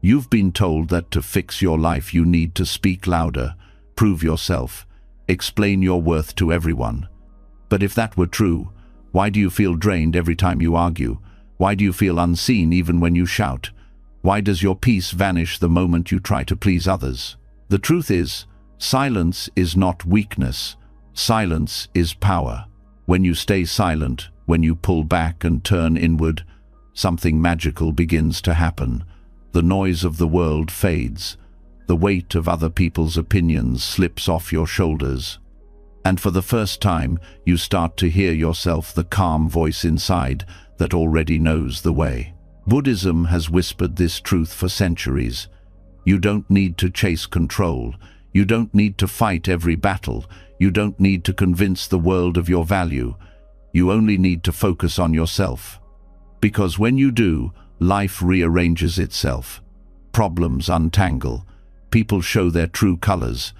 You've been told that to fix your life you need to speak louder, prove yourself, explain your worth to everyone. But if that were true, why do you feel drained every time you argue? Why do you feel unseen even when you shout? Why does your peace vanish the moment you try to please others? The truth is, silence is not weakness. Silence is power. When you stay silent, when you pull back and turn inward, something magical begins to happen. The noise of the world fades. The weight of other people's opinions slips off your shoulders. And for the first time, you start to hear yourself, the calm voice inside that already knows the way. Buddhism has whispered this truth for centuries. You don't need to chase control. You don't need to fight every battle. You don't need to convince the world of your value. You only need to focus on yourself. Because when you do, life rearranges itself. Problems untangle. People show their true colors.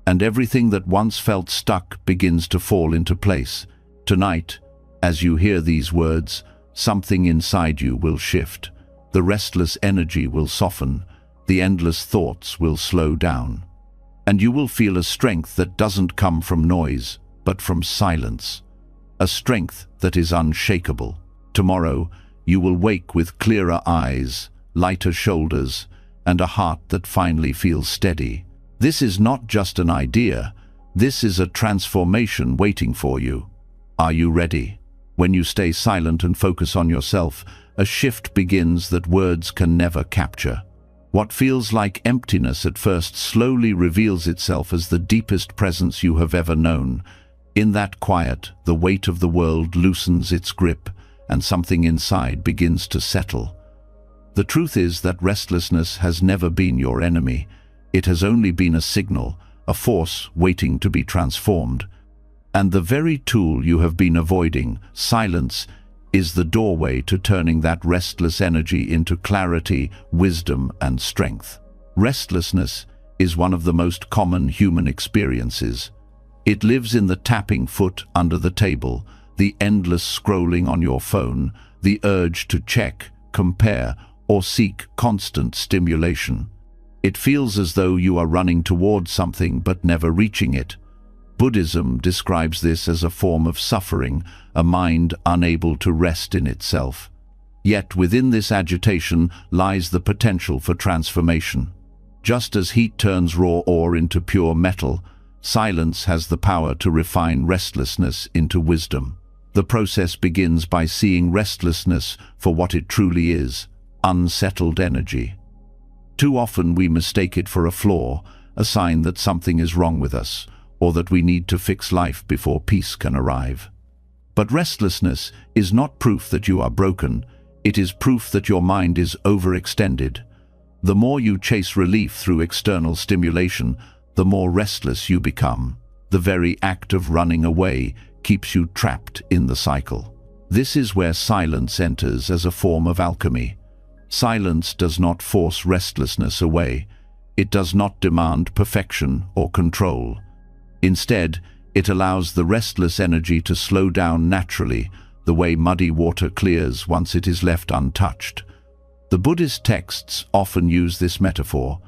And everything that once felt stuck begins to fall into place. Tonight, as you hear these words, something inside you will shift. The restless energy will soften. The endless thoughts will slow down. And you will feel a strength that doesn't come from noise, but from silence. A strength that is unshakable. Tomorrow, you will wake with clearer eyes, lighter shoulders, and a heart that finally feels steady. This is not just an idea. This is a transformation waiting for you. Are you ready? When you stay silent and focus on yourself, a shift begins that words can never capture. What feels like emptiness at first slowly reveals itself as the deepest presence you have ever known. In that quiet, the weight of the world loosens its grip, and something inside begins to settle. The truth is that restlessness has never been your enemy. It has only been a signal, a force waiting to be transformed. And the very tool you have been avoiding, silence, is the doorway to turning that restless energy into clarity, wisdom, and strength. Restlessness is one of the most common human experiences. It lives in the tapping foot under the table, the endless scrolling on your phone, the urge to check, compare, or seek constant stimulation. It feels as though you are running towards something but never reaching it. Buddhism describes this as a form of suffering, a mind unable to rest in itself. Yet within this agitation lies the potential for transformation. Just as heat turns raw ore into pure metal, silence has the power to refine restlessness into wisdom. The process begins by seeing restlessness for what it truly is, unsettled energy. Too often we mistake it for a flaw, a sign that something is wrong with us, or that we need to fix life before peace can arrive. But restlessness is not proof that you are broken. It is proof that your mind is overextended. The more you chase relief through external stimulation, the more restless you become. The very act of running away keeps you trapped in the cycle. This is where silence enters as a form of alchemy. Silence does not force restlessness away. It does not demand perfection or control. Instead, it allows the restless energy to slow down naturally, the way muddy water clears once it is left untouched. The Buddhist texts often use this metaphor.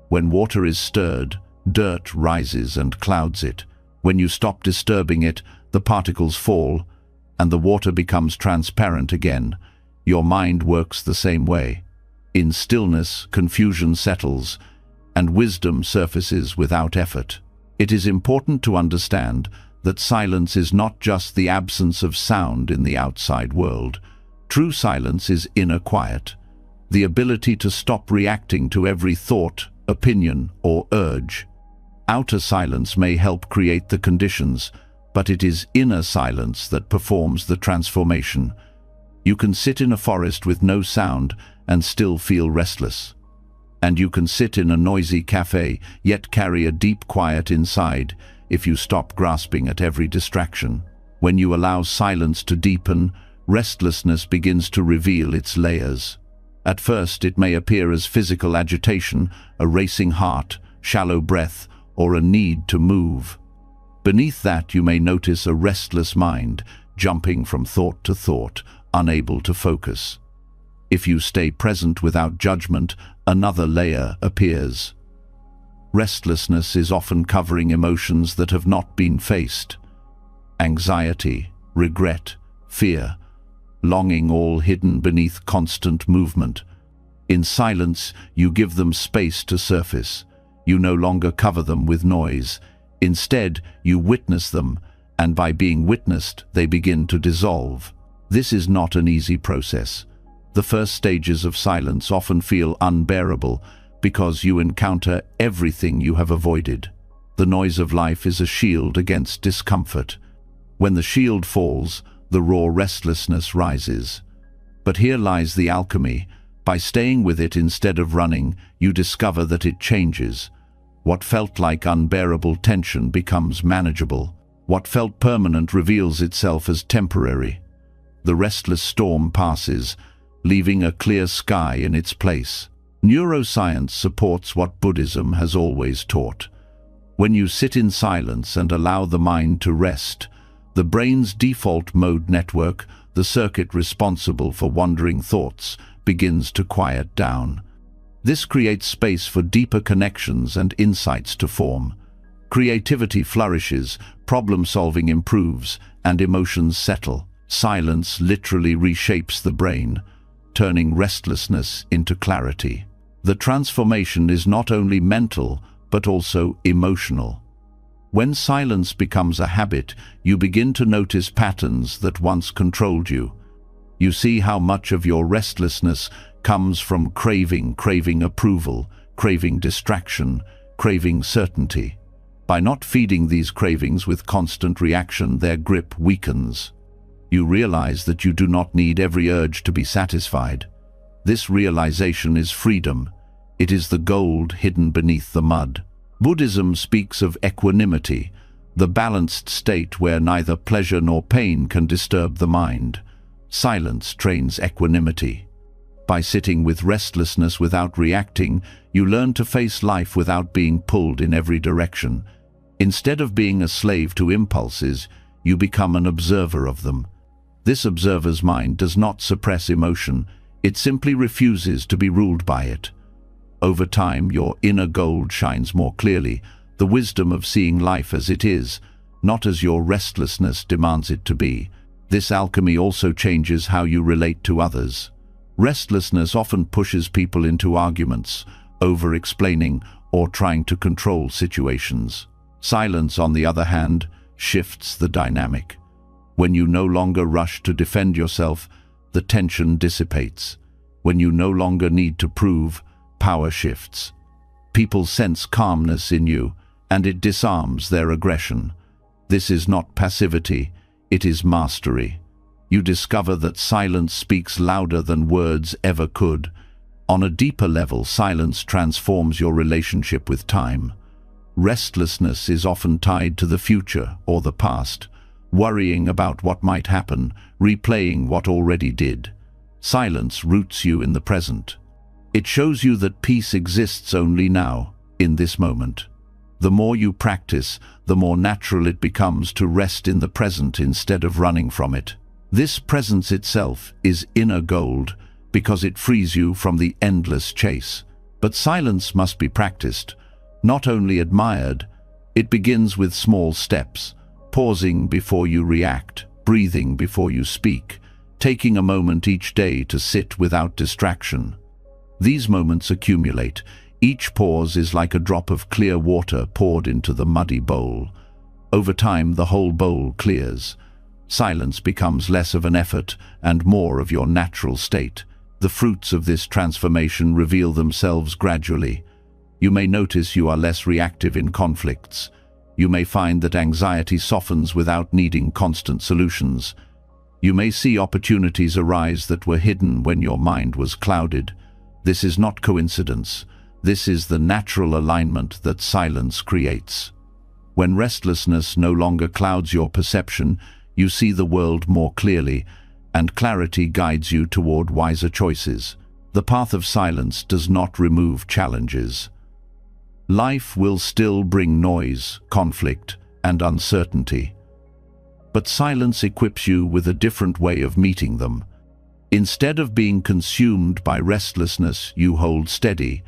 When water is stirred, dirt rises and clouds it. When you stop disturbing it, the particles fall, and the water becomes transparent again. Your mind works the same way. In stillness, confusion settles, and wisdom surfaces without effort. It is important to understand that silence is not just the absence of sound in the outside world. True silence is inner quiet, the ability to stop reacting to every thought, opinion, or urge. Outer silence may help create the conditions, but it is inner silence that performs the transformation. You can sit in a forest with no sound and still feel restless. And you can sit in a noisy cafe, yet carry a deep quiet inside if you stop grasping at every distraction. When you allow silence to deepen, restlessness begins to reveal its layers. At first, it may appear as physical agitation, a racing heart, shallow breath, or a need to move. Beneath that, you may notice a restless mind, jumping from thought to thought, unable to focus. If you stay present without judgment, another layer appears. Restlessness is often covering emotions that have not been faced. Anxiety, regret, fear, longing, all hidden beneath constant movement. In silence, you give them space to surface. You no longer cover them with noise. Instead, you witness them, and by being witnessed, they begin to dissolve. This is not an easy process. The first stages of silence often feel unbearable because you encounter everything you have avoided. The noise of life is a shield against discomfort. When the shield falls, the raw restlessness rises. But here lies the alchemy. By staying with it instead of running, you discover that it changes. What felt like unbearable tension becomes manageable. What felt permanent reveals itself as temporary. The restless storm passes, leaving a clear sky in its place. Neuroscience supports what Buddhism has always taught. When you sit in silence and allow the mind to rest, the brain's default mode network, the circuit responsible for wandering thoughts, begins to quiet down. This creates space for deeper connections and insights to form. Creativity flourishes, problem-solving improves, and emotions settle. Silence literally reshapes the brain, turning restlessness into clarity. The transformation is not only mental, but also emotional. When silence becomes a habit, you begin to notice patterns that once controlled you. You see how much of your restlessness comes from craving approval, craving distraction, craving certainty. By not feeding these cravings with constant reaction, their grip weakens. You realize that you do not need every urge to be satisfied. This realization is freedom. It is the gold hidden beneath the mud. Buddhism speaks of equanimity, the balanced state where neither pleasure nor pain can disturb the mind. Silence trains equanimity. By sitting with restlessness without reacting, you learn to face life without being pulled in every direction. Instead of being a slave to impulses, you become an observer of them. This observer's mind does not suppress emotion, it simply refuses to be ruled by it. Over time, your inner gold shines more clearly, the wisdom of seeing life as it is, not as your restlessness demands it to be. This alchemy also changes how you relate to others. Restlessness often pushes people into arguments, over-explaining, or trying to control situations. Silence, on the other hand, shifts the dynamic. When you no longer rush to defend yourself, the tension dissipates. When you no longer need to prove, power shifts. People sense calmness in you, and it disarms their aggression. This is not passivity, it is mastery. You discover that silence speaks louder than words ever could. On a deeper level, silence transforms your relationship with time. Restlessness is often tied to the future or the past, worrying about what might happen, replaying what already did. Silence roots you in the present. It shows you that peace exists only now, in this moment. The more you practice, the more natural it becomes to rest in the present instead of running from it. This presence itself is inner gold because it frees you from the endless chase. But silence must be practiced, not only admired. It begins with small steps, pausing before you react, breathing before you speak, taking a moment each day to sit without distraction. These moments accumulate. Each pause is like a drop of clear water poured into the muddy bowl. Over time, the whole bowl clears. Silence becomes less of an effort and more of your natural state. The fruits of this transformation reveal themselves gradually. You may notice you are less reactive in conflicts. You may find that anxiety softens without needing constant solutions. You may see opportunities arise that were hidden when your mind was clouded. This is not coincidence. This is the natural alignment that silence creates. When restlessness no longer clouds your perception, you see the world more clearly, and clarity guides you toward wiser choices. The path of silence does not remove challenges. Life will still bring noise, conflict, and uncertainty. But silence equips you with a different way of meeting them. Instead of being consumed by restlessness, you hold steady.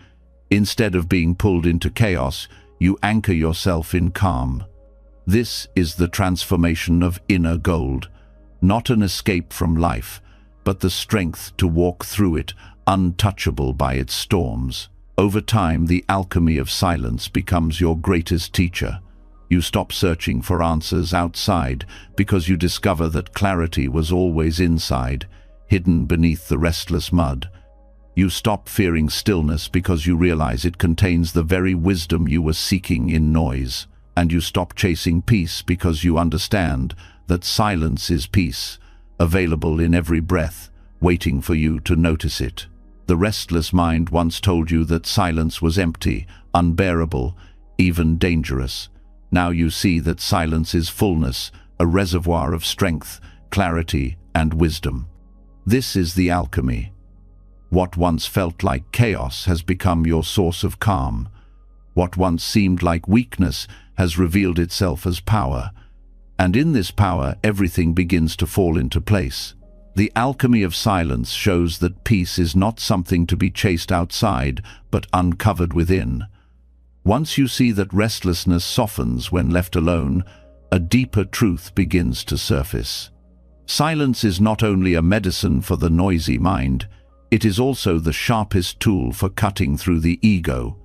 Instead of being pulled into chaos, you anchor yourself in calm. This is the transformation of inner gold, not an escape from life, but the strength to walk through it, untouchable by its storms. Over time, the alchemy of silence becomes your greatest teacher. You stop searching for answers outside because you discover that clarity was always inside, hidden beneath the restless mud. You stop fearing stillness because you realize it contains the very wisdom you were seeking in noise. And you stop chasing peace because you understand that silence is peace, available in every breath, waiting for you to notice it. The restless mind once told you that silence was empty, unbearable, even dangerous. Now you see that silence is fullness, a reservoir of strength, clarity, and wisdom. This is the alchemy. What once felt like chaos has become your source of calm. What once seemed like weakness has revealed itself as power. And in this power, everything begins to fall into place. The alchemy of silence shows that peace is not something to be chased outside, but uncovered within. Once you see that restlessness softens when left alone, a deeper truth begins to surface. Silence is not only a medicine for the noisy mind, it is also the sharpest tool for cutting through the ego,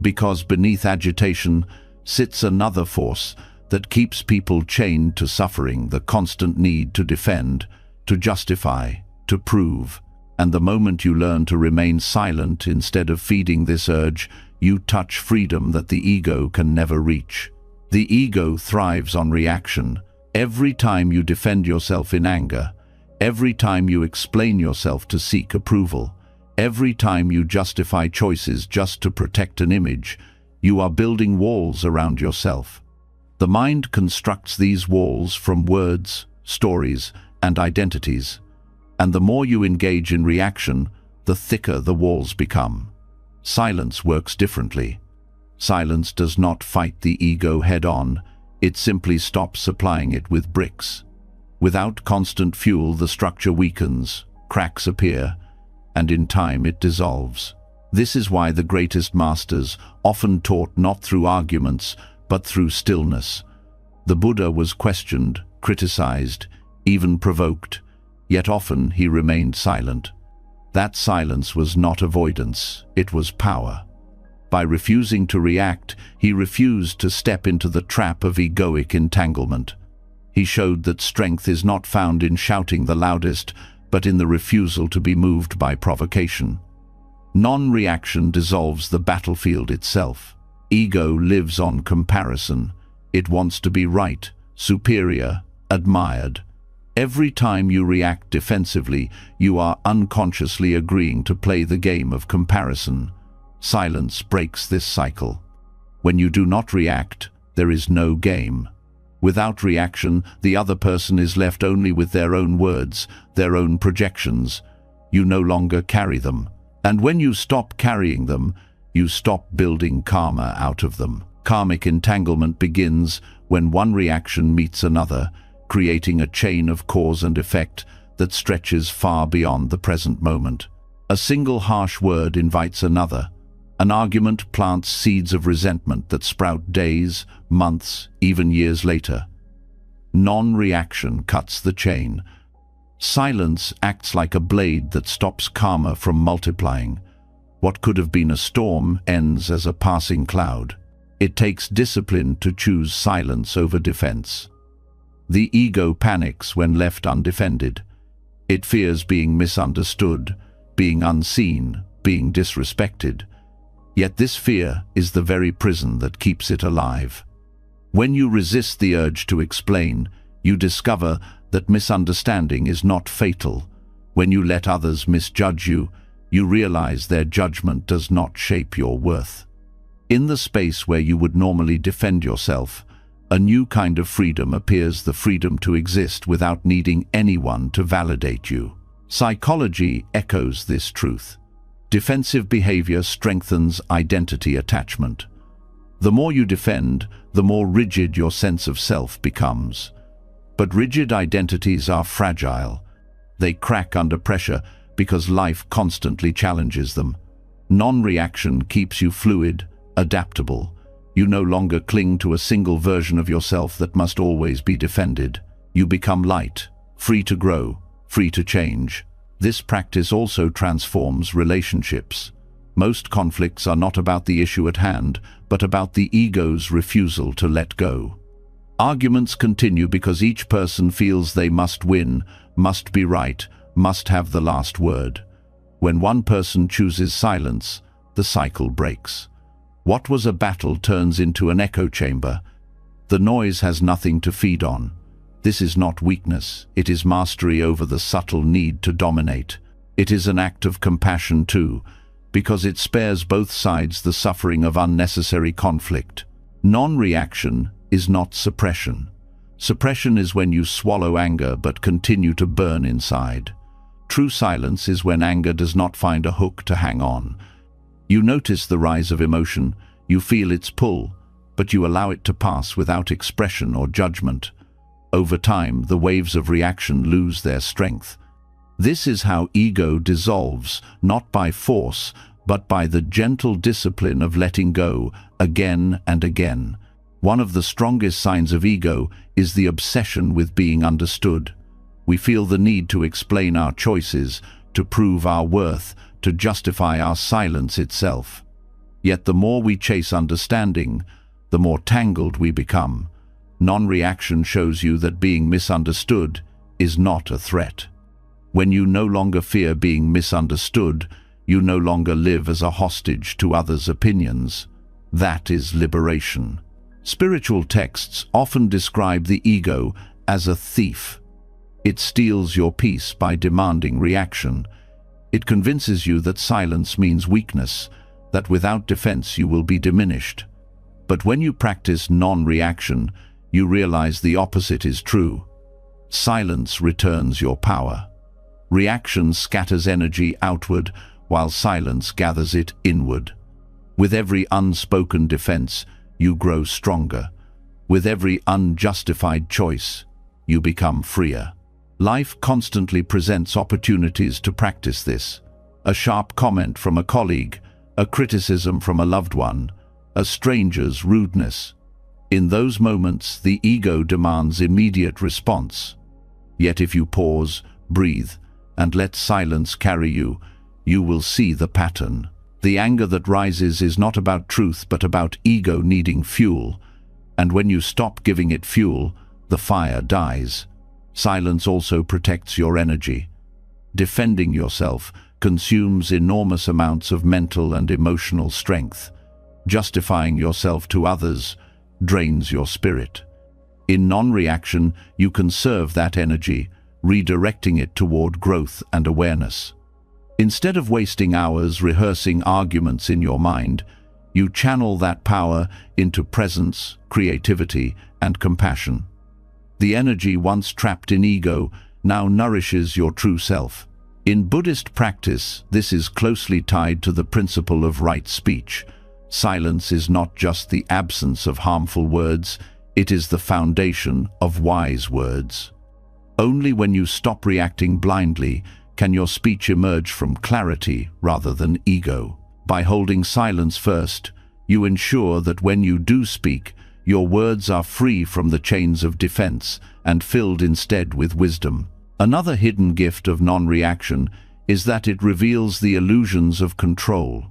because beneath agitation sits another force that keeps people chained to suffering, the constant need to defend, to justify, to prove. And the moment you learn to remain silent instead of feeding this urge, you touch freedom that the ego can never reach. The ego thrives on reaction. Every time you defend yourself in anger, every time you explain yourself to seek approval, every time you justify choices just to protect an image, you are building walls around yourself. The mind constructs these walls from words, stories, and identities. And the more you engage in reaction, the thicker the walls become. Silence works differently. Silence does not fight the ego head-on, it simply stops supplying it with bricks. Without constant fuel, the structure weakens, cracks appear, and in time it dissolves. This is why the greatest masters often taught not through arguments, but through stillness. The Buddha was questioned, criticized, even provoked, yet often he remained silent. That silence was not avoidance, it was power. By refusing to react, he refused to step into the trap of egoic entanglement. He showed that strength is not found in shouting the loudest, but in the refusal to be moved by provocation. Non-reaction dissolves the battlefield itself. Ego lives on comparison. It wants to be right, superior, admired. Every time you react defensively, you are unconsciously agreeing to play the game of comparison. Silence breaks this cycle. When you do not react, there is no game. Without reaction, the other person is left only with their own words, their own projections. You no longer carry them. And when you stop carrying them, you stop building karma out of them. Karmic entanglement begins when one reaction meets another, creating a chain of cause and effect that stretches far beyond the present moment. A single harsh word invites another. An argument plants seeds of resentment that sprout days, months, even years later. Non-reaction cuts the chain. Silence acts like a blade that stops karma from multiplying. What could have been a storm ends as a passing cloud. It takes discipline to choose silence over defense. The ego panics when left undefended. It fears being misunderstood, being unseen, being disrespected. Yet this fear is the very prison that keeps it alive. When you resist the urge to explain, you discover that misunderstanding is not fatal. When you let others misjudge you, you realize their judgment does not shape your worth. In the space where you would normally defend yourself, a new kind of freedom appears, the freedom to exist without needing anyone to validate you. Psychology echoes this truth. Defensive behavior strengthens identity attachment. The more you defend, the more rigid your sense of self becomes. But rigid identities are fragile. They crack under pressure because life constantly challenges them. Non-reaction keeps you fluid, adaptable. You no longer cling to a single version of yourself that must always be defended. You become light, free to grow, free to change. This practice also transforms relationships. Most conflicts are not about the issue at hand, but about the ego's refusal to let go. Arguments continue because each person feels they must win, must be right, must have the last word. When one person chooses silence, the cycle breaks. What was a battle turns into an echo chamber. The noise has nothing to feed on. This is not weakness, it is mastery over the subtle need to dominate. It is an act of compassion too, because it spares both sides the suffering of unnecessary conflict. Non-reaction is not suppression. Suppression is when you swallow anger but continue to burn inside. True silence is when anger does not find a hook to hang on. You notice the rise of emotion, you feel its pull, but you allow it to pass without expression or judgment. Over time, the waves of reaction lose their strength. This is how ego dissolves, not by force, but by the gentle discipline of letting go, again and again. One of the strongest signs of ego is the obsession with being understood. We feel the need to explain our choices, to prove our worth, to justify our silence itself. Yet the more we chase understanding, the more tangled we become. Non-reaction shows you that being misunderstood is not a threat. When you no longer fear being misunderstood, you no longer live as a hostage to others' opinions. That is liberation. Spiritual texts often describe the ego as a thief. It steals your peace by demanding reaction. It convinces you that silence means weakness, that without defense you will be diminished. But when you practice non-reaction, you realize the opposite is true. Silence returns your power. Reaction scatters energy outward, while silence gathers it inward. With every unspoken defense, you grow stronger. With every unjustified choice, you become freer. Life constantly presents opportunities to practice this. A sharp comment from a colleague, a criticism from a loved one, a stranger's rudeness. In those moments, the ego demands immediate response. Yet if you pause, breathe, and let silence carry you, you will see the pattern. The anger that rises is not about truth but about ego needing fuel. And when you stop giving it fuel, the fire dies. Silence also protects your energy. Defending yourself consumes enormous amounts of mental and emotional strength. Justifying yourself to others drains your spirit. In non-reaction, you conserve that energy, redirecting it toward growth and awareness. Instead of wasting hours rehearsing arguments in your mind, you channel that power into presence, creativity, and compassion. The energy once trapped in ego now nourishes your true self. In Buddhist practice, this is closely tied to the principle of right speech. Silence is not just the absence of harmful words, it is the foundation of wise words. Only when you stop reacting blindly can your speech emerge from clarity rather than ego. By holding silence first, you ensure that when you do speak, your words are free from the chains of defense and filled instead with wisdom. Another hidden gift of non-reaction is that it reveals the illusions of control.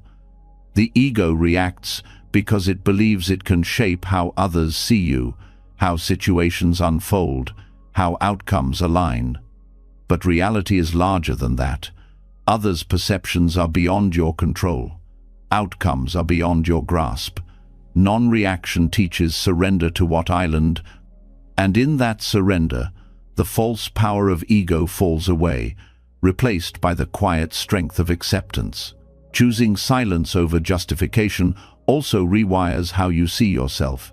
The ego reacts because it believes it can shape how others see you, how situations unfold, how outcomes align. But reality is larger than that. Others' perceptions are beyond your control. Outcomes are beyond your grasp. Non-reaction teaches surrender to what island, and in that surrender, the false power of ego falls away, replaced by the quiet strength of acceptance. Choosing silence over justification also rewires how you see yourself.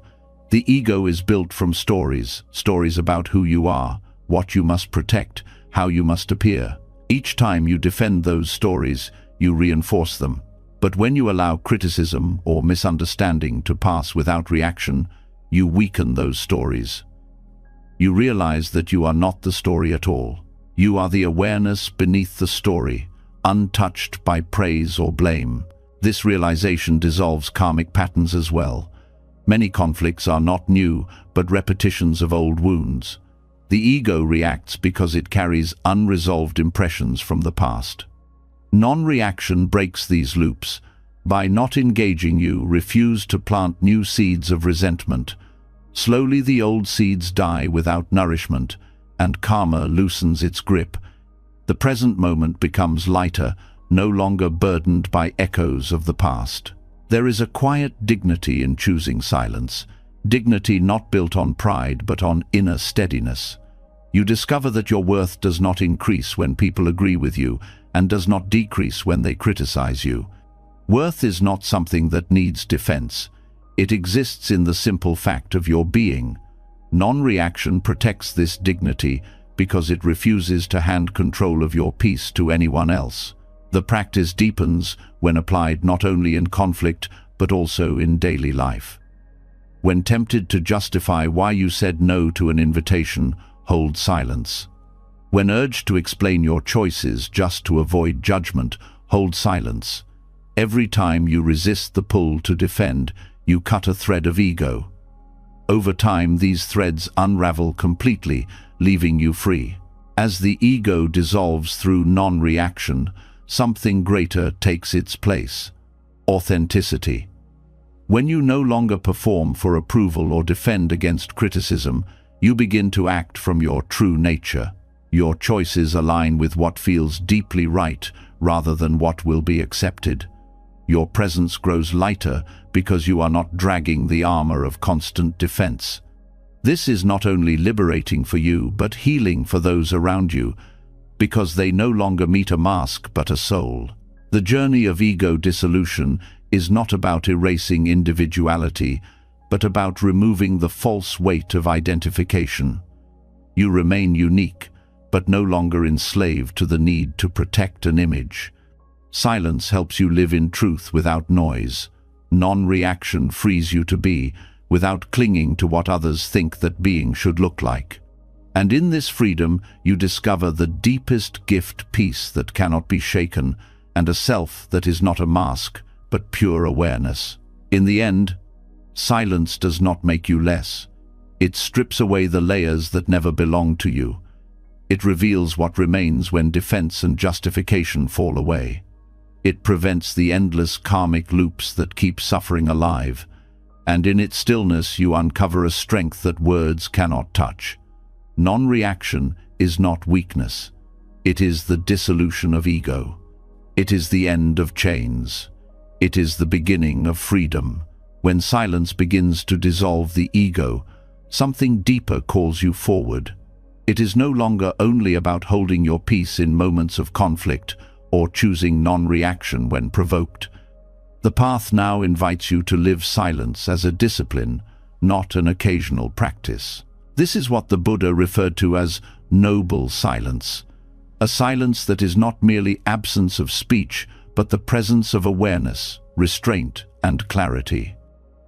The ego is built from stories about who you are, what you must protect, how you must appear. Each time you defend those stories, you reinforce them. But when you allow criticism or misunderstanding to pass without reaction, you weaken those stories. You realize that you are not the story at all. You are the awareness beneath the story, untouched by praise or blame. This realization dissolves karmic patterns as well. Many conflicts are not new, but repetitions of old wounds. The ego reacts because it carries unresolved impressions from the past. Non-reaction breaks these loops. By not engaging, you refuse to plant new seeds of resentment. Slowly the old seeds die without nourishment, and karma loosens its grip. The present moment becomes lighter, no longer burdened by echoes of the past. There is a quiet dignity in choosing silence, dignity not built on pride but on inner steadiness. You discover that your worth does not increase when people agree with you and does not decrease when they criticize you. Worth is not something that needs defense. It exists in the simple fact of your being. Non-reaction protects this dignity because it refuses to hand control of your peace to anyone else. The practice deepens when applied not only in conflict but also in daily life. When tempted to justify why you said no to an invitation, hold silence. When urged to explain your choices just to avoid judgment, hold silence. Every time you resist the pull to defend, you cut a thread of ego. Over time, these threads unravel completely, leaving you free. As the ego dissolves through non-reaction, something greater takes its place: authenticity. When you no longer perform for approval or defend against criticism, you begin to act from your true nature. Your choices align with what feels deeply right rather than what will be accepted. Your presence grows lighter because you are not dragging the armor of constant defense. This is not only liberating for you, but healing for those around you, because they no longer meet a mask but a soul. The journey of ego dissolution is not about erasing individuality, but about removing the false weight of identification. You remain unique, but no longer enslaved to the need to protect an image. Silence helps you live in truth without noise. Non-reaction frees you to be, without clinging to what others think that being should look like. And in this freedom, you discover the deepest gift, peace that cannot be shaken, and a self that is not a mask, but pure awareness. In the end, silence does not make you less. It strips away the layers that never belonged to you. It reveals what remains when defense and justification fall away. It prevents the endless karmic loops that keep suffering alive, and in its stillness you uncover a strength that words cannot touch. Non-reaction is not weakness. It is the dissolution of ego. It is the end of chains. It is the beginning of freedom. When silence begins to dissolve the ego, something deeper calls you forward. It is no longer only about holding your peace in moments of conflict or choosing non-reaction when provoked. The path now invites you to live silence as a discipline, not an occasional practice. This is what the Buddha referred to as noble silence, a silence that is not merely absence of speech, but the presence of awareness, restraint, and clarity.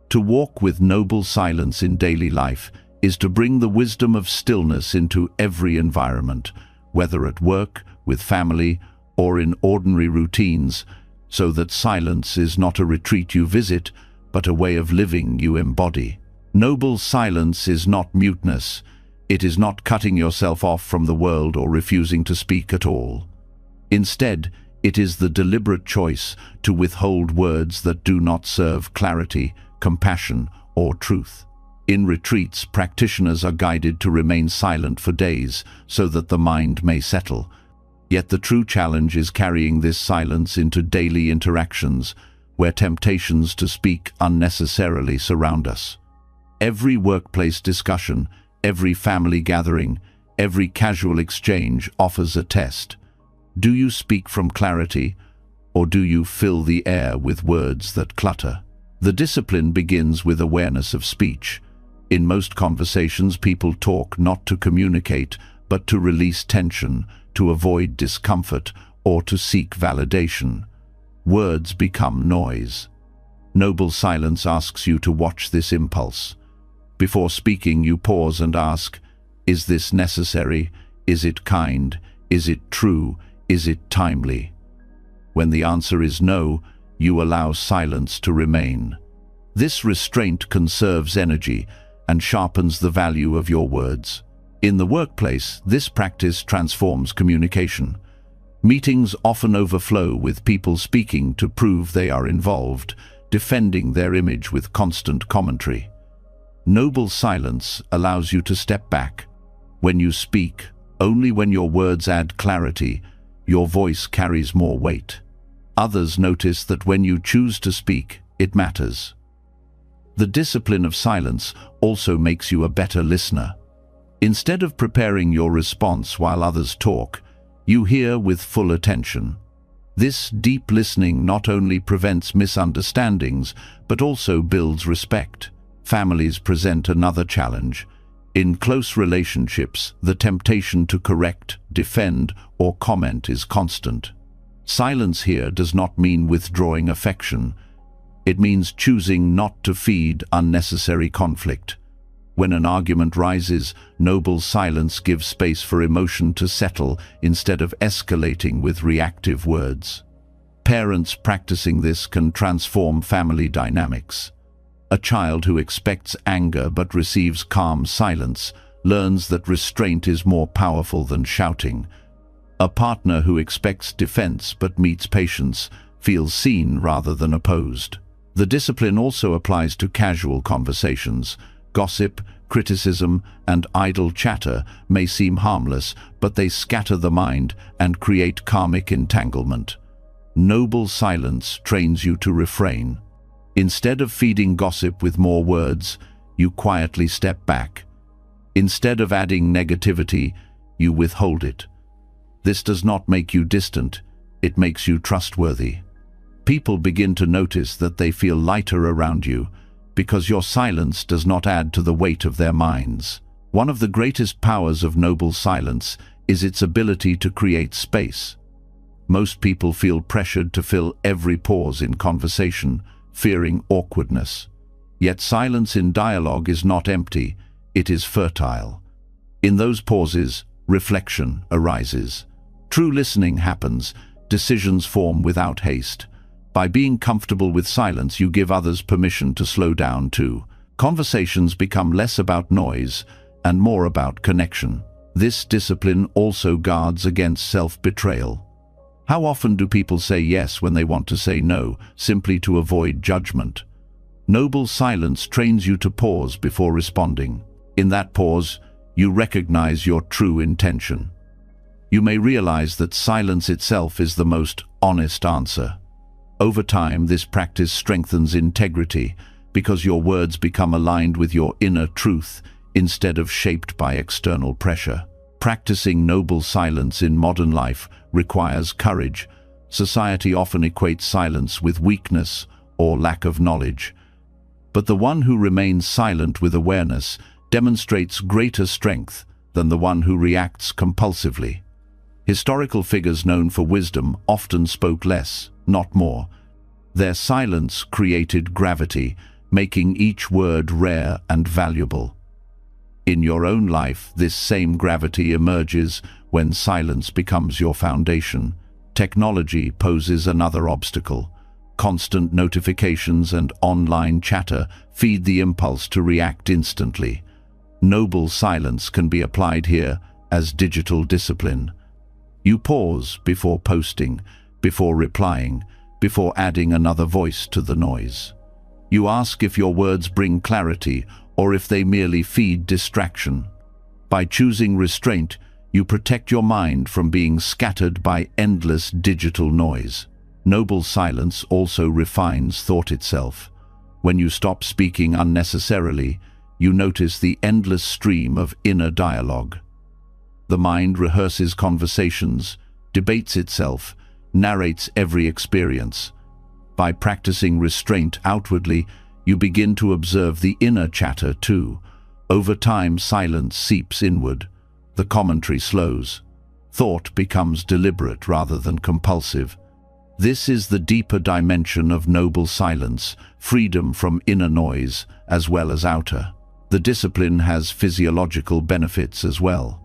To walk with noble silence in daily life is to bring the wisdom of stillness into every environment, whether at work, with family, or in ordinary routines, so that silence is not a retreat you visit, but a way of living you embody. Noble silence is not muteness. It is not cutting yourself off from the world or refusing to speak at all. Instead, it is the deliberate choice to withhold words that do not serve clarity, compassion, or truth. In retreats, practitioners are guided to remain silent for days so that the mind may settle. Yet the true challenge is carrying this silence into daily interactions, where temptations to speak unnecessarily surround us. Every workplace discussion, every family gathering, every casual exchange offers a test. Do you speak from clarity, or do you fill the air with words that clutter? The discipline begins with awareness of speech. In most conversations, people talk not to communicate, but to release tension, to avoid discomfort, or to seek validation. Words become noise. Noble silence asks you to watch this impulse. Before speaking, you pause and ask, is this necessary? Is it kind? Is it true? Is it timely? When the answer is no, you allow silence to remain. This restraint conserves energy and sharpens the value of your words. In the workplace, this practice transforms communication. Meetings often overflow with people speaking to prove they are involved, defending their image with constant commentary. Noble silence allows you to step back. When you speak, only when your words add clarity, your voice carries more weight. Others notice that when you choose to speak, it matters. The discipline of silence also makes you a better listener. Instead of preparing your response while others talk, you hear with full attention. This deep listening not only prevents misunderstandings, but also builds respect. Families present another challenge. In close relationships, the temptation to correct, defend, or comment is constant. Silence here does not mean withdrawing affection. It means choosing not to feed unnecessary conflict. When an argument rises, noble silence gives space for emotion to settle instead of escalating with reactive words. Parents practicing this can transform family dynamics. A child who expects anger but receives calm silence learns that restraint is more powerful than shouting. A partner who expects defense but meets patience feels seen rather than opposed. The discipline also applies to casual conversations. Gossip, criticism, and idle chatter may seem harmless, but they scatter the mind and create karmic entanglement. Noble silence trains you to refrain. Instead of feeding gossip with more words, you quietly step back. Instead of adding negativity, you withhold it. This does not make you distant, it makes you trustworthy. People begin to notice that they feel lighter around you because your silence does not add to the weight of their minds. One of the greatest powers of noble silence is its ability to create space. Most people feel pressured to fill every pause in conversation, fearing awkwardness. Yet silence in dialogue is not empty, it is fertile. In those pauses, reflection arises. True listening happens, decisions form without haste. By being comfortable with silence, you give others permission to slow down too. Conversations become less about noise and more about connection. This discipline also guards against self-betrayal. How often do people say yes when they want to say no, simply to avoid judgment? Noble silence trains you to pause before responding. In that pause, you recognize your true intention. You may realize that silence itself is the most honest answer. Over time, this practice strengthens integrity because your words become aligned with your inner truth instead of shaped by external pressure. Practicing noble silence in modern life requires courage. Society often equates silence with weakness or lack of knowledge. But the one who remains silent with awareness demonstrates greater strength than the one who reacts compulsively. Historical figures known for wisdom often spoke less, not more. Their silence created gravity, making each word rare and valuable. In your own life, this same gravity emerges when silence becomes your foundation. Technology poses another obstacle. Constant notifications and online chatter feed the impulse to react instantly. Noble silence can be applied here as digital discipline. You pause before posting, before replying, before adding another voice to the noise. You ask if your words bring clarity or if they merely feed distraction. By choosing restraint, you protect your mind from being scattered by endless digital noise. Noble silence also refines thought itself. When you stop speaking unnecessarily, you notice the endless stream of inner dialogue. The mind rehearses conversations, debates itself, narrates every experience. By practicing restraint outwardly, you begin to observe the inner chatter too. Over time, silence seeps inward. The commentary slows. Thought becomes deliberate rather than compulsive. This is the deeper dimension of noble silence, freedom from inner noise as well as outer. The discipline has physiological benefits as well.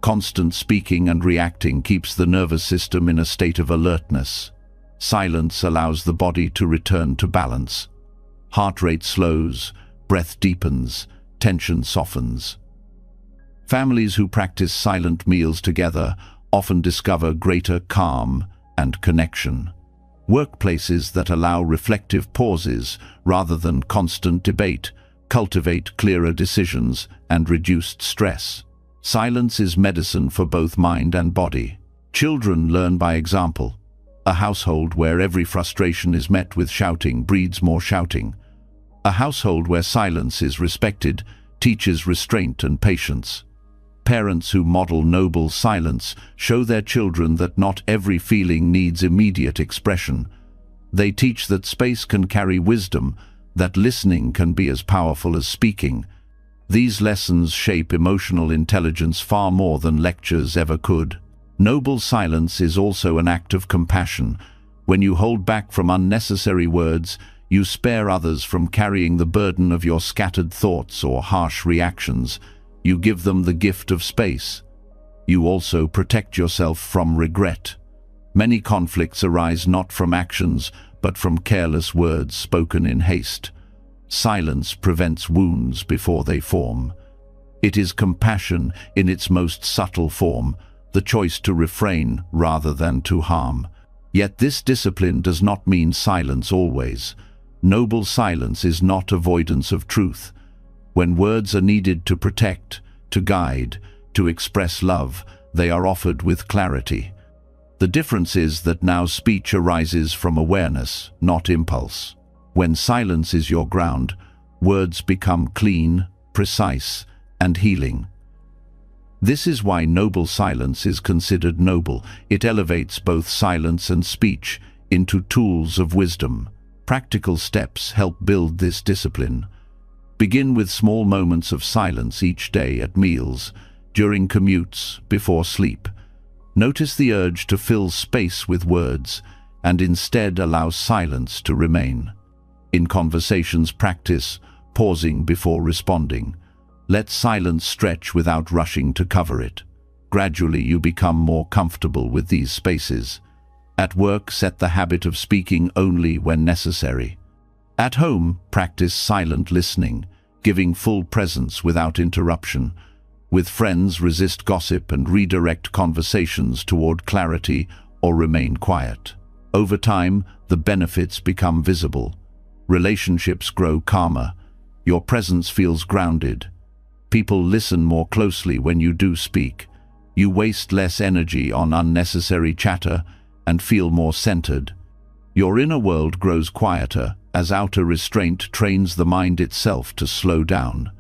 Constant speaking and reacting keeps the nervous system in a state of alertness. Silence allows the body to return to balance. Heart rate slows, breath deepens, tension softens. Families who practice silent meals together often discover greater calm and connection. Workplaces that allow reflective pauses rather than constant debate cultivate clearer decisions and reduced stress. Silence is medicine for both mind and body. Children learn by example. A household where every frustration is met with shouting breeds more shouting. A household where silence is respected teaches restraint and patience. Parents who model noble silence show their children that not every feeling needs immediate expression. They teach that space can carry wisdom, that listening can be as powerful as speaking. These lessons shape emotional intelligence far more than lectures ever could. Noble silence is also an act of compassion. When you hold back from unnecessary words, you spare others from carrying the burden of your scattered thoughts or harsh reactions. You give them the gift of space. You also protect yourself from regret. Many conflicts arise not from actions, but from careless words spoken in haste. Silence prevents wounds before they form. It is compassion in its most subtle form, the choice to refrain rather than to harm. Yet this discipline does not mean silence always. Noble silence is not avoidance of truth. When words are needed to protect, to guide, to express love, they are offered with clarity. The difference is that now speech arises from awareness, not impulse. When silence is your ground, words become clean, precise, and healing. This is why noble silence is considered noble. It elevates both silence and speech into tools of wisdom. Practical steps help build this discipline. Begin with small moments of silence each day at meals, during commutes, before sleep. Notice the urge to fill space with words, and instead allow silence to remain. In conversations, practice pausing before responding. Let silence stretch without rushing to cover it. Gradually, you become more comfortable with these spaces. At work, set the habit of speaking only when necessary. At home, practice silent listening, giving full presence without interruption. With friends, resist gossip and redirect conversations toward clarity or remain quiet. Over time, the benefits become visible. Relationships grow calmer. Your presence feels grounded. People listen more closely when you do speak. You waste less energy on unnecessary chatter and feel more centered. Your inner world grows quieter as outer restraint trains the mind itself to slow down.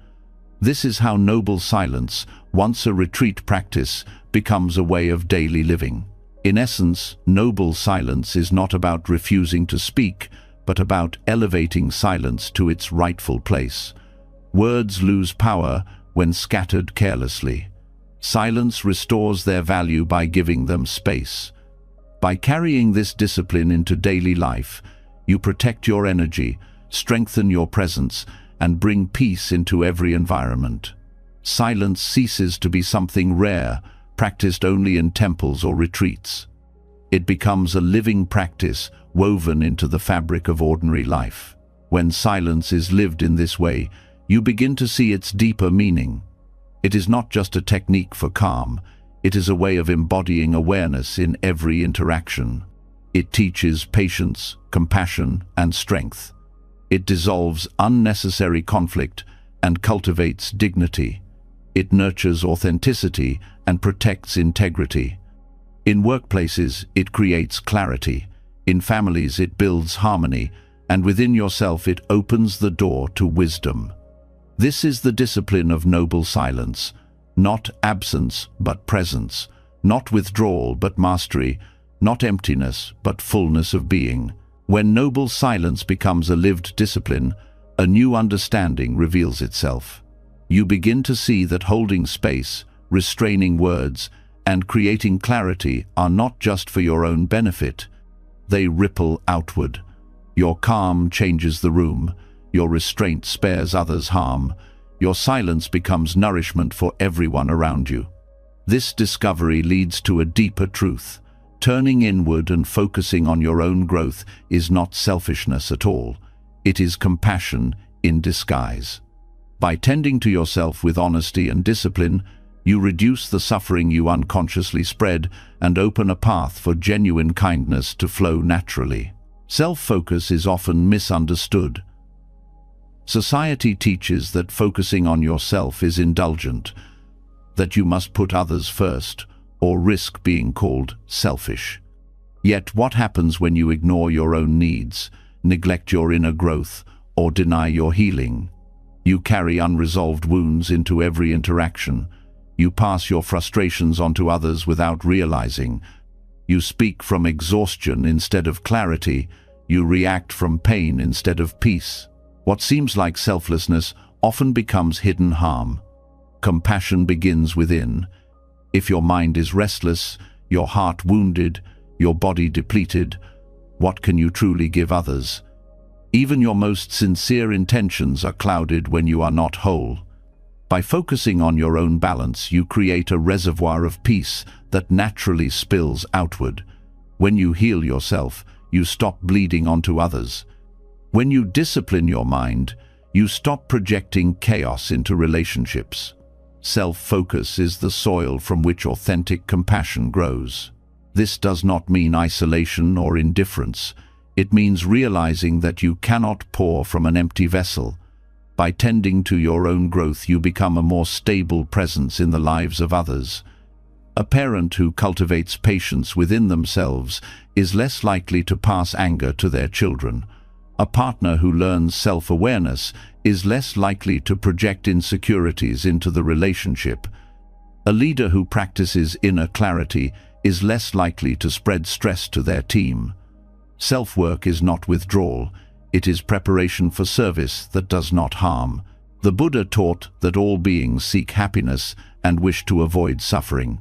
This is how noble silence, once a retreat practice, becomes a way of daily living. In essence, noble silence is not about refusing to speak, but about elevating silence to its rightful place. Words lose power when scattered carelessly. Silence restores their value by giving them space. By carrying this discipline into daily life, you protect your energy, strengthen your presence, and bring peace into every environment. Silence ceases to be something rare, practiced only in temples or retreats. It becomes a living practice woven into the fabric of ordinary life. When silence is lived in this way, you begin to see its deeper meaning. It is not just a technique for calm, it is a way of embodying awareness in every interaction. It teaches patience, compassion, and strength. It dissolves unnecessary conflict and cultivates dignity. It nurtures authenticity and protects integrity. In workplaces, it creates clarity. In families, it builds harmony. And within yourself, it opens the door to wisdom. This is the discipline of noble silence. Not absence, but presence. Not withdrawal, but mastery. Not emptiness, but fullness of being. When noble silence becomes a lived discipline, a new understanding reveals itself. You begin to see that holding space, restraining words, and creating clarity are not just for your own benefit. They ripple outward. Your calm changes the room. Your restraint spares others harm. Your silence becomes nourishment for everyone around you. This discovery leads to a deeper truth. Turning inward and focusing on your own growth is not selfishness at all. It is compassion in disguise. By tending to yourself with honesty and discipline, you reduce the suffering you unconsciously spread and open a path for genuine kindness to flow naturally. Self-focus is often misunderstood. Society teaches that focusing on yourself is indulgent, that you must put others first or risk being called selfish. Yet what happens when you ignore your own needs, neglect your inner growth, or deny your healing? You carry unresolved wounds into every interaction. You pass your frustrations onto others without realizing. You speak from exhaustion instead of clarity. You react from pain instead of peace. What seems like selflessness often becomes hidden harm. Compassion begins within. If your mind is restless, your heart wounded, your body depleted, what can you truly give others? Even your most sincere intentions are clouded when you are not whole. By focusing on your own balance, you create a reservoir of peace that naturally spills outward. When you heal yourself, you stop bleeding onto others. When you discipline your mind, you stop projecting chaos into relationships. Self-focus is the soil from which authentic compassion grows. This does not mean isolation or indifference. It means realizing that you cannot pour from an empty vessel. By tending to your own growth, you become a more stable presence in the lives of others. A parent who cultivates patience within themselves is less likely to pass anger to their children. A partner who learns self-awareness is less likely to project insecurities into the relationship. A leader who practices inner clarity is less likely to spread stress to their team. Self-work is not withdrawal. It is preparation for service that does not harm. The Buddha taught that all beings seek happiness and wish to avoid suffering.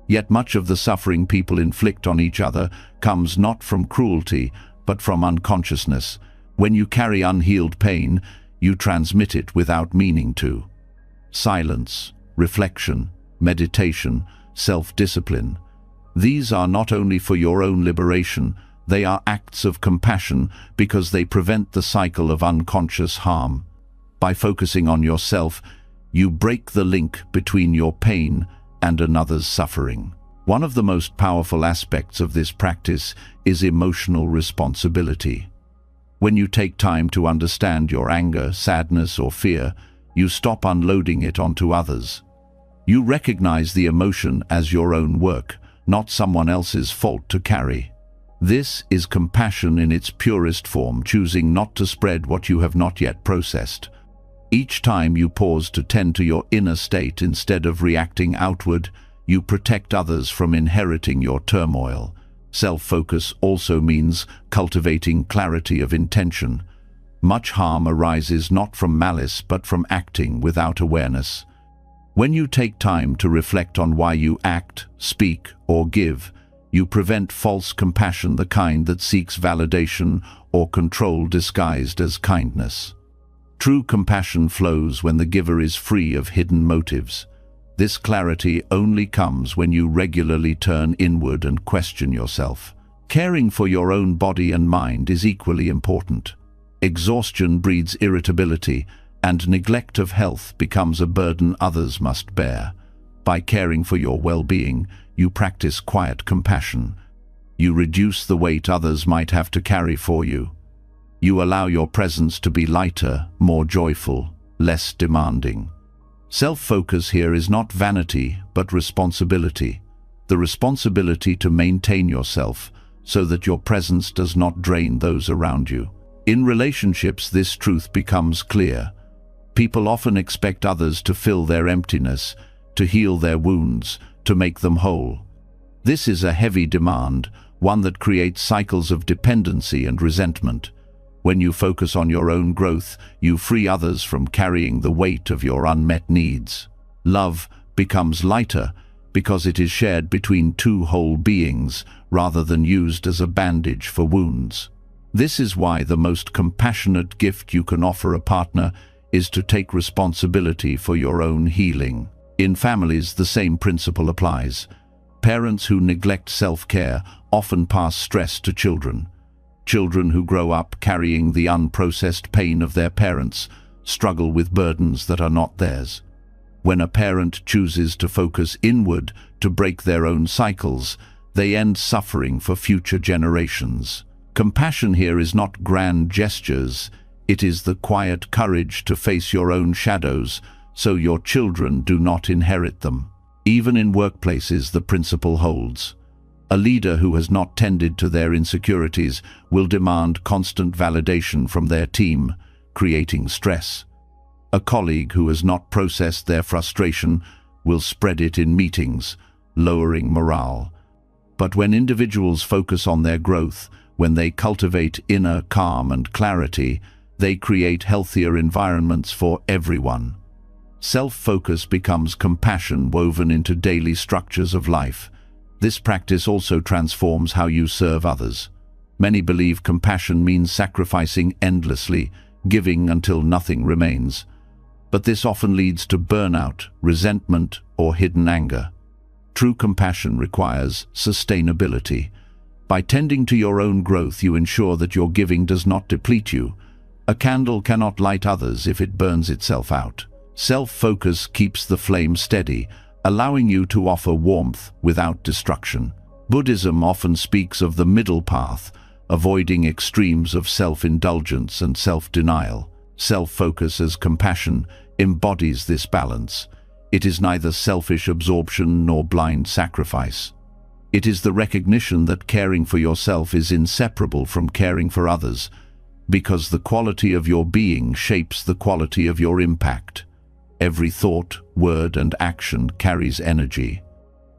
Yet much of the suffering people inflict on each other comes not from cruelty, but from unconsciousness. When you carry unhealed pain, you transmit it without meaning to. Silence, reflection, meditation, self-discipline. These are not only for your own liberation, they are acts of compassion because they prevent the cycle of unconscious harm. By focusing on yourself, you break the link between your pain and another's suffering. One of the most powerful aspects of this practice is emotional responsibility. When you take time to understand your anger, sadness, or fear, you stop unloading it onto others. You recognize the emotion as your own work, not someone else's fault to carry. This is compassion in its purest form, choosing not to spread what you have not yet processed. Each time you pause to tend to your inner state instead of reacting outward, you protect others from inheriting your turmoil. Self-focus also means cultivating clarity of intention. Much harm arises not from malice but from acting without awareness. When you take time to reflect on why you act, speak, or give, you prevent false compassion, the kind that seeks validation or control disguised as kindness. True compassion flows when the giver is free of hidden motives. This clarity only comes when you regularly turn inward and question yourself. Caring for your own body and mind is equally important. Exhaustion breeds irritability, and neglect of health becomes a burden others must bear. By caring for your well-being, you practice quiet compassion. You reduce the weight others might have to carry for you. You allow your presence to be lighter, more joyful, less demanding. Self-focus here is not vanity, but responsibility. The responsibility to maintain yourself so that your presence does not drain those around you. In relationships, this truth becomes clear. People often expect others to fill their emptiness, to heal their wounds, to make them whole. This is a heavy demand, one that creates cycles of dependency and resentment. When you focus on your own growth, you free others from carrying the weight of your unmet needs. Love becomes lighter because it is shared between two whole beings rather than used as a bandage for wounds. This is why the most compassionate gift you can offer a partner is to take responsibility for your own healing. In families, the same principle applies. Parents who neglect self-care often pass stress to children. Children who grow up carrying the unprocessed pain of their parents struggle with burdens that are not theirs. When a parent chooses to focus inward to break their own cycles, they end suffering for future generations. Compassion here is not grand gestures, it is the quiet courage to face your own shadows so your children do not inherit them. Even in workplaces, the principle holds. A leader who has not tended to their insecurities will demand constant validation from their team, creating stress. A colleague who has not processed their frustration will spread it in meetings, lowering morale. But when individuals focus on their growth, when they cultivate inner calm and clarity, they create healthier environments for everyone. Self-focus becomes compassion woven into daily structures of life. This practice also transforms how you serve others. Many believe compassion means sacrificing endlessly, giving until nothing remains. But this often leads to burnout, resentment, or hidden anger. True compassion requires sustainability. By tending to your own growth, you ensure that your giving does not deplete you. A candle cannot light others if it burns itself out. Self-focus keeps the flame steady, allowing you to offer warmth without destruction. Buddhism often speaks of the middle path, avoiding extremes of self-indulgence and self-denial. Self-focus as compassion embodies this balance. It is neither selfish absorption nor blind sacrifice. It is the recognition that caring for yourself is inseparable from caring for others, because the quality of your being shapes the quality of your impact. Every thought, word, and action carries energy.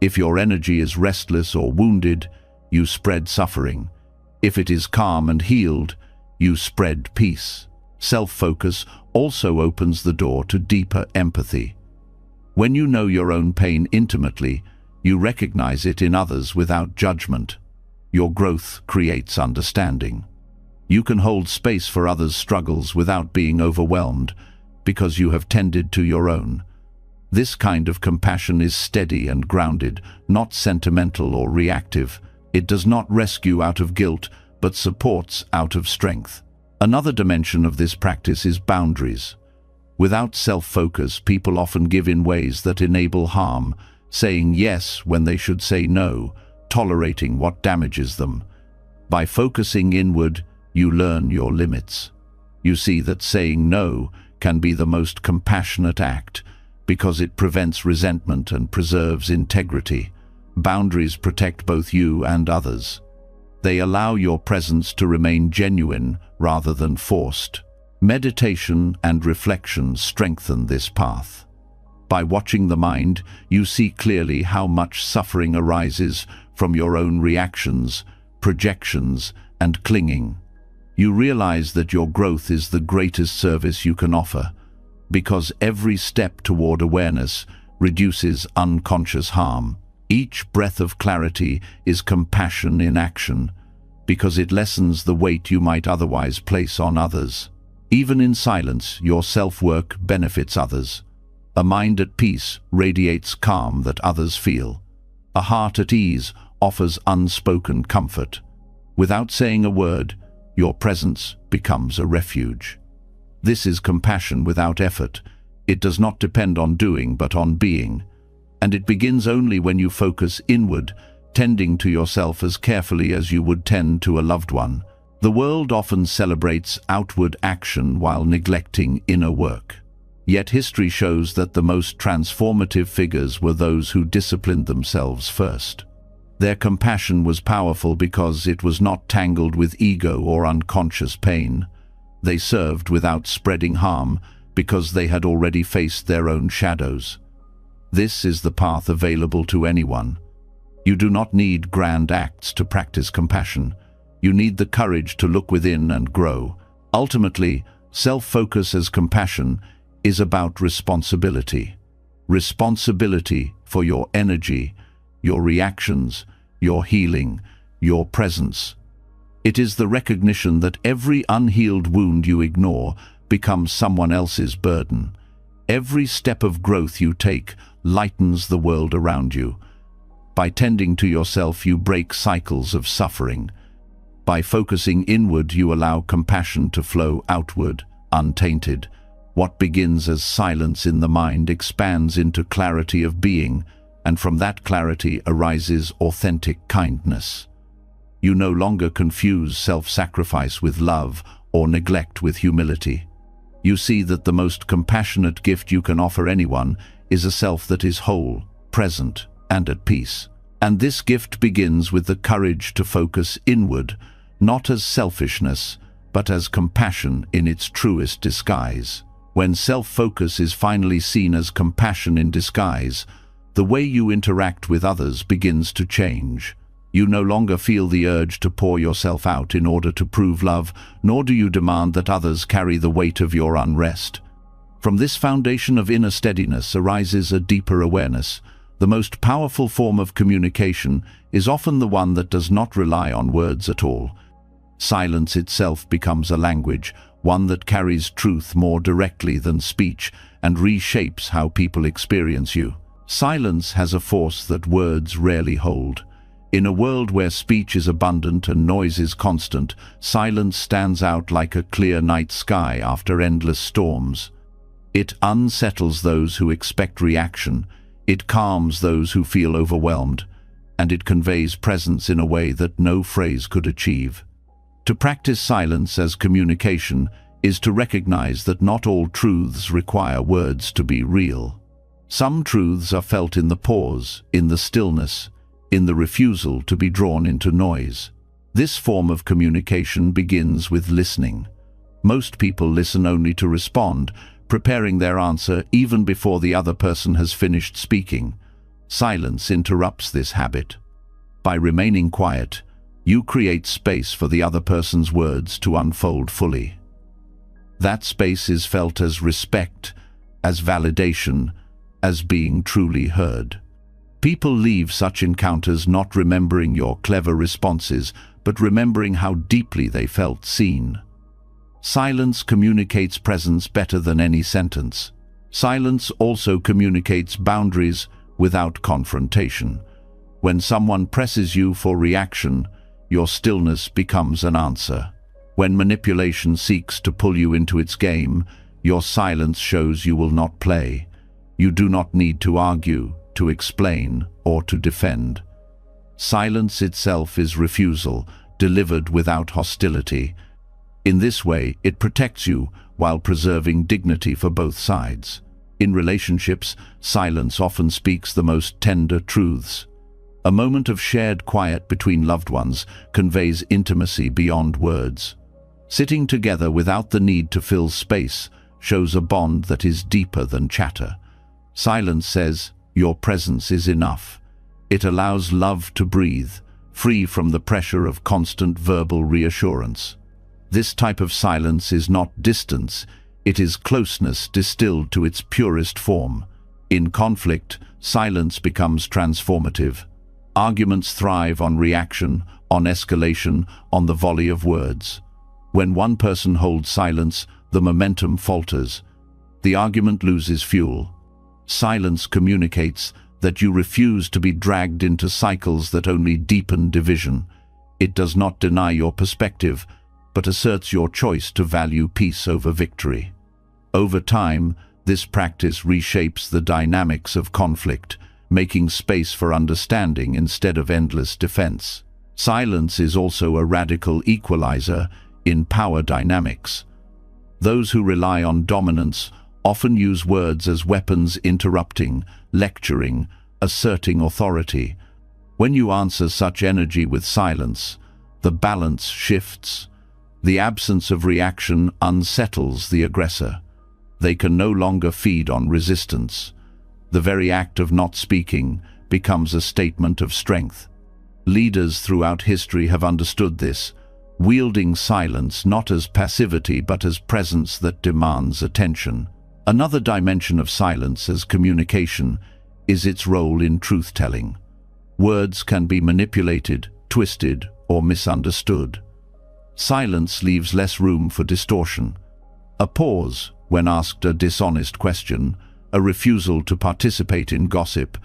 If your energy is restless or wounded, you spread suffering. If it is calm and healed, you spread peace. Self-focus also opens the door to deeper empathy. When you know your own pain intimately, you recognize it in others without judgment. Your growth creates understanding. You can hold space for others' struggles without being overwhelmed, because you have tended to your own. This kind of compassion is steady and grounded, not sentimental or reactive. It does not rescue out of guilt, but supports out of strength. Another dimension of this practice is boundaries. Without self-focus, people often give in ways that enable harm, saying yes when they should say no, tolerating what damages them. By focusing inward, you learn your limits. You see that saying no can be the most compassionate act because it prevents resentment and preserves integrity. Boundaries protect both you and others. They allow your presence to remain genuine rather than forced. Meditation and reflection strengthen this path. By watching the mind, you see clearly how much suffering arises from your own reactions, projections, and clinging. You realize that your growth is the greatest service you can offer, because every step toward awareness reduces unconscious harm. Each breath of clarity is compassion in action, because it lessens the weight you might otherwise place on others. Even in silence, your self-work benefits others. A mind at peace radiates calm that others feel. A heart at ease offers unspoken comfort. Without saying a word, your presence becomes a refuge. This is compassion without effort. It does not depend on doing, but on being. And it begins only when you focus inward, tending to yourself as carefully as you would tend to a loved one. The world often celebrates outward action while neglecting inner work. Yet history shows that the most transformative figures were those who disciplined themselves first. Their compassion was powerful because it was not tangled with ego or unconscious pain. They served without spreading harm because they had already faced their own shadows. This is the path available to anyone. You do not need grand acts to practice compassion. You need the courage to look within and grow. Ultimately, self-focus as compassion is about responsibility. Responsibility for your energy, your reactions, your healing, your presence. It is the recognition that every unhealed wound you ignore becomes someone else's burden. Every step of growth you take lightens the world around you. By tending to yourself, you break cycles of suffering. By focusing inward, you allow compassion to flow outward, untainted. What begins as silence in the mind expands into clarity of being, and from that clarity arises authentic kindness. You no longer confuse self-sacrifice with love or neglect with humility. You see that the most compassionate gift you can offer anyone is a self that is whole, present, and at peace. And this gift begins with the courage to focus inward, not as selfishness, but as compassion in its truest disguise. When self-focus is finally seen as compassion in disguise, the way you interact with others begins to change. You no longer feel the urge to pour yourself out in order to prove love, nor do you demand that others carry the weight of your unrest. From this foundation of inner steadiness arises a deeper awareness. The most powerful form of communication is often the one that does not rely on words at all. Silence itself becomes a language, one that carries truth more directly than speech and reshapes how people experience you. Silence has a force that words rarely hold. In a world where speech is abundant and noise is constant, silence stands out like a clear night sky after endless storms. It unsettles those who expect reaction, it calms those who feel overwhelmed, and it conveys presence in a way that no phrase could achieve. To practice silence as communication is to recognize that not all truths require words to be real. Some truths are felt in the pause, in the stillness, in the refusal to be drawn into noise. This form of communication begins with listening. Most people listen only to respond, preparing their answer even before the other person has finished speaking. Silence interrupts this habit. By remaining quiet, you create space for the other person's words to unfold fully. That space is felt as respect, as validation, as being truly heard. People leave such encounters not remembering your clever responses, but remembering how deeply they felt seen. Silence communicates presence better than any sentence. Silence also communicates boundaries without confrontation. When someone presses you for reaction, your stillness becomes an answer. When manipulation seeks to pull you into its game, your silence shows you will not play. You do not need to argue, to explain, or to defend. Silence itself is refusal, delivered without hostility. In this way, it protects you while preserving dignity for both sides. In relationships, silence often speaks the most tender truths. A moment of shared quiet between loved ones conveys intimacy beyond words. Sitting together without the need to fill space shows a bond that is deeper than chatter. Silence says, "Your presence is enough." It allows love to breathe, free from the pressure of constant verbal reassurance. This type of silence is not distance, it is closeness distilled to its purest form. In conflict, silence becomes transformative. Arguments thrive on reaction, on escalation, on the volley of words. When one person holds silence, the momentum falters. The argument loses fuel. Silence communicates that you refuse to be dragged into cycles that only deepen division. It does not deny your perspective, but asserts your choice to value peace over victory. Over time, this practice reshapes the dynamics of conflict, making space for understanding instead of endless defense. Silence is also a radical equalizer in power dynamics. Those who rely on dominance often use words as weapons, interrupting, lecturing, asserting authority. When you answer such energy with silence, the balance shifts. The absence of reaction unsettles the aggressor. They can no longer feed on resistance. The very act of not speaking becomes a statement of strength. Leaders throughout history have understood this, wielding silence not as passivity but as presence that demands attention. Another dimension of silence as communication is its role in truth-telling. Words can be manipulated, twisted, or misunderstood. Silence leaves less room for distortion. A pause, when asked a dishonest question, a refusal to participate in gossip,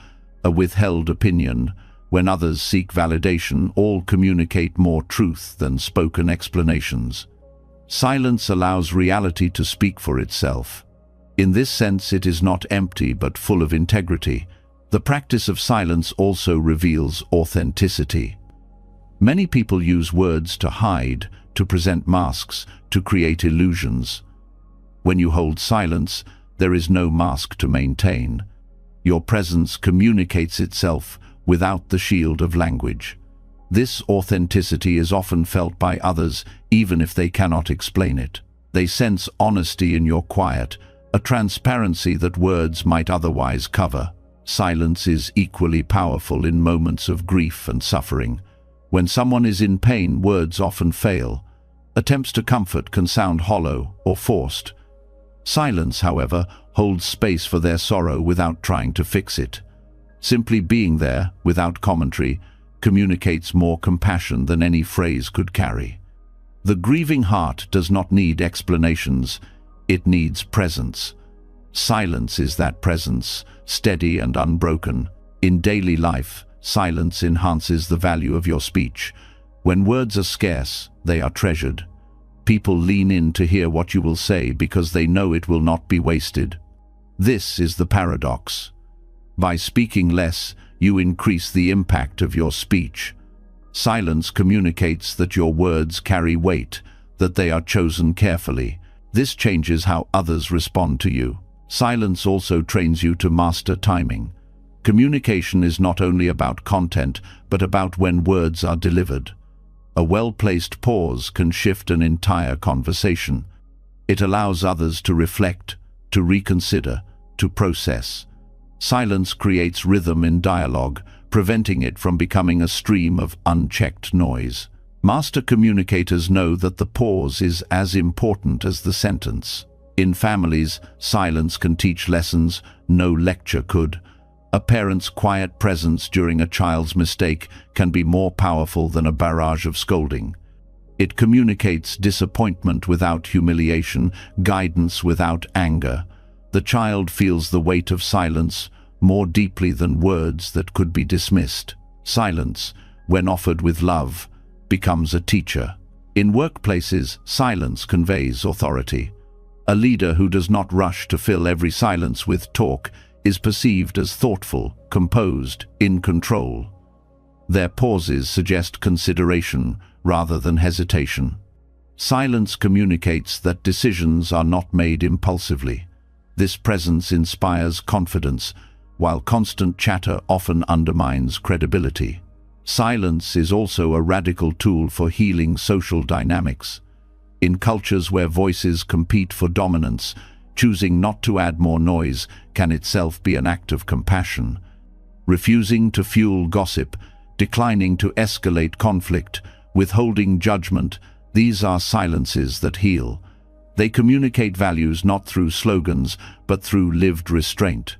a withheld opinion. When others seek validation, all communicate more truth than spoken explanations. Silence allows reality to speak for itself. In this sense, it is not empty but full of integrity. The practice of silence also reveals authenticity. Many people use words to hide, to present masks, to create illusions. When you hold silence, there is no mask to maintain. Your presence communicates itself without the shield of language. This authenticity is often felt by others, even if they cannot explain it. They sense honesty in your quiet, a transparency that words might otherwise cover. Silence is equally powerful in moments of grief and suffering. When someone is in pain, words often fail. Attempts to comfort can sound hollow or forced. Silence, however, holds space for their sorrow without trying to fix it. Simply being there, without commentary, communicates more compassion than any phrase could carry. The grieving heart does not need explanations, it needs presence. Silence is that presence, steady and unbroken. In daily life, silence enhances the value of your speech. When words are scarce, they are treasured. People lean in to hear what you will say because they know it will not be wasted. This is the paradox. By speaking less, you increase the impact of your speech. Silence communicates that your words carry weight, that they are chosen carefully. This changes how others respond to you. Silence also trains you to master timing. Communication is not only about content, but about when words are delivered. A well-placed pause can shift an entire conversation. It allows others to reflect, to reconsider, to process. Silence creates rhythm in dialogue, preventing it from becoming a stream of unchecked noise. Master communicators know that the pause is as important as the sentence. In families, silence can teach lessons no lecture could. A parent's quiet presence during a child's mistake can be more powerful than a barrage of scolding. It communicates disappointment without humiliation, guidance without anger. The child feels the weight of silence more deeply than words that could be dismissed. Silence, when offered with love, becomes a teacher. In workplaces, silence conveys authority. A leader who does not rush to fill every silence with talk is perceived as thoughtful, composed, in control. Their pauses suggest consideration rather than hesitation. Silence communicates that decisions are not made impulsively. This presence inspires confidence, while constant chatter often undermines credibility. Silence is also a radical tool for healing social dynamics. In cultures where voices compete for dominance, choosing not to add more noise can itself be an act of compassion. Refusing to fuel gossip, declining to escalate conflict, withholding judgment, these are silences that heal. They communicate values not through slogans, but through lived restraint.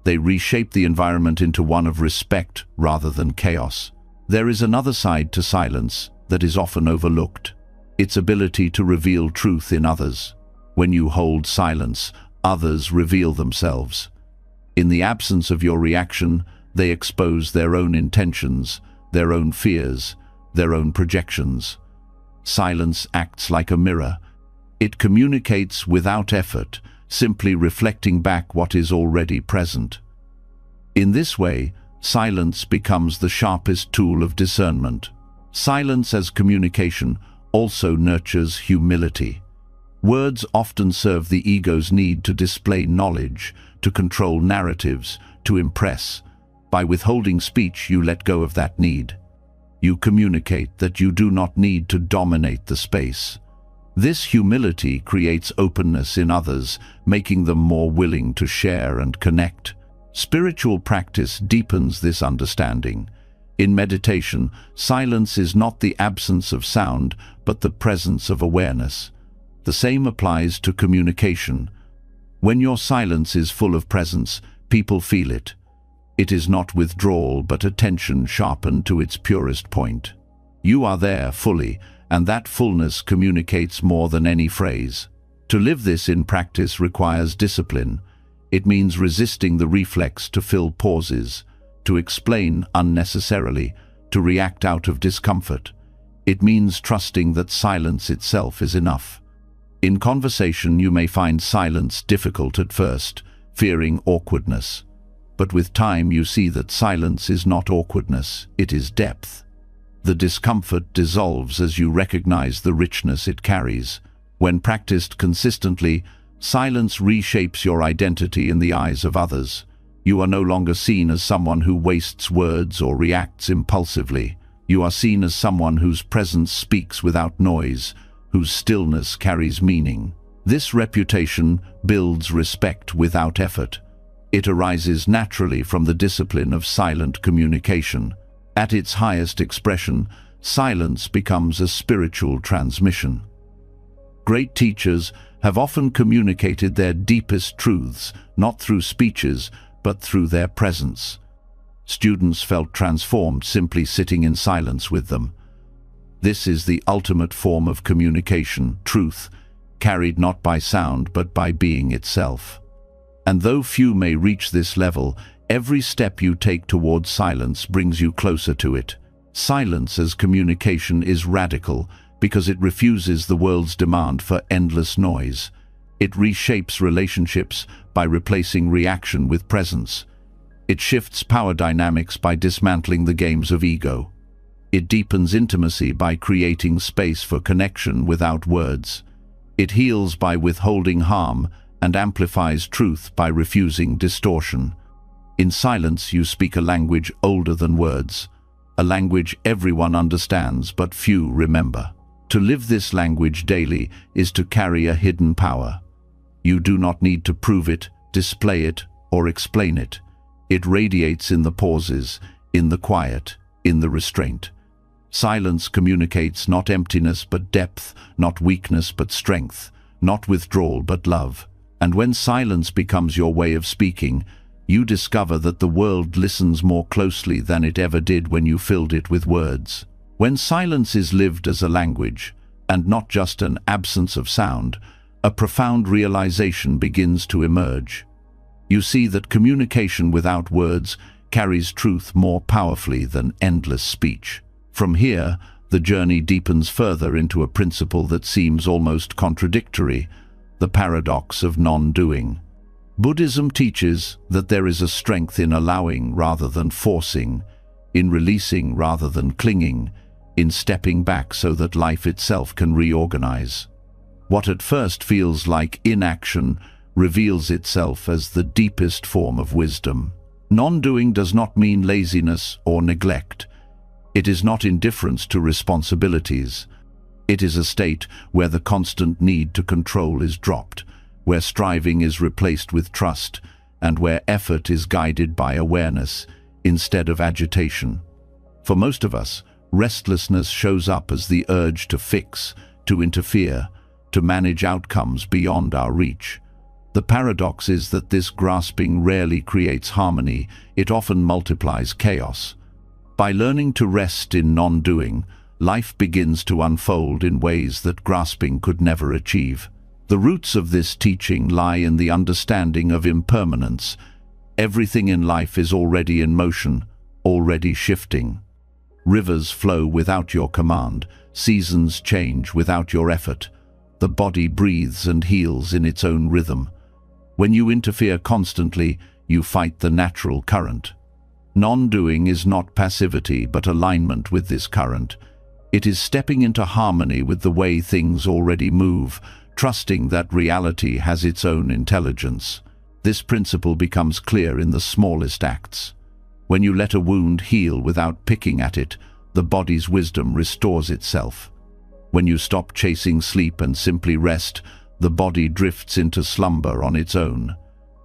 They reshape the environment into one of respect rather than chaos. There is another side to silence that is often overlooked: its ability to reveal truth in others. When you hold silence, others reveal themselves. In the absence of your reaction, they expose their own intentions, their own fears, their own projections. Silence acts like a mirror. It communicates without effort, simply reflecting back what is already present. In this way, silence becomes the sharpest tool of discernment. Silence as communication also nurtures humility. Words often serve the ego's need to display knowledge, to control narratives, to impress. By withholding speech, you let go of that need. You communicate that you do not need to dominate the space. This humility creates openness in others, making them more willing to share and connect. Spiritual practice deepens this understanding. In meditation, silence is not the absence of sound, but the presence of awareness. The same applies to communication. When your silence is full of presence, people feel it. It is not withdrawal, but attention sharpened to its purest point. You are there fully, and that fullness communicates more than any phrase. To live this in practice requires discipline. It means resisting the reflex to fill pauses, to explain unnecessarily, to react out of discomfort. It means trusting that silence itself is enough. In conversation, you may find silence difficult at first, fearing awkwardness. But with time, you see that silence is not awkwardness, it is depth. The discomfort dissolves as you recognize the richness it carries. When practiced consistently, silence reshapes your identity in the eyes of others. You are no longer seen as someone who wastes words or reacts impulsively. You are seen as someone whose presence speaks without noise, whose stillness carries meaning. This reputation builds respect without effort. It arises naturally from the discipline of silent communication. At its highest expression, silence becomes a spiritual transmission. Great teachers have often communicated their deepest truths, not through speeches, but through their presence. Students felt transformed simply sitting in silence with them. This is the ultimate form of communication, truth, carried not by sound but by being itself. And though few may reach this level, every step you take towards silence brings you closer to it. Silence as communication is radical because it refuses the world's demand for endless noise. It reshapes relationships by replacing reaction with presence. It shifts power dynamics by dismantling the games of ego. It deepens intimacy by creating space for connection without words. It heals by withholding harm and amplifies truth by refusing distortion. In silence, you speak a language older than words, a language everyone understands but few remember. To live this language daily is to carry a hidden power. You do not need to prove it, display it, or explain it. It radiates in the pauses, in the quiet, in the restraint. Silence communicates not emptiness but depth, not weakness but strength, not withdrawal but love. And when silence becomes your way of speaking, you discover that the world listens more closely than it ever did when you filled it with words. When silence is lived as a language, and not just an absence of sound, a profound realization begins to emerge. You see that communication without words carries truth more powerfully than endless speech. From here, the journey deepens further into a principle that seems almost contradictory, the paradox of non-doing. Buddhism teaches that there is a strength in allowing rather than forcing, in releasing rather than clinging, in stepping back so that life itself can reorganize. What at first feels like inaction reveals itself as the deepest form of wisdom. Non-doing does not mean laziness or neglect. It is not indifference to responsibilities. It is a state where the constant need to control is dropped, where striving is replaced with trust, and where effort is guided by awareness instead of agitation. For most of us, restlessness shows up as the urge to fix, to interfere, to manage outcomes beyond our reach. The paradox is that this grasping rarely creates harmony, it often multiplies chaos. By learning to rest in non-doing, life begins to unfold in ways that grasping could never achieve. The roots of this teaching lie in the understanding of impermanence. Everything in life is already in motion, already shifting. Rivers flow without your command, seasons change without your effort. The body breathes and heals in its own rhythm. When you interfere constantly, you fight the natural current. Non-doing is not passivity, but alignment with this current. It is stepping into harmony with the way things already move, trusting that reality has its own intelligence. This principle becomes clear in the smallest acts. When you let a wound heal without picking at it, the body's wisdom restores itself. When you stop chasing sleep and simply rest, the body drifts into slumber on its own.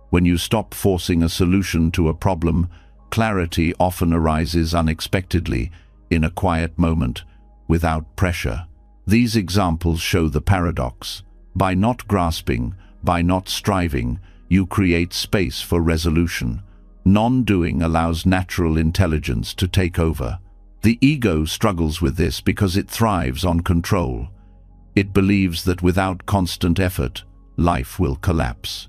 When you stop forcing a solution to a problem, clarity often arises unexpectedly, in a quiet moment, without pressure. These examples show the paradox. By not grasping, by not striving, you create space for resolution. Non-doing allows natural intelligence to take over. The ego struggles with this because it thrives on control. It believes that without constant effort, life will collapse.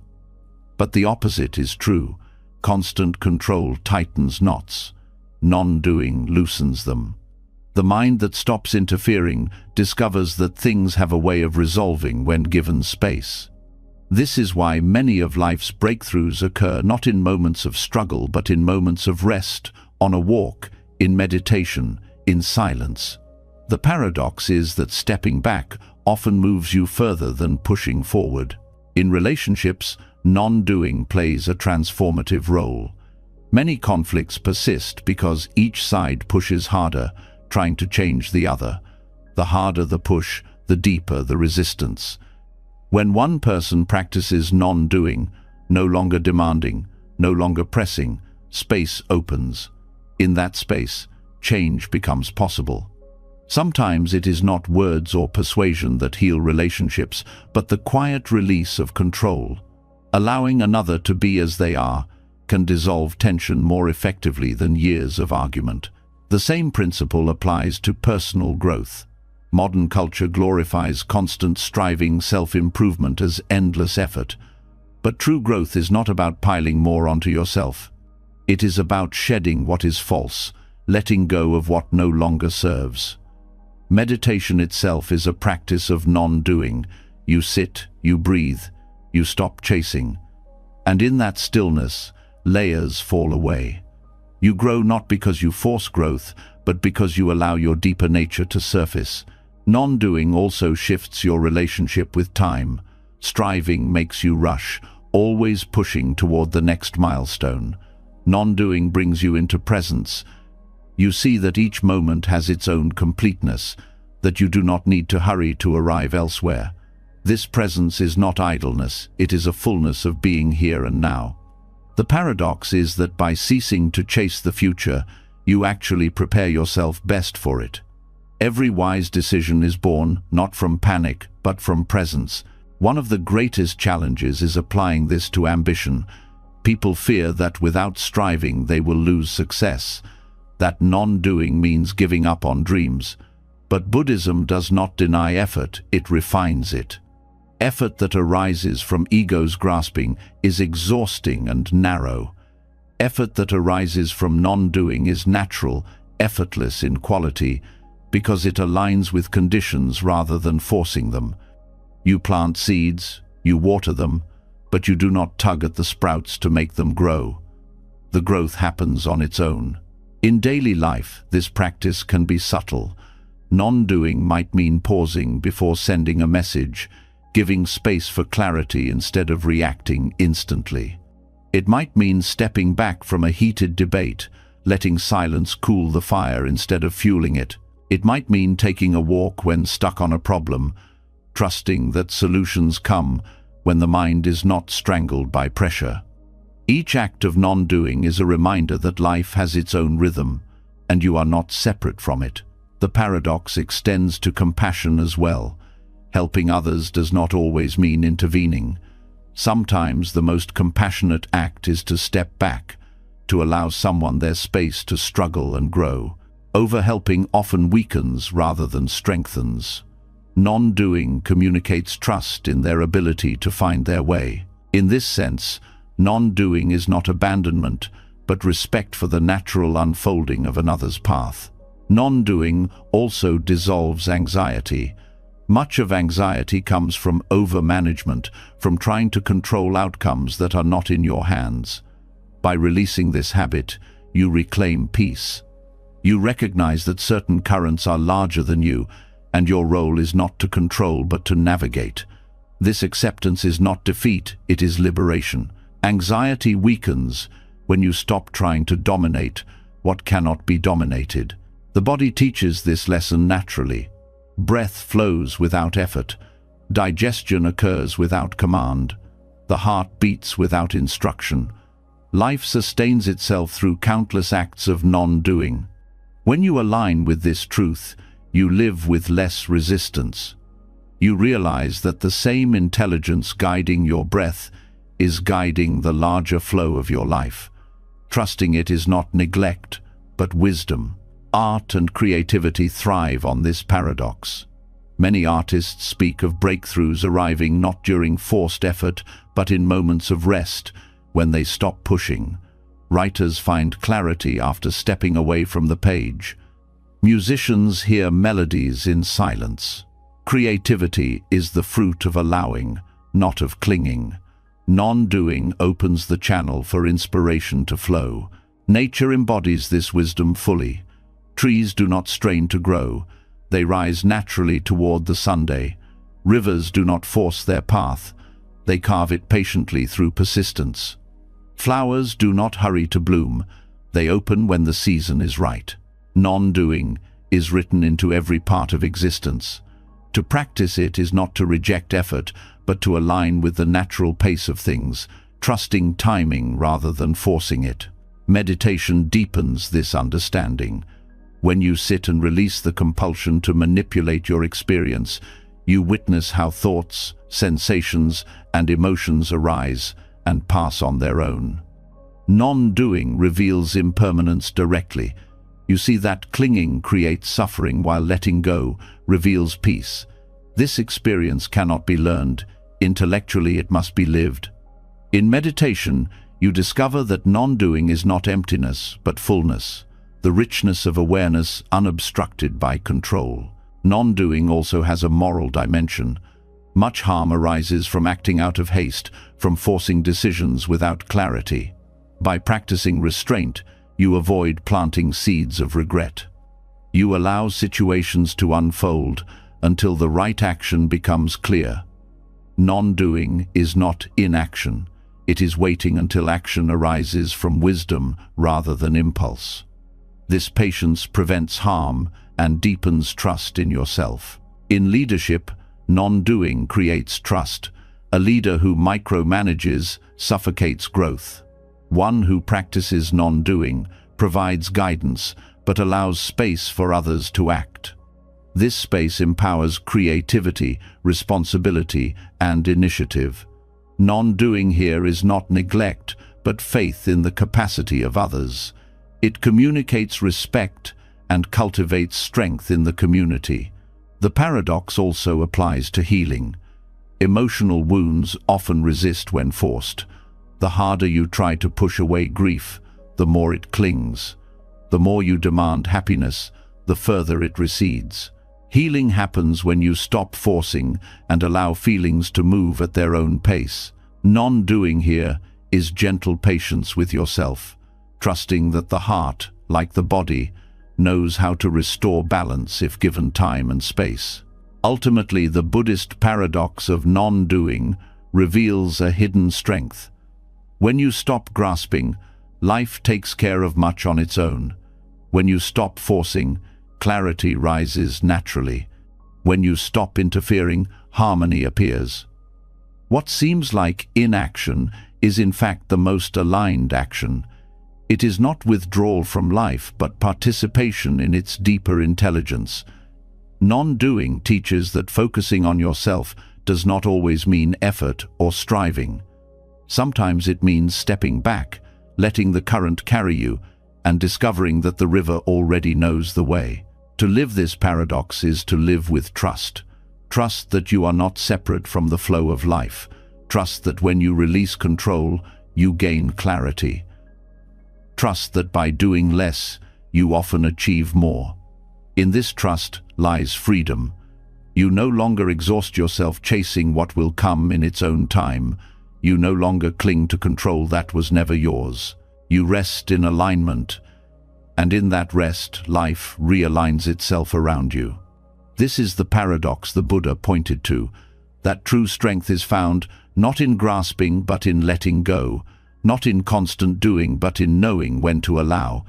But the opposite is true. Constant control tightens knots. Non-doing loosens them. The mind that stops interfering discovers that things have a way of resolving when given space. This is why many of life's breakthroughs occur not in moments of struggle, but in moments of rest, on a walk, in meditation, in silence. The paradox is that stepping back often moves you further than pushing forward. In relationships, non-doing plays a transformative role. Many conflicts persist because each side pushes harder, trying to change the other. The harder the push, the deeper the resistance. When one person practices non-doing, no longer demanding, no longer pressing, space opens. In that space, change becomes possible. Sometimes it is not words or persuasion that heal relationships, but the quiet release of control. Allowing another to be as they are can dissolve tension more effectively than years of argument. The same principle applies to personal growth. Modern culture glorifies constant striving, self-improvement as endless effort. But true growth is not about piling more onto yourself. It is about shedding what is false, letting go of what no longer serves. Meditation itself is a practice of non-doing. You sit, you breathe, you stop chasing. And in that stillness, layers fall away. You grow not because you force growth, but because you allow your deeper nature to surface. Non-doing also shifts your relationship with time. Striving makes you rush, always pushing toward the next milestone. Non-doing brings you into presence. You see that each moment has its own completeness, that you do not need to hurry to arrive elsewhere. This presence is not idleness, it is a fullness of being here and now. The paradox is that by ceasing to chase the future, you actually prepare yourself best for it. Every wise decision is born not from panic, but from presence. One of the greatest challenges is applying this to ambition. People fear that without striving they will lose success. That non-doing means giving up on dreams. But Buddhism does not deny effort, it refines it. Effort that arises from ego's grasping is exhausting and narrow. Effort that arises from non-doing is natural, effortless in quality, because it aligns with conditions rather than forcing them. You plant seeds, you water them, but you do not tug at the sprouts to make them grow. The growth happens on its own. In daily life, this practice can be subtle. Non-doing might mean pausing before sending a message, giving space for clarity instead of reacting instantly. It might mean stepping back from a heated debate, letting silence cool the fire instead of fueling it. It might mean taking a walk when stuck on a problem, trusting that solutions come when the mind is not strangled by pressure. Each act of non-doing is a reminder that life has its own rhythm, and you are not separate from it. The paradox extends to compassion as well. Helping others does not always mean intervening. Sometimes the most compassionate act is to step back, to allow someone their space to struggle and grow. Over-helping often weakens rather than strengthens. Non-doing communicates trust in their ability to find their way. In this sense, non-doing is not abandonment, but respect for the natural unfolding of another's path. Non-doing also dissolves anxiety. Much of anxiety comes from over-management, from trying to control outcomes that are not in your hands. By releasing this habit, you reclaim peace. You recognize that certain currents are larger than you, and your role is not to control but to navigate. This acceptance is not defeat, it is liberation. Anxiety weakens when you stop trying to dominate what cannot be dominated. The body teaches this lesson naturally. Breath flows without effort. Digestion occurs without command. The heart beats without instruction. Life sustains itself through countless acts of non-doing. When you align with this truth, you live with less resistance. You realize that the same intelligence guiding your breath is guiding the larger flow of your life. Trusting it is not neglect, but wisdom. Art and creativity thrive on this paradox. Many artists speak of breakthroughs arriving not during forced effort, but in moments of rest, when they stop pushing. Writers find clarity after stepping away from the page. Musicians hear melodies in silence. Creativity is the fruit of allowing, not of clinging. Non-doing opens the channel for inspiration to flow. Nature embodies this wisdom fully. Trees do not strain to grow. They rise naturally toward the sunday. Rivers do not force their path. They carve it patiently through persistence. Flowers do not hurry to bloom. They open when the season is right. Non-doing is written into every part of existence. To practice it is not to reject effort, but to align with the natural pace of things, trusting timing rather than forcing it. Meditation deepens this understanding. When you sit and release the compulsion to manipulate your experience, you witness how thoughts, sensations, and emotions arise and pass on their own. Non-doing reveals impermanence directly. You see that clinging creates suffering while letting go reveals peace. This experience cannot be learned. Intellectually, it must be lived. In meditation, you discover that non-doing is not emptiness, but fullness, the richness of awareness unobstructed by control. Non-doing also has a moral dimension. Much harm arises from acting out of haste, from forcing decisions without clarity. By practicing restraint, you avoid planting seeds of regret. You allow situations to unfold until the right action becomes clear. Non-doing is not inaction. It is waiting until action arises from wisdom rather than impulse. This patience prevents harm and deepens trust in yourself. In leadership, non-doing creates trust. A leader who micromanages suffocates growth. One who practices non-doing provides guidance, but allows space for others to act. This space empowers creativity, responsibility, and initiative. Non-doing here is not neglect, but faith in the capacity of others. It communicates respect and cultivates strength in the community. The paradox also applies to healing. Emotional wounds often resist when forced. The harder you try to push away grief, the more it clings. The more you demand happiness, the further it recedes. Healing happens when you stop forcing and allow feelings to move at their own pace. Non-doing here is gentle patience with yourself, trusting that the heart, like the body, knows how to restore balance if given time and space. Ultimately, the Buddhist paradox of non-doing reveals a hidden strength. When you stop grasping, life takes care of much on its own. When you stop forcing, clarity rises naturally. When you stop interfering, harmony appears. What seems like inaction is in fact the most aligned action. It is not withdrawal from life, but participation in its deeper intelligence. Non-doing teaches that focusing on yourself does not always mean effort or striving. Sometimes it means stepping back, letting the current carry you, and discovering that the river already knows the way. To live this paradox is to live with trust. Trust that you are not separate from the flow of life. Trust that when you release control, you gain clarity. Trust that by doing less, you often achieve more. In this trust lies freedom. You no longer exhaust yourself chasing what will come in its own time. You no longer cling to control that was never yours. You rest in alignment, and in that rest, life realigns itself around you. This is the paradox the Buddha pointed to, that true strength is found not in grasping but in letting go, not in constant doing but in knowing when to allow.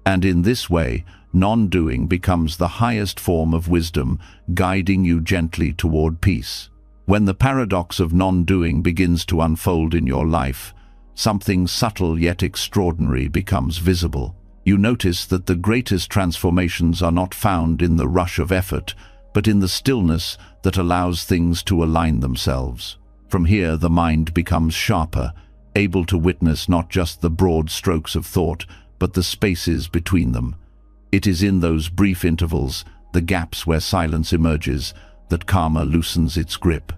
And in this way, non-doing becomes the highest form of wisdom, guiding you gently toward peace. When the paradox of non-doing begins to unfold in your life, something subtle yet extraordinary becomes visible. You notice that the greatest transformations are not found in the rush of effort, but in the stillness that allows things to align themselves. From here, the mind becomes sharper, able to witness not just the broad strokes of thought, but the spaces between them. It is in those brief intervals, the gaps where silence emerges, that karma loosens its grip.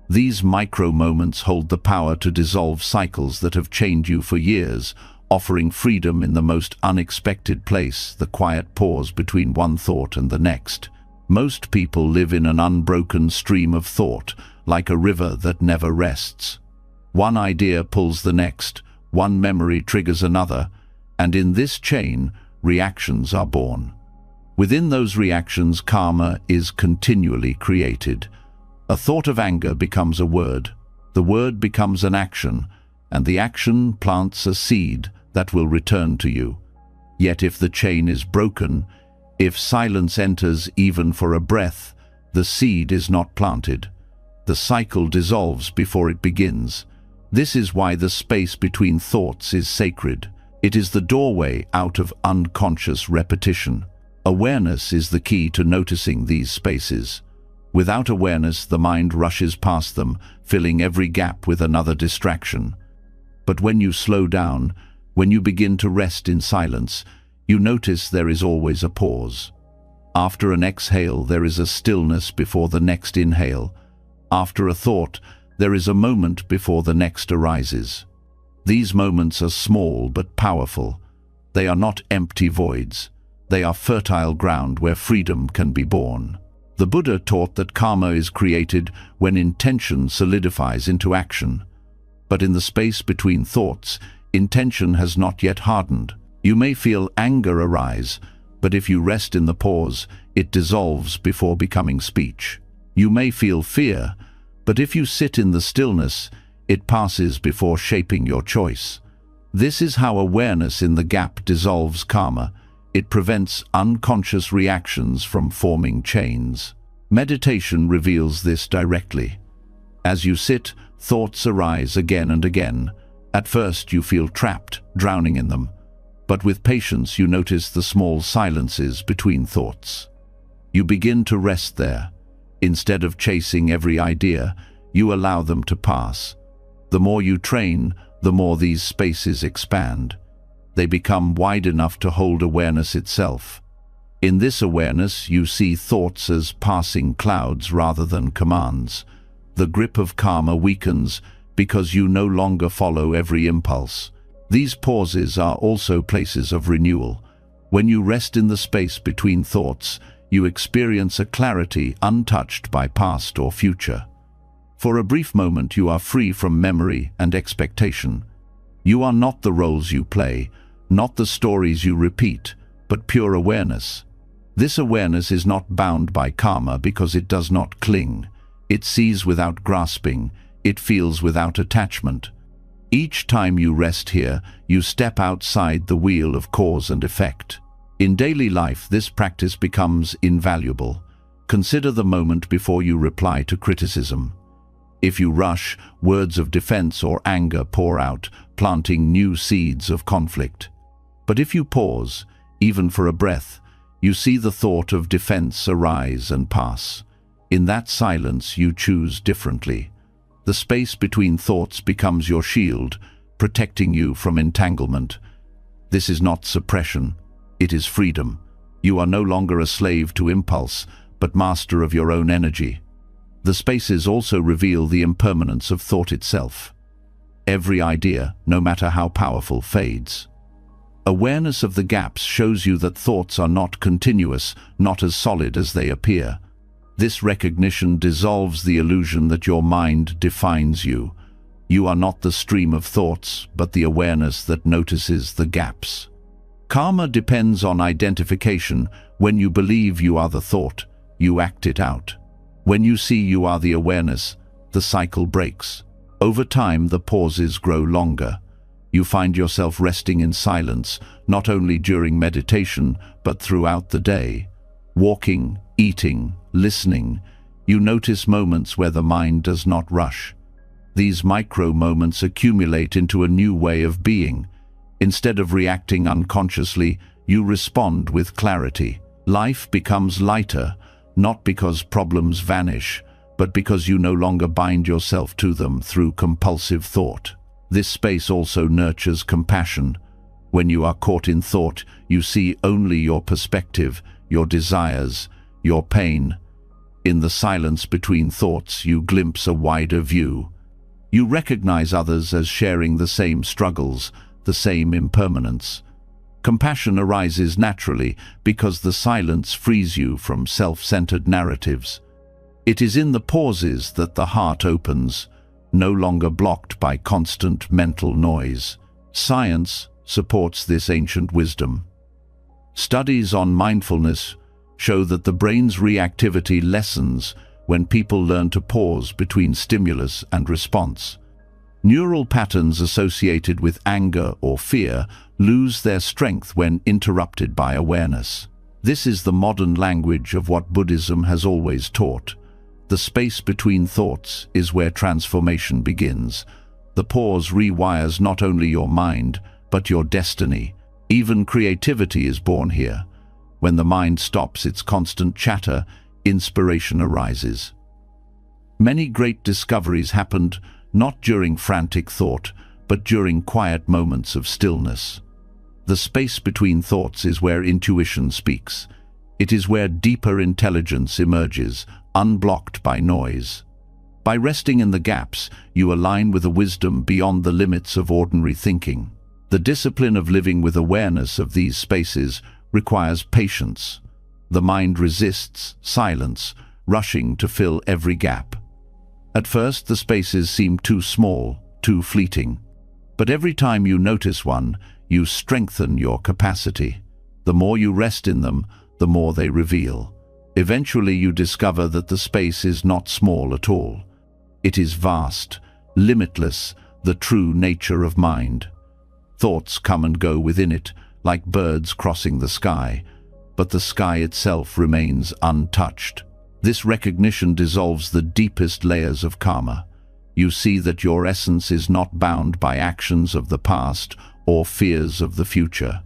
These micro-moments hold the power to dissolve cycles that have chained you for years, offering freedom in the most unexpected place, the quiet pause between one thought and the next. Most people live in an unbroken stream of thought, like a river that never rests. One idea pulls the next, one memory triggers another, and in this chain, reactions are born. Within those reactions, karma is continually created. A thought of anger becomes a word, the word becomes an action, and the action plants a seed that will return to you. Yet if the chain is broken, if silence enters even for a breath, the seed is not planted. The cycle dissolves before it begins. This is why the space between thoughts is sacred. It is the doorway out of unconscious repetition. Awareness is the key to noticing these spaces. Without awareness, the mind rushes past them, filling every gap with another distraction. But when you slow down, when you begin to rest in silence, you notice there is always a pause. After an exhale, there is a stillness before the next inhale. After a thought, there is a moment before the next arises. These moments are small but powerful. They are not empty voids. They are fertile ground where freedom can be born. The Buddha taught that karma is created when intention solidifies into action. But in the space between thoughts, intention has not yet hardened. You may feel anger arise, but if you rest in the pause, it dissolves before becoming speech. You may feel fear, but if you sit in the stillness, it passes before shaping your choice. This is how awareness in the gap dissolves karma. It prevents unconscious reactions from forming chains. Meditation reveals this directly. As you sit, thoughts arise again and again. At first you feel trapped, drowning in them. But with patience you notice the small silences between thoughts. You begin to rest there. Instead of chasing every idea, you allow them to pass. The more you train, the more these spaces expand. They become wide enough to hold awareness itself. In this awareness, you see thoughts as passing clouds rather than commands. The grip of karma weakens because you no longer follow every impulse. These pauses are also places of renewal. When you rest in the space between thoughts, you experience a clarity untouched by past or future. For a brief moment, you are free from memory and expectation. You are not the roles you play, not the stories you repeat, but pure awareness. This awareness is not bound by karma because it does not cling. It sees without grasping. It feels without attachment. Each time you rest here, you step outside the wheel of cause and effect. In daily life, this practice becomes invaluable. Consider the moment before you reply to criticism. If you rush, words of defense or anger pour out, planting new seeds of conflict. But if you pause, even for a breath, you see the thought of defense arise and pass. In that silence, you choose differently. The space between thoughts becomes your shield, protecting you from entanglement. This is not suppression, it is freedom. You are no longer a slave to impulse, but master of your own energy. The spaces also reveal the impermanence of thought itself. Every idea, no matter how powerful, fades. Awareness of the gaps shows you that thoughts are not continuous, not as solid as they appear. This recognition dissolves the illusion that your mind defines you. You are not the stream of thoughts, but the awareness that notices the gaps. Karma depends on identification. When you believe you are the thought, you act it out. When you see you are the awareness, the cycle breaks. Over time, the pauses grow longer. You find yourself resting in silence, not only during meditation, but throughout the day. Walking, eating, listening, you notice moments where the mind does not rush. These micro-moments accumulate into a new way of being. Instead of reacting unconsciously, you respond with clarity. Life becomes lighter, not because problems vanish, but because you no longer bind yourself to them through compulsive thought. This space also nurtures compassion. When you are caught in thought, you see only your perspective, your desires, your pain. In the silence between thoughts, you glimpse a wider view. You recognize others as sharing the same struggles, the same impermanence. Compassion arises naturally because the silence frees you from self-centered narratives. It is in the pauses that the heart opens, no longer blocked by constant mental noise. Science supports this ancient wisdom. Studies on mindfulness show that the brain's reactivity lessens when people learn to pause between stimulus and response. Neural patterns associated with anger or fear lose their strength when interrupted by awareness. This is the modern language of what Buddhism has always taught. The space between thoughts is where transformation begins. The pause rewires not only your mind, but your destiny. Even creativity is born here. When the mind stops its constant chatter, inspiration arises. Many great discoveries happened not during frantic thought, but during quiet moments of stillness. The space between thoughts is where intuition speaks. It is where deeper intelligence emerges, unblocked by noise. By resting in the gaps, you align with a wisdom beyond the limits of ordinary thinking. The discipline of living with awareness of these spaces requires patience. The mind resists silence, rushing to fill every gap. At first, the spaces seem too small, too fleeting. But every time you notice one, you strengthen your capacity. The more you rest in them, the more they reveal. Eventually, you discover that the space is not small at all. It is vast, limitless, the true nature of mind. Thoughts come and go within it, like birds crossing the sky, but the sky itself remains untouched. This recognition dissolves the deepest layers of karma. You see that your essence is not bound by actions of the past or fears of the future.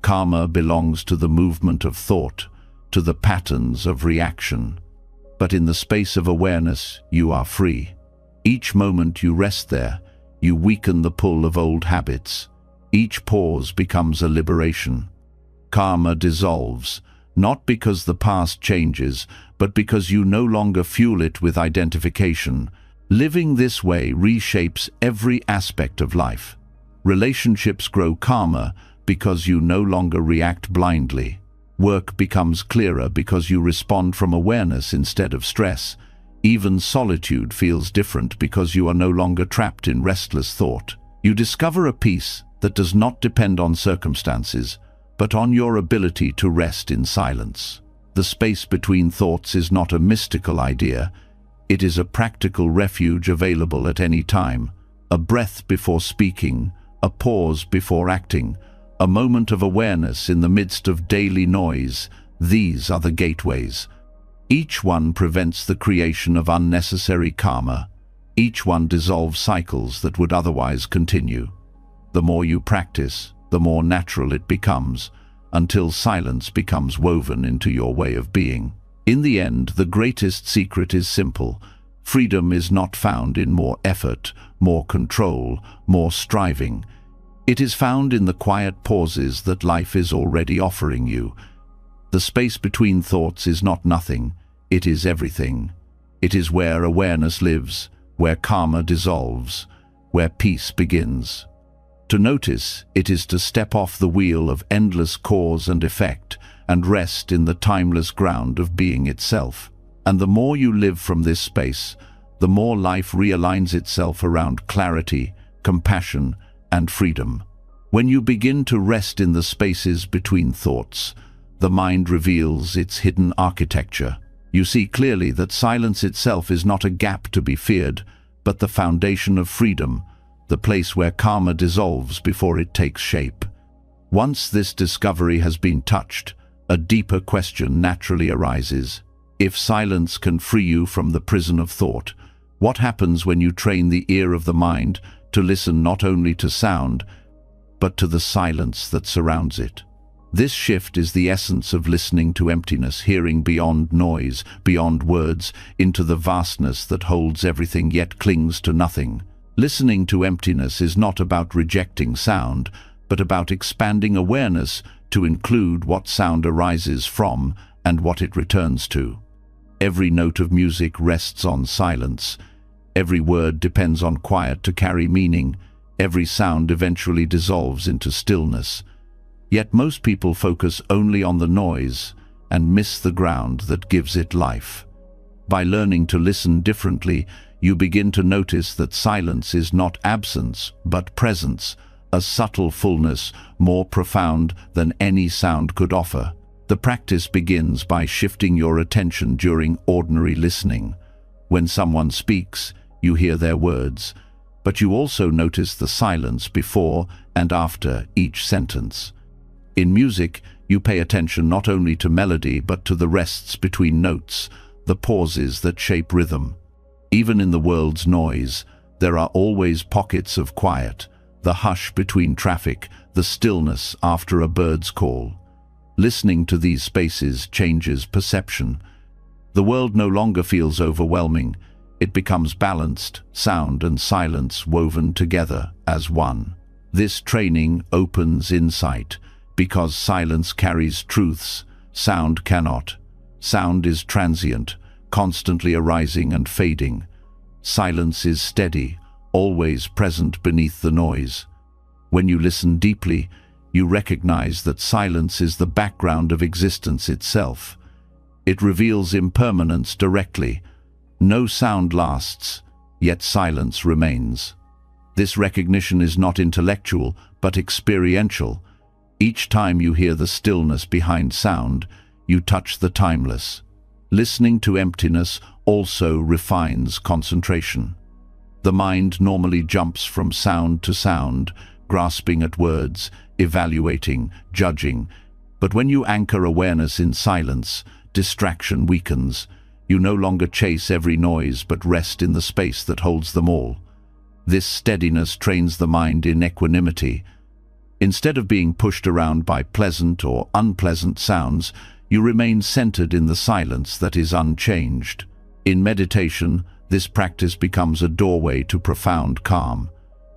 Karma belongs to the movement of thought, to the patterns of reaction. But in the space of awareness, you are free. Each moment you rest there, you weaken the pull of old habits. Each pause becomes a liberation. Karma dissolves, not because the past changes, but because you no longer fuel it with identification. Living this way reshapes every aspect of life. Relationships grow calmer because you no longer react blindly. Work becomes clearer because you respond from awareness instead of stress. Even solitude feels different because you are no longer trapped in restless thought. You discover a peace that does not depend on circumstances, but on your ability to rest in silence. The space between thoughts is not a mystical idea. It is a practical refuge available at any time. A breath before speaking, a pause before acting, a moment of awareness in the midst of daily noise. These are the gateways. Each one prevents the creation of unnecessary karma. Each one dissolves cycles that would otherwise continue. The more you practice, the more natural it becomes, until silence becomes woven into your way of being. In the end, the greatest secret is simple. Freedom is not found in more effort, more control, more striving. It is found in the quiet pauses that life is already offering you. The space between thoughts is not nothing, it is everything. It is where awareness lives, where karma dissolves, where peace begins. To notice it is to step off the wheel of endless cause and effect and rest in the timeless ground of being itself. And the more you live from this space, the more life realigns itself around clarity, compassion, and freedom. When you begin to rest in the spaces between thoughts, the mind reveals its hidden architecture. You see clearly that silence itself is not a gap to be feared, but the foundation of freedom, the place where karma dissolves before it takes shape. Once this discovery has been touched, a deeper question naturally arises. If silence can free you from the prison of thought, what happens when you train the ear of the mind to listen not only to sound, but to the silence that surrounds it? This shift is the essence of listening to emptiness, hearing beyond noise, beyond words, into the vastness that holds everything yet clings to nothing. Listening to emptiness is not about rejecting sound, but about expanding awareness to include what sound arises from and what it returns to. Every note of music rests on silence. Every word depends on quiet to carry meaning. Every sound eventually dissolves into stillness. Yet most people focus only on the noise and miss the ground that gives it life. By learning to listen differently, you begin to notice that silence is not absence, but presence, a subtle fullness more profound than any sound could offer. The practice begins by shifting your attention during ordinary listening. When someone speaks, you hear their words, but you also notice the silence before and after each sentence. In music, you pay attention not only to melody but to the rests between notes, the pauses that shape rhythm. Even in the world's noise, there are always pockets of quiet, the hush between traffic, the stillness after a bird's call. Listening to these spaces changes perception. The world no longer feels overwhelming. It becomes balanced, sound and silence woven together as one. This training opens insight, because silence carries truths, sound cannot. Sound is transient, constantly arising and fading. Silence is steady, always present beneath the noise. When you listen deeply, you recognize that silence is the background of existence itself. It reveals impermanence directly. No sound lasts, yet silence remains. This recognition is not intellectual, but experiential. Each time you hear the stillness behind sound, you touch the timeless. Listening to emptiness also refines concentration. The mind normally jumps from sound to sound, grasping at words, evaluating, judging. But when you anchor awareness in silence, distraction weakens. You no longer chase every noise but rest in the space that holds them all. This steadiness trains the mind in equanimity. Instead of being pushed around by pleasant or unpleasant sounds, you remain centered in the silence that is unchanged. In meditation, this practice becomes a doorway to profound calm.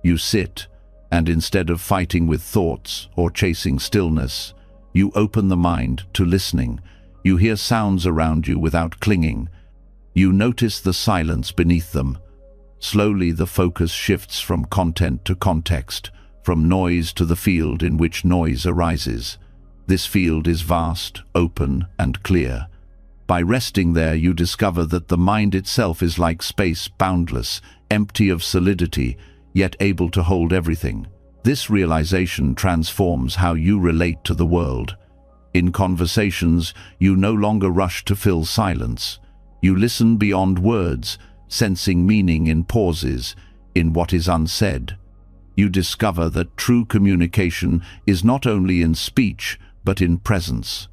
You sit, and instead of fighting with thoughts or chasing stillness, you open the mind to listening. You hear sounds around you without clinging. You notice the silence beneath them. Slowly the focus shifts from content to context, from noise to the field in which noise arises. This field is vast, open, and clear. By resting there, you discover that the mind itself is like space, boundless, empty of solidity, yet able to hold everything. This realization transforms how you relate to the world. In conversations, you no longer rush to fill silence. You listen beyond words, sensing meaning in pauses, in what is unsaid. You discover that true communication is not only in speech, but in presence.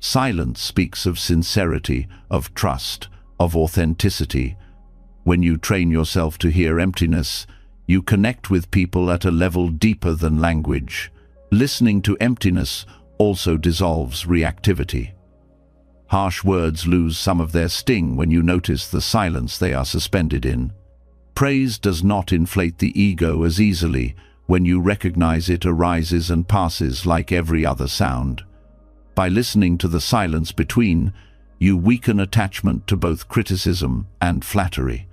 Silence speaks of sincerity, of trust, of authenticity. When you train yourself to hear emptiness, you connect with people at a level deeper than language. Listening to emptiness also dissolves reactivity. Harsh words lose some of their sting when you notice the silence they are suspended in. Praise does not inflate the ego as easily. When you recognize it arises and passes like every other sound. By listening to the silence between, you weaken attachment to both criticism and flattery.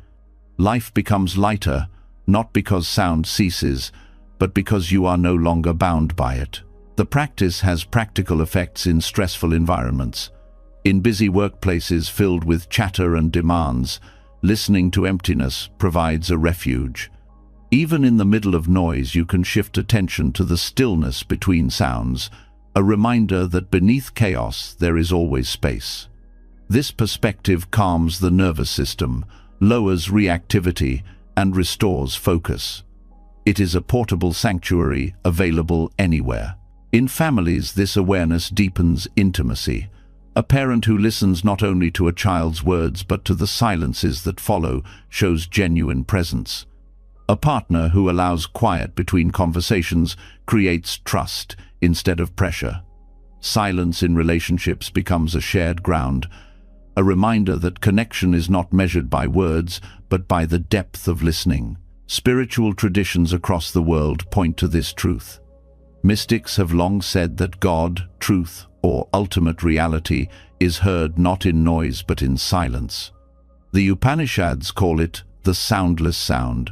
Life becomes lighter, not because sound ceases, but because you are no longer bound by it. The practice has practical effects in stressful environments. In busy workplaces filled with chatter and demands, listening to emptiness provides a refuge. Even in the middle of noise, you can shift attention to the stillness between sounds, a reminder that beneath chaos there is always space. This perspective calms the nervous system, lowers reactivity, and restores focus. It is a portable sanctuary available anywhere. In families, this awareness deepens intimacy. A parent who listens not only to a child's words but to the silences that follow shows genuine presence. A partner who allows quiet between conversations creates trust instead of pressure. Silence in relationships becomes a shared ground, a reminder that connection is not measured by words but by the depth of listening. Spiritual traditions across the world point to this truth. Mystics have long said that God, truth, or ultimate reality is heard not in noise but in silence. The Upanishads call it the soundless sound,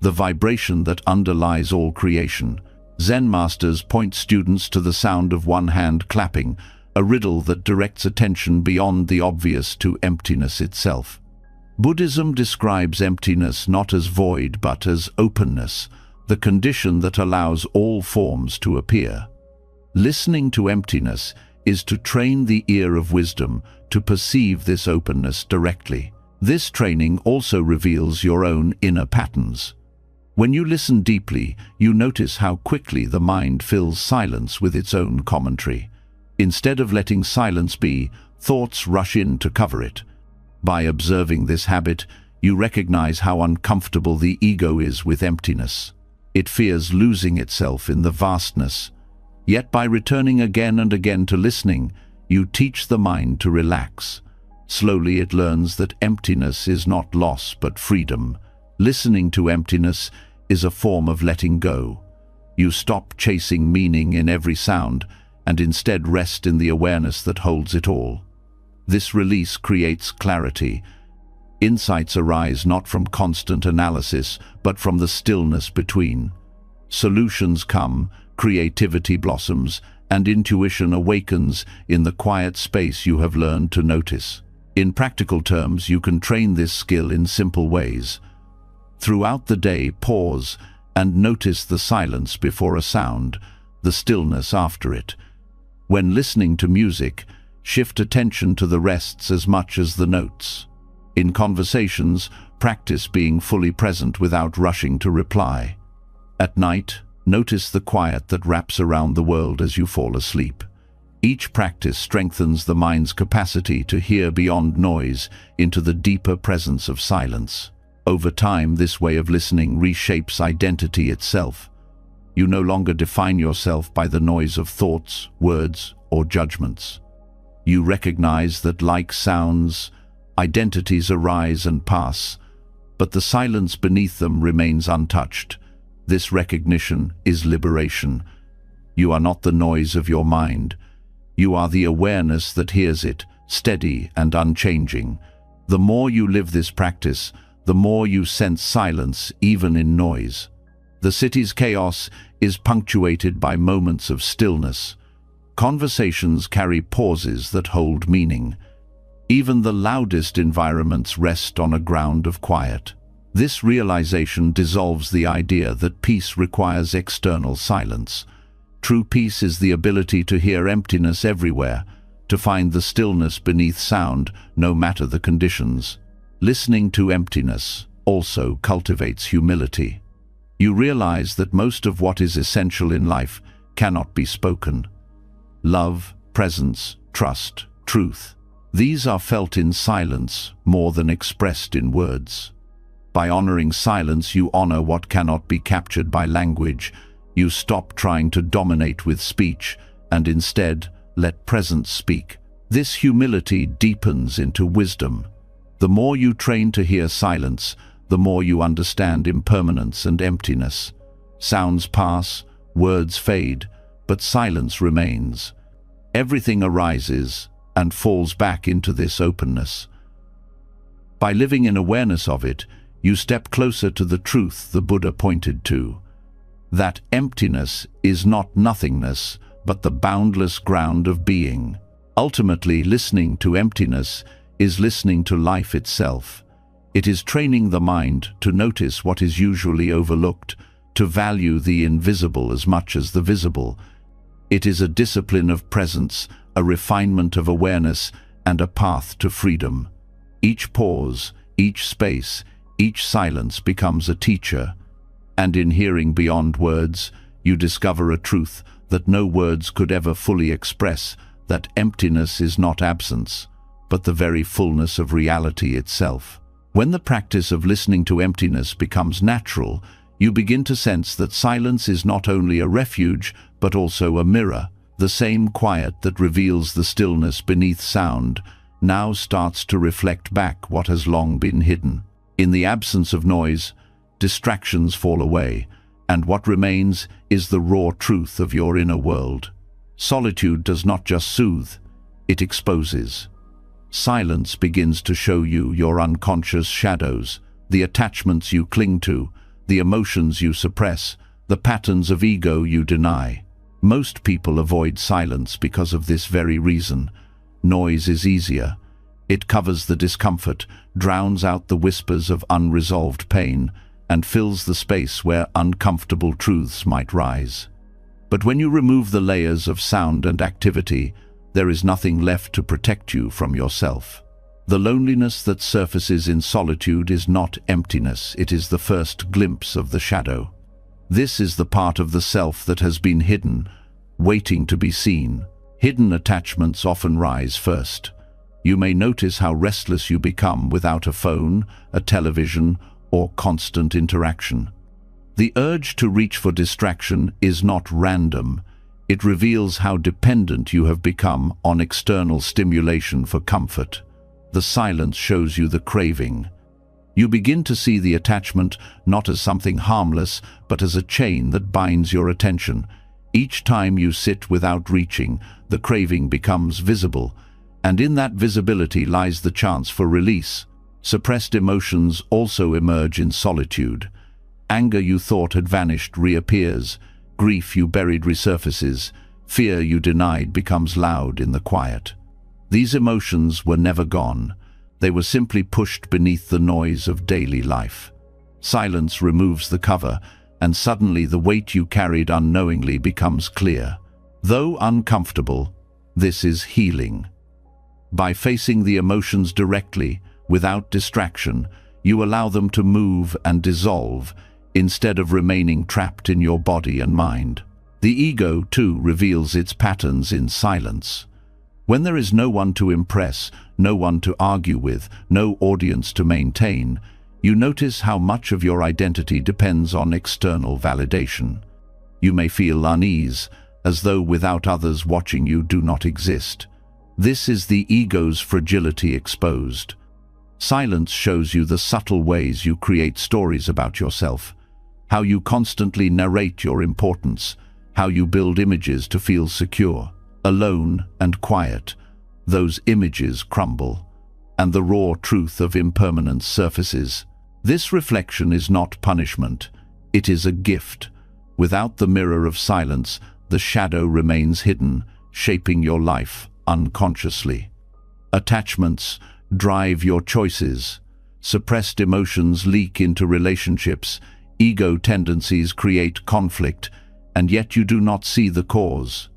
the vibration that underlies all creation. Zen masters point students to the sound of one hand clapping, a riddle that directs attention beyond the obvious to emptiness itself. Buddhism describes emptiness not as void but as openness, the condition that allows all forms to appear. Listening to emptiness is to train the ear of wisdom to perceive this openness directly. This training also reveals your own inner patterns. When you listen deeply, you notice how quickly the mind fills silence with its own commentary. Instead of letting silence be, thoughts rush in to cover it. By observing this habit, you recognize how uncomfortable the ego is with emptiness. It fears losing itself in the vastness. Yet by returning again and again to listening, you teach the mind to relax. Slowly it learns that emptiness is not loss but freedom. Listening to emptiness is a form of letting go. You stop chasing meaning in every sound and instead rest in the awareness that holds it all. This release creates clarity. Insights arise not from constant analysis, but from the stillness between. Solutions come, creativity blossoms, and intuition awakens in the quiet space you have learned to notice. In practical terms, you can train this skill in simple ways. Throughout the day, pause and notice the silence before a sound, the stillness after it. When listening to music, shift attention to the rests as much as the notes. In conversations, practice being fully present without rushing to reply. At night, notice the quiet that wraps around the world as you fall asleep. Each practice strengthens the mind's capacity to hear beyond noise into the deeper presence of silence. Over time, this way of listening reshapes identity itself. You no longer define yourself by the noise of thoughts, words, or judgments. You recognize that, like sounds, identities arise and pass, but the silence beneath them remains untouched. This recognition is liberation. You are not the noise of your mind. You are the awareness that hears it, steady and unchanging. The more you live this practice, the more you sense silence even in noise. The city's chaos is punctuated by moments of stillness. Conversations carry pauses that hold meaning. Even the loudest environments rest on a ground of quiet. This realization dissolves the idea that peace requires external silence. True peace is the ability to hear emptiness everywhere, to find the stillness beneath sound, no matter the conditions. Listening to emptiness also cultivates humility. You realize that most of what is essential in life cannot be spoken. Love, presence, trust, truth. These are felt in silence more than expressed in words. By honoring silence, you honor what cannot be captured by language. You stop trying to dominate with speech and instead let presence speak. This humility deepens into wisdom. The more you train to hear silence, the more you understand impermanence and emptiness. Sounds pass, words fade, but silence remains. Everything arises and falls back into this openness. By living in awareness of it, you step closer to the truth the Buddha pointed to. That emptiness is not nothingness, but the boundless ground of being. Ultimately, listening to emptiness is listening to life itself. It is training the mind to notice what is usually overlooked, to value the invisible as much as the visible. It is a discipline of presence, a refinement of awareness, and a path to freedom. Each pause, each space, each silence becomes a teacher, and in hearing beyond words, you discover a truth that no words could ever fully express, that emptiness is not absence, but the very fullness of reality itself. When the practice of listening to emptiness becomes natural, you begin to sense that silence is not only a refuge, but also a mirror. The same quiet that reveals the stillness beneath sound now starts to reflect back what has long been hidden. In the absence of noise, distractions fall away, and what remains is the raw truth of your inner world. Solitude does not just soothe, it exposes. Silence begins to show you your unconscious shadows, the attachments you cling to, the emotions you suppress, the patterns of ego you deny. Most people avoid silence because of this very reason. Noise is easier. It covers the discomfort, drowns out the whispers of unresolved pain, and fills the space where uncomfortable truths might rise. But when you remove the layers of sound and activity, there is nothing left to protect you from yourself. The loneliness that surfaces in solitude is not emptiness, it is the first glimpse of the shadow. This is the part of the self that has been hidden, waiting to be seen. Hidden attachments often rise first. You may notice how restless you become without a phone, a television, or constant interaction. The urge to reach for distraction is not random. It reveals how dependent you have become on external stimulation for comfort. The silence shows you the craving. You begin to see the attachment not as something harmless, but as a chain that binds your attention. Each time you sit without reaching, the craving becomes visible, and in that visibility lies the chance for release. Suppressed emotions also emerge in solitude. Anger you thought had vanished reappears. Grief you buried resurfaces. Fear you denied becomes loud in the quiet. These emotions were never gone. They were simply pushed beneath the noise of daily life. Silence removes the cover, and suddenly the weight you carried unknowingly becomes clear. Though uncomfortable, this is healing. By facing the emotions directly, without distraction, you allow them to move and dissolve, instead of remaining trapped in your body and mind. The ego, too, reveals its patterns in silence. When there is no one to impress, no one to argue with, no audience to maintain, you notice how much of your identity depends on external validation. You may feel unease, as though without others watching you do not exist. This is the ego's fragility exposed. Silence shows you the subtle ways you create stories about yourself, how you constantly narrate your importance, how you build images to feel secure. Alone and quiet, those images crumble, and the raw truth of impermanence surfaces. This reflection is not punishment, it is a gift. Without the mirror of silence, the shadow remains hidden, shaping your life unconsciously. Attachments drive your choices. Suppressed emotions leak into relationships. Ego tendencies create conflict, and yet you do not see the cause.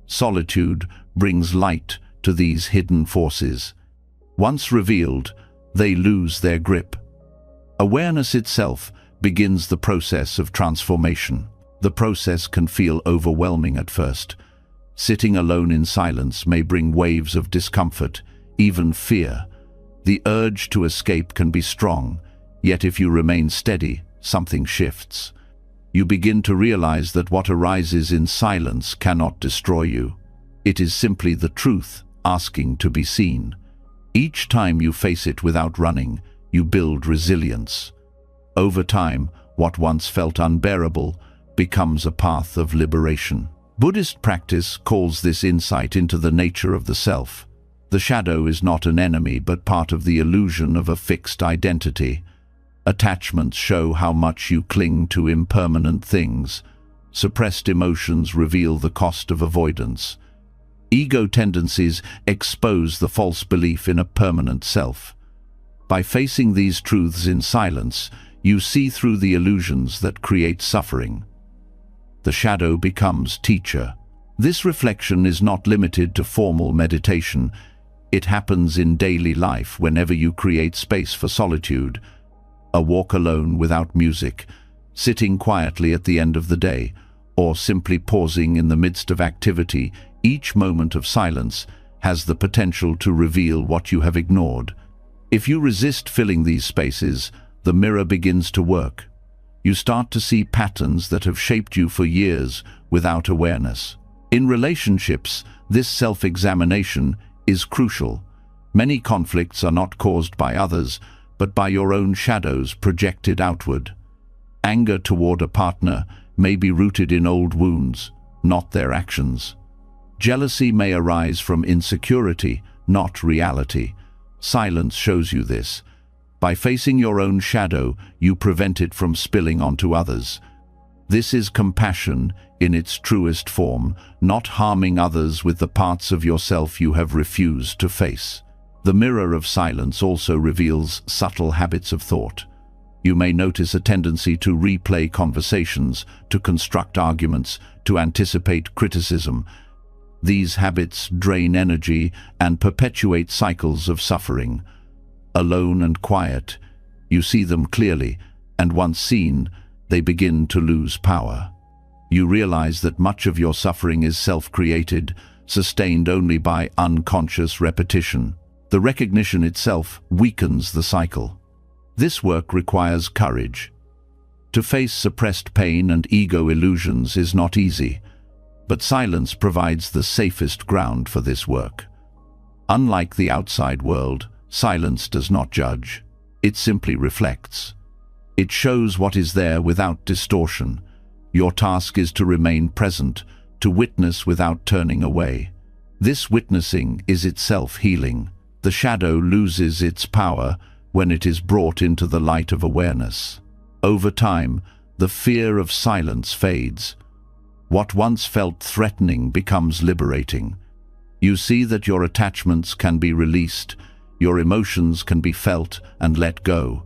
Solitude brings light to these hidden forces. Once revealed, they lose their grip. Awareness itself begins the process of transformation. The process can feel overwhelming at first. Sitting alone in silence may bring waves of discomfort, even fear. The urge to escape can be strong, yet if you remain steady, something shifts. You begin to realize that what arises in silence cannot destroy you. It is simply the truth asking to be seen. Each time you face it without running, you build resilience. Over time, what once felt unbearable becomes a path of liberation. Buddhist practice calls this insight into the nature of the self. The shadow is not an enemy, but part of the illusion of a fixed identity. Attachments show how much you cling to impermanent things. Suppressed emotions reveal the cost of avoidance. Ego tendencies expose the false belief in a permanent self. By facing these truths in silence, you see through the illusions that create suffering. The shadow becomes teacher. This reflection is not limited to formal meditation. It happens in daily life whenever you create space for solitude. A walk alone without music, sitting quietly at the end of the day, or simply pausing in the midst of activity. Each moment of silence has the potential to reveal what you have ignored. If you resist filling these spaces, the mirror begins to work. You start to see patterns that have shaped you for years without awareness. In relationships, this self-examination is crucial. Many conflicts are not caused by others, but by your own shadows projected outward. Anger toward a partner may be rooted in old wounds, not their actions. Jealousy may arise from insecurity, not reality. Silence shows you this. By facing your own shadow, you prevent it from spilling onto others. This is compassion in its truest form, not harming others with the parts of yourself you have refused to face. The mirror of silence also reveals subtle habits of thought. You may notice a tendency to replay conversations, to construct arguments, to anticipate criticism. These habits drain energy and perpetuate cycles of suffering. Alone and quiet, you see them clearly, and once seen, they begin to lose power. You realize that much of your suffering is self-created, sustained only by unconscious repetition. The recognition itself weakens the cycle. This work requires courage. To face suppressed pain and ego illusions is not easy, but silence provides the safest ground for this work. Unlike the outside world, silence does not judge. It simply reflects. It shows what is there without distortion. Your task is to remain present, to witness without turning away. This witnessing is itself healing. The shadow loses its power when it is brought into the light of awareness. Over time, the fear of silence fades. What once felt threatening becomes liberating. You see that your attachments can be released, your emotions can be felt and let go.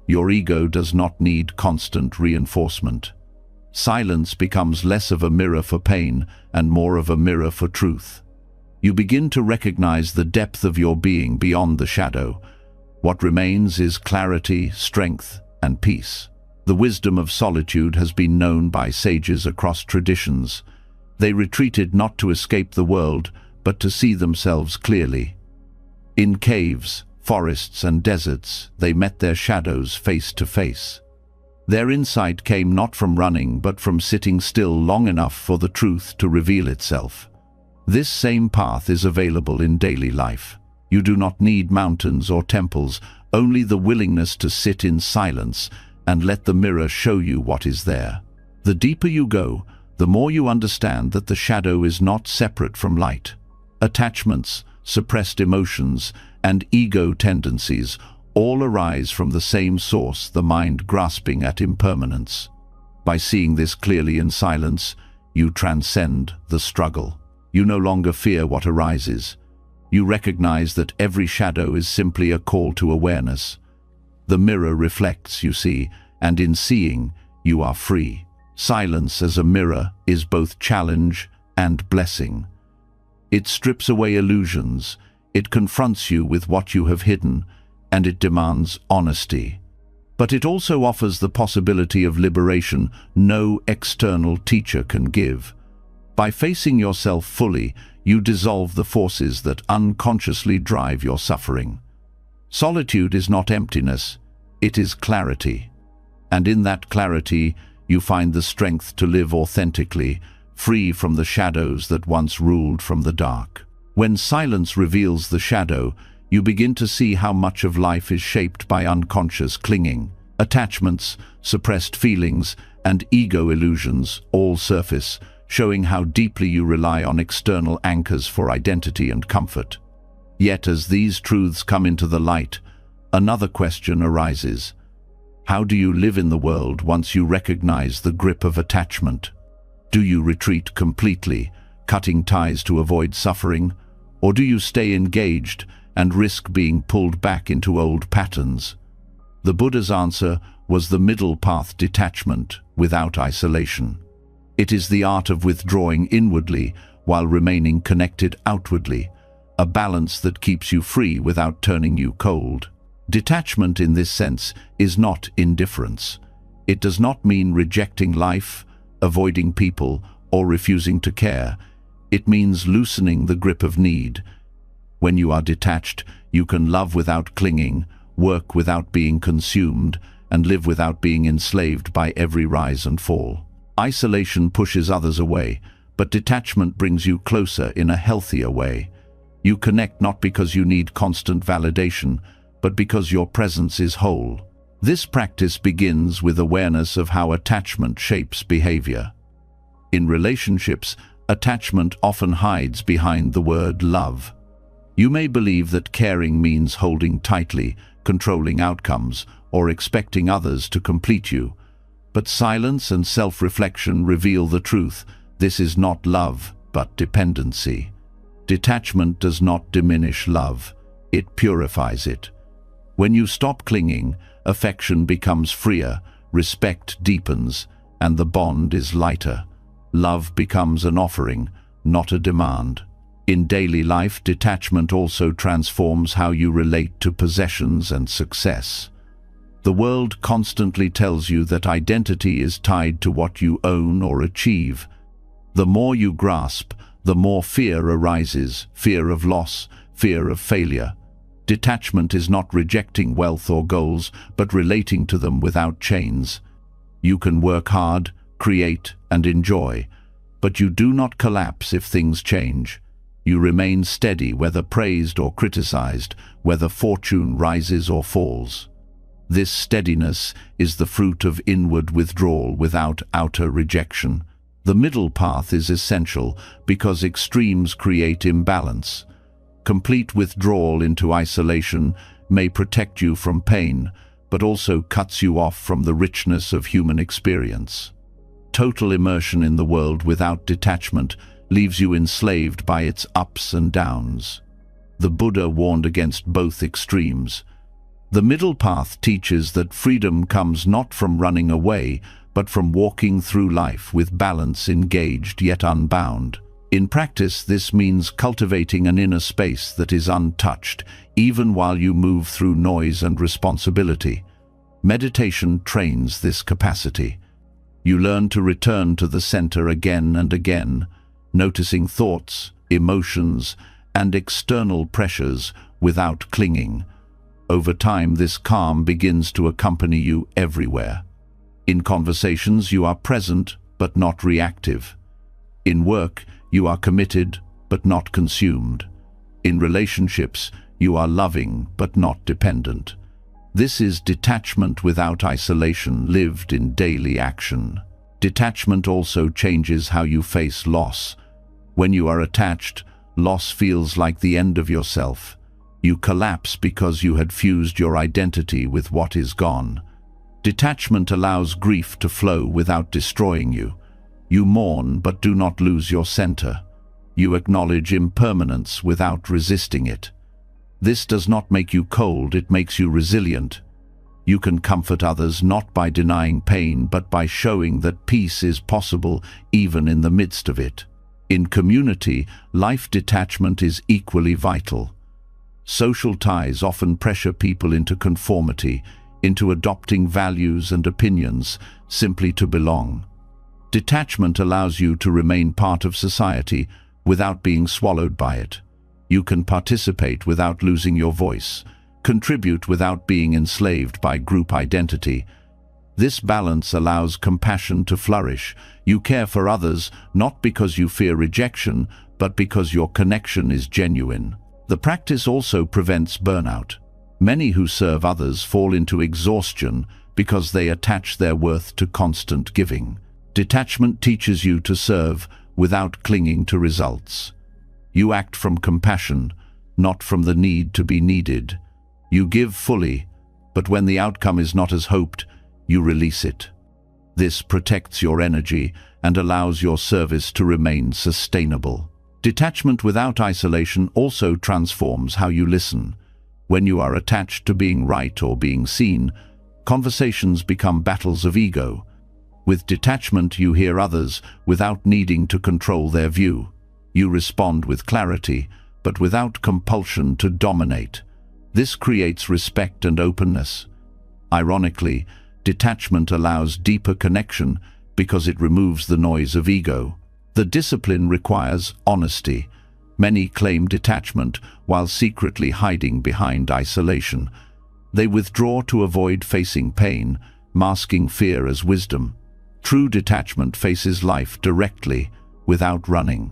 Your ego does not need constant reinforcement. Silence becomes less of a mirror for pain and more of a mirror for truth. You begin to recognize the depth of your being beyond the shadow. What remains is clarity, strength, and peace. The wisdom of solitude has been known by sages across traditions. They retreated not to escape the world, but to see themselves clearly. In caves, forests, and deserts, they met their shadows face to face. Their insight came not from running, but from sitting still long enough for the truth to reveal itself. This same path is available in daily life. You do not need mountains or temples, only the willingness to sit in silence and let the mirror show you what is there. The deeper you go, the more you understand that the shadow is not separate from light. Attachments, suppressed emotions, and ego tendencies all arise from the same source, the mind grasping at impermanence. By seeing this clearly in silence, you transcend the struggle. You no longer fear what arises. You recognize that every shadow is simply a call to awareness. The mirror reflects, you see, and in seeing, you are free. Silence as a mirror is both challenge and blessing. It strips away illusions, it confronts you with what you have hidden, and it demands honesty. But it also offers the possibility of liberation no external teacher can give. By facing yourself fully, you dissolve the forces that unconsciously drive your suffering. Solitude is not emptiness, it is clarity. And in that clarity, you find the strength to live authentically, free from the shadows that once ruled from the dark. When silence reveals the shadow, you begin to see how much of life is shaped by unconscious clinging. Attachments, suppressed feelings, and ego illusions all surface, showing how deeply you rely on external anchors for identity and comfort. Yet as these truths come into the light, another question arises. How do you live in the world once you recognize the grip of attachment? Do you retreat completely, cutting ties to avoid suffering? Or do you stay engaged and risk being pulled back into old patterns? The Buddha's answer was the middle path: detachment without isolation. It is the art of withdrawing inwardly while remaining connected outwardly, a balance that keeps you free without turning you cold. Detachment in this sense is not indifference. It does not mean rejecting life, avoiding people, or refusing to care. It means loosening the grip of need. When you are detached, you can love without clinging, work without being consumed, and live without being enslaved by every rise and fall. Isolation pushes others away, but detachment brings you closer in a healthier way. You connect not because you need constant validation, but because your presence is whole. This practice begins with awareness of how attachment shapes behavior. In relationships, attachment often hides behind the word love. You may believe that caring means holding tightly, controlling outcomes, or expecting others to complete you. But silence and self-reflection reveal the truth. This is not love, but dependency. Detachment does not diminish love. It purifies it. When you stop clinging, affection becomes freer, respect deepens, and the bond is lighter. Love becomes an offering, not a demand. In daily life, detachment also transforms how you relate to possessions and success. The world constantly tells you that identity is tied to what you own or achieve. The more you grasp, the more fear arises, fear of loss, fear of failure. Detachment is not rejecting wealth or goals, but relating to them without chains. You can work hard, create, and enjoy, but you do not collapse if things change. You remain steady, whether praised or criticized, whether fortune rises or falls. This steadiness is the fruit of inward withdrawal without outer rejection. The middle path is essential because extremes create imbalance. Complete withdrawal into isolation may protect you from pain, but also cuts you off from the richness of human experience. Total immersion in the world without detachment leaves you enslaved by its ups and downs. The Buddha warned against both extremes. The middle path teaches that freedom comes not from running away, but from walking through life with balance, engaged yet unbound. In practice, this means cultivating an inner space that is untouched, even while you move through noise and responsibility. Meditation trains this capacity. You learn to return to the center again and again, noticing thoughts, emotions, and external pressures without clinging. Over time, this calm begins to accompany you everywhere. In conversations, you are present but not reactive. In work, you are committed but not consumed. In relationships, you are loving but not dependent. This is detachment without isolation, lived in daily action. Detachment also changes how you face loss. When you are attached, loss feels like the end of yourself. You collapse because you had fused your identity with what is gone. Detachment allows grief to flow without destroying you. You mourn but do not lose your center. You acknowledge impermanence without resisting it. This does not make you cold, it makes you resilient. You can comfort others not by denying pain, but by showing that peace is possible even in the midst of it. In community, life detachment is equally vital. Social ties often pressure people into conformity, into adopting values and opinions simply to belong. Detachment allows you to remain part of society without being swallowed by it. You can participate without losing your voice, contribute without being enslaved by group identity. This balance allows compassion to flourish. You care for others not because you fear rejection, but because your connection is genuine. The practice also prevents burnout. Many who serve others fall into exhaustion because they attach their worth to constant giving. Detachment teaches you to serve without clinging to results. You act from compassion, not from the need to be needed. You give fully, but when the outcome is not as hoped, you release it. This protects your energy and allows your service to remain sustainable. Detachment without isolation also transforms how you listen. When you are attached to being right or being seen, conversations become battles of ego. With detachment, you hear others without needing to control their view. You respond with clarity, but without compulsion to dominate. This creates respect and openness. Ironically, detachment allows deeper connection because it removes the noise of ego. The discipline requires honesty. Many claim detachment while secretly hiding behind isolation. They withdraw to avoid facing pain, masking fear as wisdom. True detachment faces life directly, without running.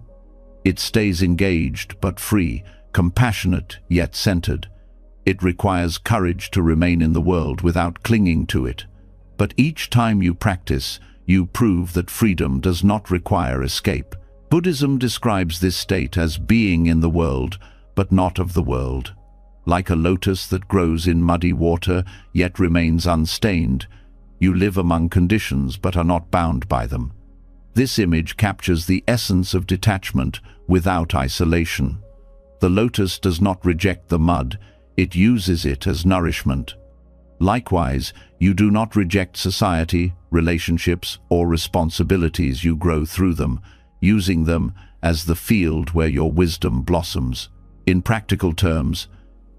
It stays engaged but free, compassionate yet centered. It requires courage to remain in the world without clinging to it. But each time you practice, you prove that freedom does not require escape. Buddhism describes this state as being in the world, but not of the world. Like a lotus that grows in muddy water, yet remains unstained, you live among conditions but are not bound by them. This image captures the essence of detachment without isolation. The lotus does not reject the mud, it uses it as nourishment. Likewise, you do not reject society, relationships, or responsibilities. You grow through them, using them as the field where your wisdom blossoms. In practical terms,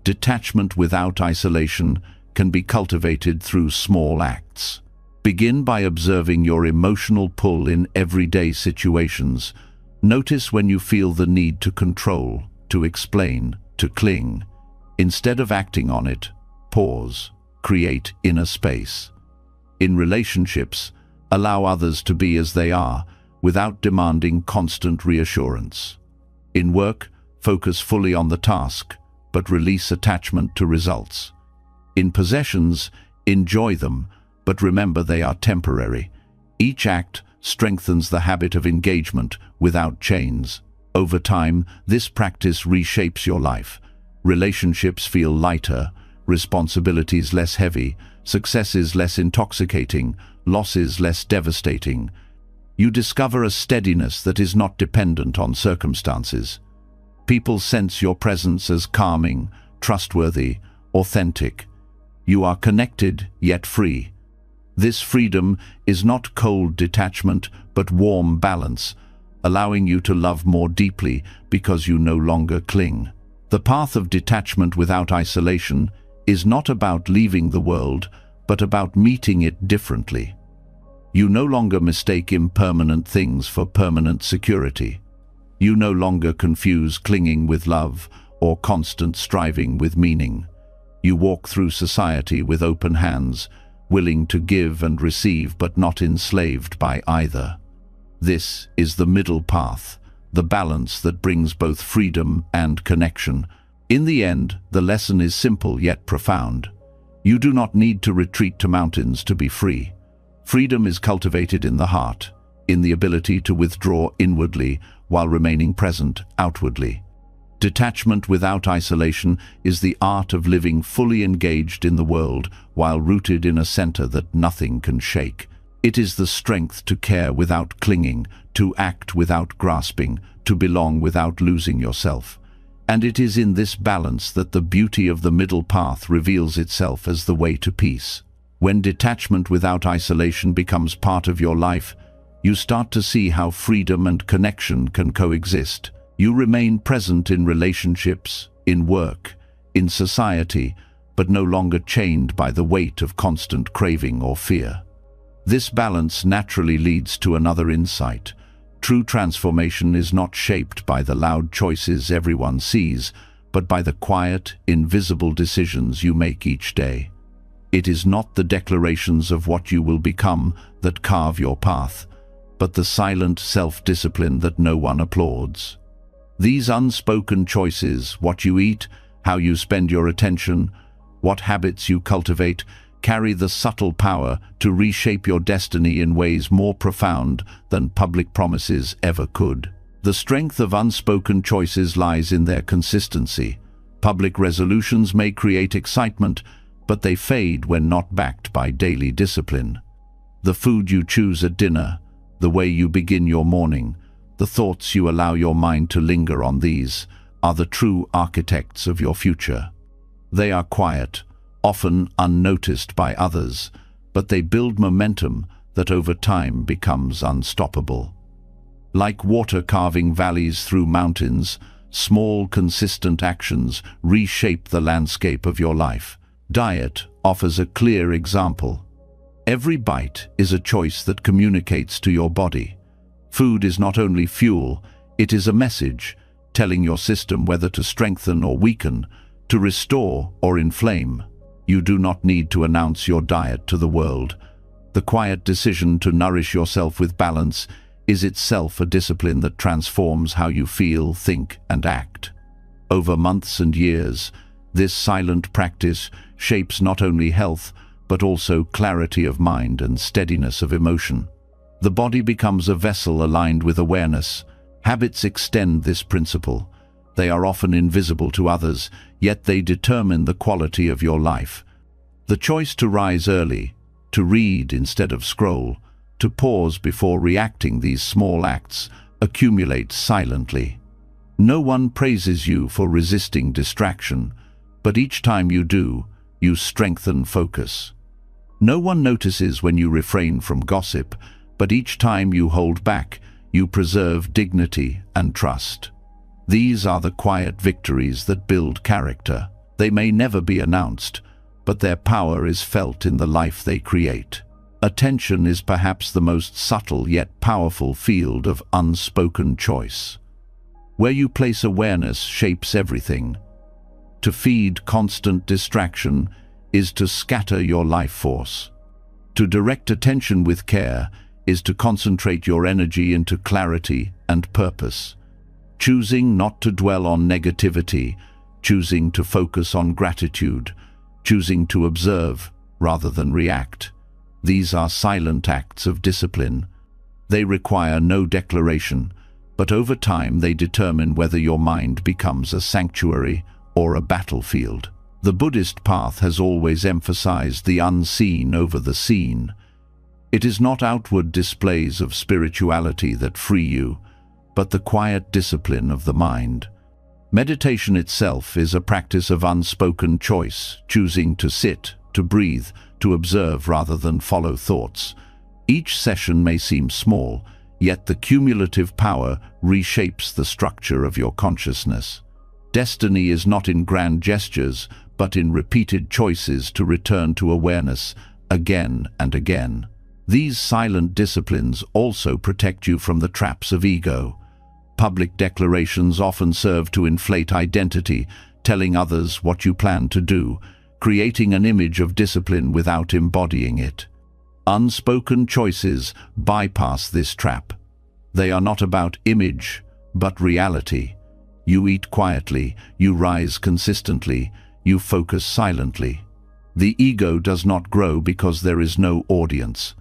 detachment without isolation can be cultivated through small acts. Begin by observing your emotional pull in everyday situations. Notice when you feel the need to control, to explain, to cling. Instead of acting on it, pause, create inner space. In relationships, allow others to be as they are, without demanding constant reassurance. In work, focus fully on the task, but release attachment to results. In possessions, enjoy them, but remember they are temporary. Each act strengthens the habit of engagement without chains. Over time, this practice reshapes your life. Relationships feel lighter, responsibilities less heavy, successes less intoxicating, losses less devastating. You discover a steadiness that is not dependent on circumstances. People sense your presence as calming, trustworthy, authentic. You are connected, yet free. This freedom is not cold detachment, but warm balance, allowing you to love more deeply because you no longer cling. The path of detachment without isolation is not about leaving the world, but about meeting it differently. You no longer mistake impermanent things for permanent security. You no longer confuse clinging with love or constant striving with meaning. You walk through society with open hands, willing to give and receive but not enslaved by either. This is the middle path, the balance that brings both freedom and connection. In the end, the lesson is simple yet profound. You do not need to retreat to mountains to be free. Freedom is cultivated in the heart, in the ability to withdraw inwardly while remaining present outwardly. Detachment without isolation is the art of living fully engaged in the world while rooted in a center that nothing can shake. It is the strength to care without clinging, to act without grasping, to belong without losing yourself. And it is in this balance that the beauty of the middle path reveals itself as the way to peace. When detachment without isolation becomes part of your life, you start to see how freedom and connection can coexist. You remain present in relationships, in work, in society, but no longer chained by the weight of constant craving or fear. This balance naturally leads to another insight. True transformation is not shaped by the loud choices everyone sees, but by the quiet, invisible decisions you make each day. It is not the declarations of what you will become that carve your path, but the silent self-discipline that no one applauds. These unspoken choices, what you eat, how you spend your attention, what habits you cultivate, carry the subtle power to reshape your destiny in ways more profound than public promises ever could. The strength of unspoken choices lies in their consistency. Public resolutions may create excitement, but they fade when not backed by daily discipline. The food you choose at dinner, the way you begin your morning, the thoughts you allow your mind to linger on, these are the true architects of your future. They are quiet, often unnoticed by others, but they build momentum that over time becomes unstoppable. Like water carving valleys through mountains, small, consistent actions reshape the landscape of your life. Diet offers a clear example. Every bite is a choice that communicates to your body. Food is not only fuel, it is a message, telling your system whether to strengthen or weaken, to restore or inflame. You do not need to announce your diet to the world. The quiet decision to nourish yourself with balance is itself a discipline that transforms how you feel, think, and act. Over months and years, this silent practice shapes not only health, but also clarity of mind and steadiness of emotion. The body becomes a vessel aligned with awareness, Habits extend this principle. They are often invisible to others, yet they determine the quality of your life. The choice to rise early, to read instead of scroll, to pause before reacting, these small acts accumulate silently. No one praises you for resisting distraction, but each time you do, you strengthen focus. No one notices when you refrain from gossip, but each time you hold back, you preserve dignity and trust. These are the quiet victories that build character. They may never be announced, but their power is felt in the life they create. Attention is perhaps the most subtle yet powerful field of unspoken choice. Where you place awareness shapes everything. To feed constant distraction is to scatter your life force. To direct attention with care is to concentrate your energy into clarity and purpose. Choosing not to dwell on negativity, choosing to focus on gratitude, choosing to observe rather than react. These are silent acts of discipline. They require no declaration, but over time they determine whether your mind becomes a sanctuary or a battlefield. The Buddhist path has always emphasized the unseen over the seen. It is not outward displays of spirituality that free you, but the quiet discipline of the mind. Meditation itself is a practice of unspoken choice, choosing to sit, to breathe, to observe rather than follow thoughts. Each session may seem small, yet the cumulative power reshapes the structure of your consciousness. Destiny is not in grand gestures, but in repeated choices to return to awareness again and again. These silent disciplines also protect you from the traps of ego. Public declarations often serve to inflate identity, telling others what you plan to do, creating an image of discipline without embodying it. Unspoken choices bypass this trap. They are not about image, but reality. You eat quietly, you rise consistently, you focus silently. The ego does not grow because there is no audience.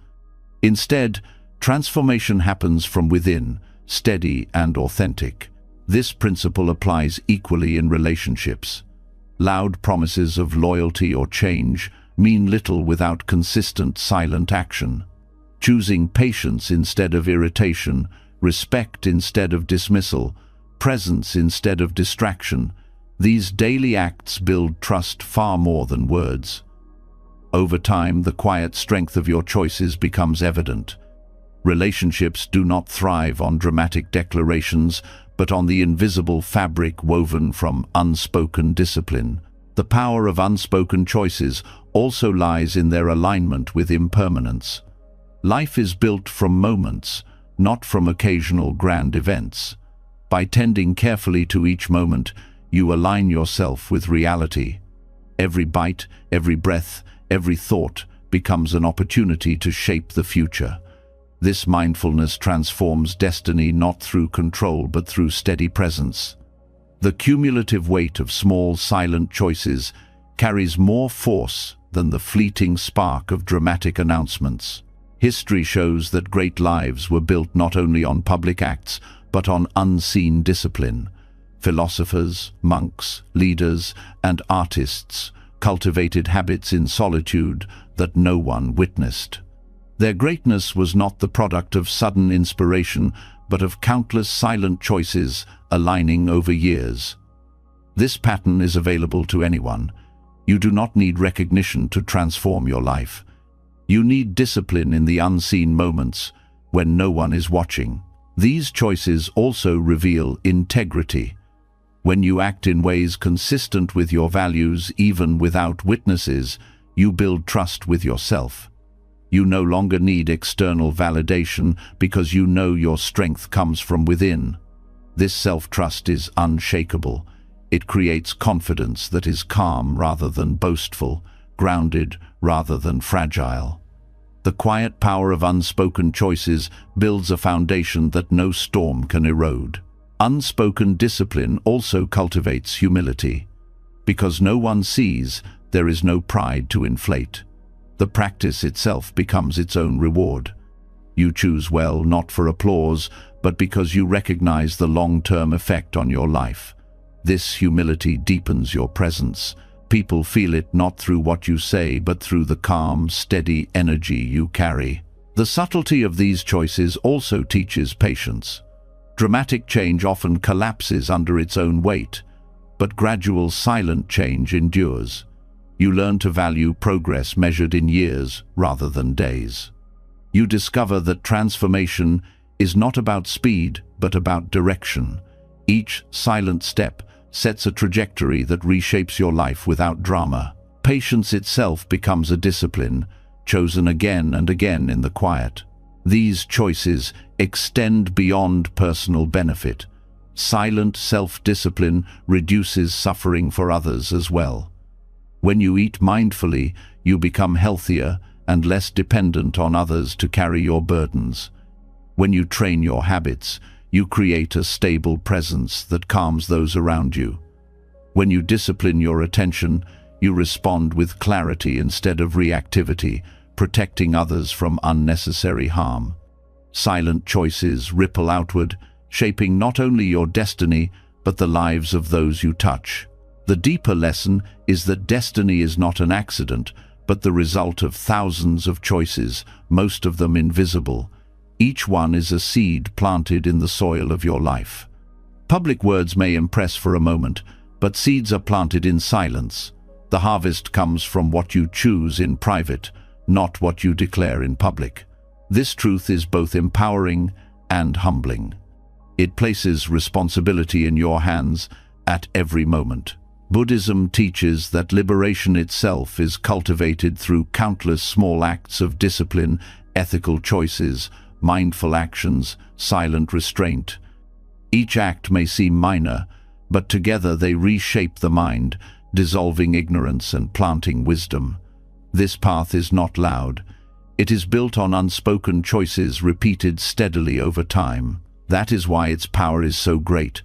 Instead, transformation happens from within, steady and authentic. This principle applies equally in relationships. Loud promises of loyalty or change mean little without consistent silent action. Choosing patience instead of irritation, respect instead of dismissal, presence instead of distraction, these daily acts build trust far more than words. Over time, the quiet strength of your choices becomes evident. Relationships do not thrive on dramatic declarations, but on the invisible fabric woven from unspoken discipline. The power of unspoken choices also lies in their alignment with impermanence. Life is built from moments, not from occasional grand events. By tending carefully to each moment, you align yourself with reality. Every bite, every breath, every thought becomes an opportunity to shape the future. This mindfulness transforms destiny not through control but through steady presence. The cumulative weight of small, silent choices carries more force than the fleeting spark of dramatic announcements. History shows that great lives were built not only on public acts, but on unseen discipline. Philosophers, monks, leaders, and artists cultivated habits in solitude that no one witnessed. Their greatness was not the product of sudden inspiration, but of countless silent choices aligning over years. This pattern is available to anyone. You do not need recognition to transform your life. You need discipline in the unseen moments when no one is watching. These choices also reveal integrity. When you act in ways consistent with your values, even without witnesses, you build trust with yourself. You no longer need external validation because you know your strength comes from within. This self-trust is unshakable. It creates confidence that is calm rather than boastful, grounded rather than fragile. The quiet power of unspoken choices builds a foundation that no storm can erode. Unspoken discipline also cultivates humility. Because no one sees, there is no pride to inflate. The practice itself becomes its own reward. You choose well not for applause, but because you recognize the long-term effect on your life. This humility deepens your presence. People feel it not through what you say, but through the calm, steady energy you carry. The subtlety of these choices also teaches patience. Dramatic change often collapses under its own weight, but gradual, silent change endures. You learn to value progress measured in years rather than days. You discover that transformation is not about speed, but about direction. Each silent step sets a trajectory that reshapes your life without drama. Patience itself becomes a discipline, chosen again and again in the quiet. These choices extend beyond personal benefit. Silent self-discipline reduces suffering for others as well. When you eat mindfully, you become healthier and less dependent on others to carry your burdens. When you train your habits, you create a stable presence that calms those around you. When you discipline your attention, you respond with clarity instead of reactivity, protecting others from unnecessary harm. Silent choices ripple outward, shaping not only your destiny, but the lives of those you touch. The deeper lesson is that destiny is not an accident, but the result of thousands of choices, most of them invisible. Each one is a seed planted in the soil of your life. Public words may impress for a moment, but seeds are planted in silence. The harvest comes from what you choose in private, not what you declare in public. This truth is both empowering and humbling. It places responsibility in your hands at every moment. Buddhism teaches that liberation itself is cultivated through countless small acts of discipline, ethical choices, mindful actions, silent restraint. Each act may seem minor, but together they reshape the mind, dissolving ignorance and planting wisdom. This path is not loud. It is built on unspoken choices repeated steadily over time. That is why its power is so great.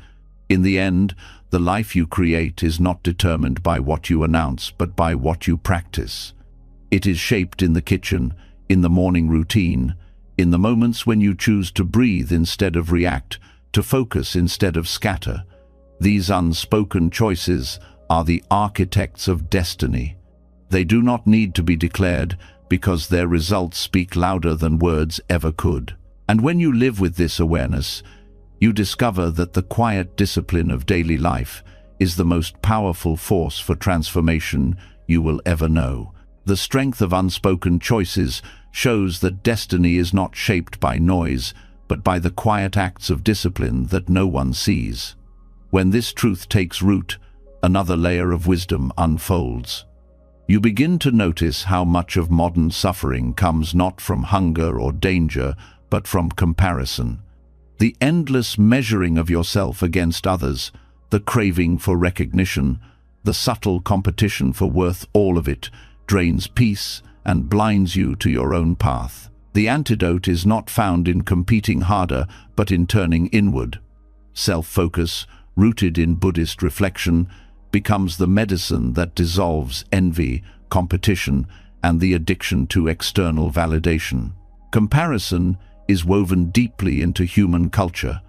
In the end, the life you create is not determined by what you announce, but by what you practice. It is shaped in the kitchen, in the morning routine, in the moments when you choose to breathe instead of react, to focus instead of scatter. These unspoken choices are the architects of destiny. They do not need to be declared because their results speak louder than words ever could. And when you live with this awareness, you discover that the quiet discipline of daily life is the most powerful force for transformation you will ever know. The strength of unspoken choices shows that destiny is not shaped by noise, but by the quiet acts of discipline that no one sees. When this truth takes root, another layer of wisdom unfolds. You begin to notice how much of modern suffering comes not from hunger or danger, but from comparison. The endless measuring of yourself against others, the craving for recognition, the subtle competition for worth, all of it drains peace and blinds you to your own path. The antidote is not found in competing harder, but in turning inward. Self-focus, rooted in Buddhist reflection, becomes the medicine that dissolves envy, competition, and the addiction to external validation. Comparison is woven deeply into human culture.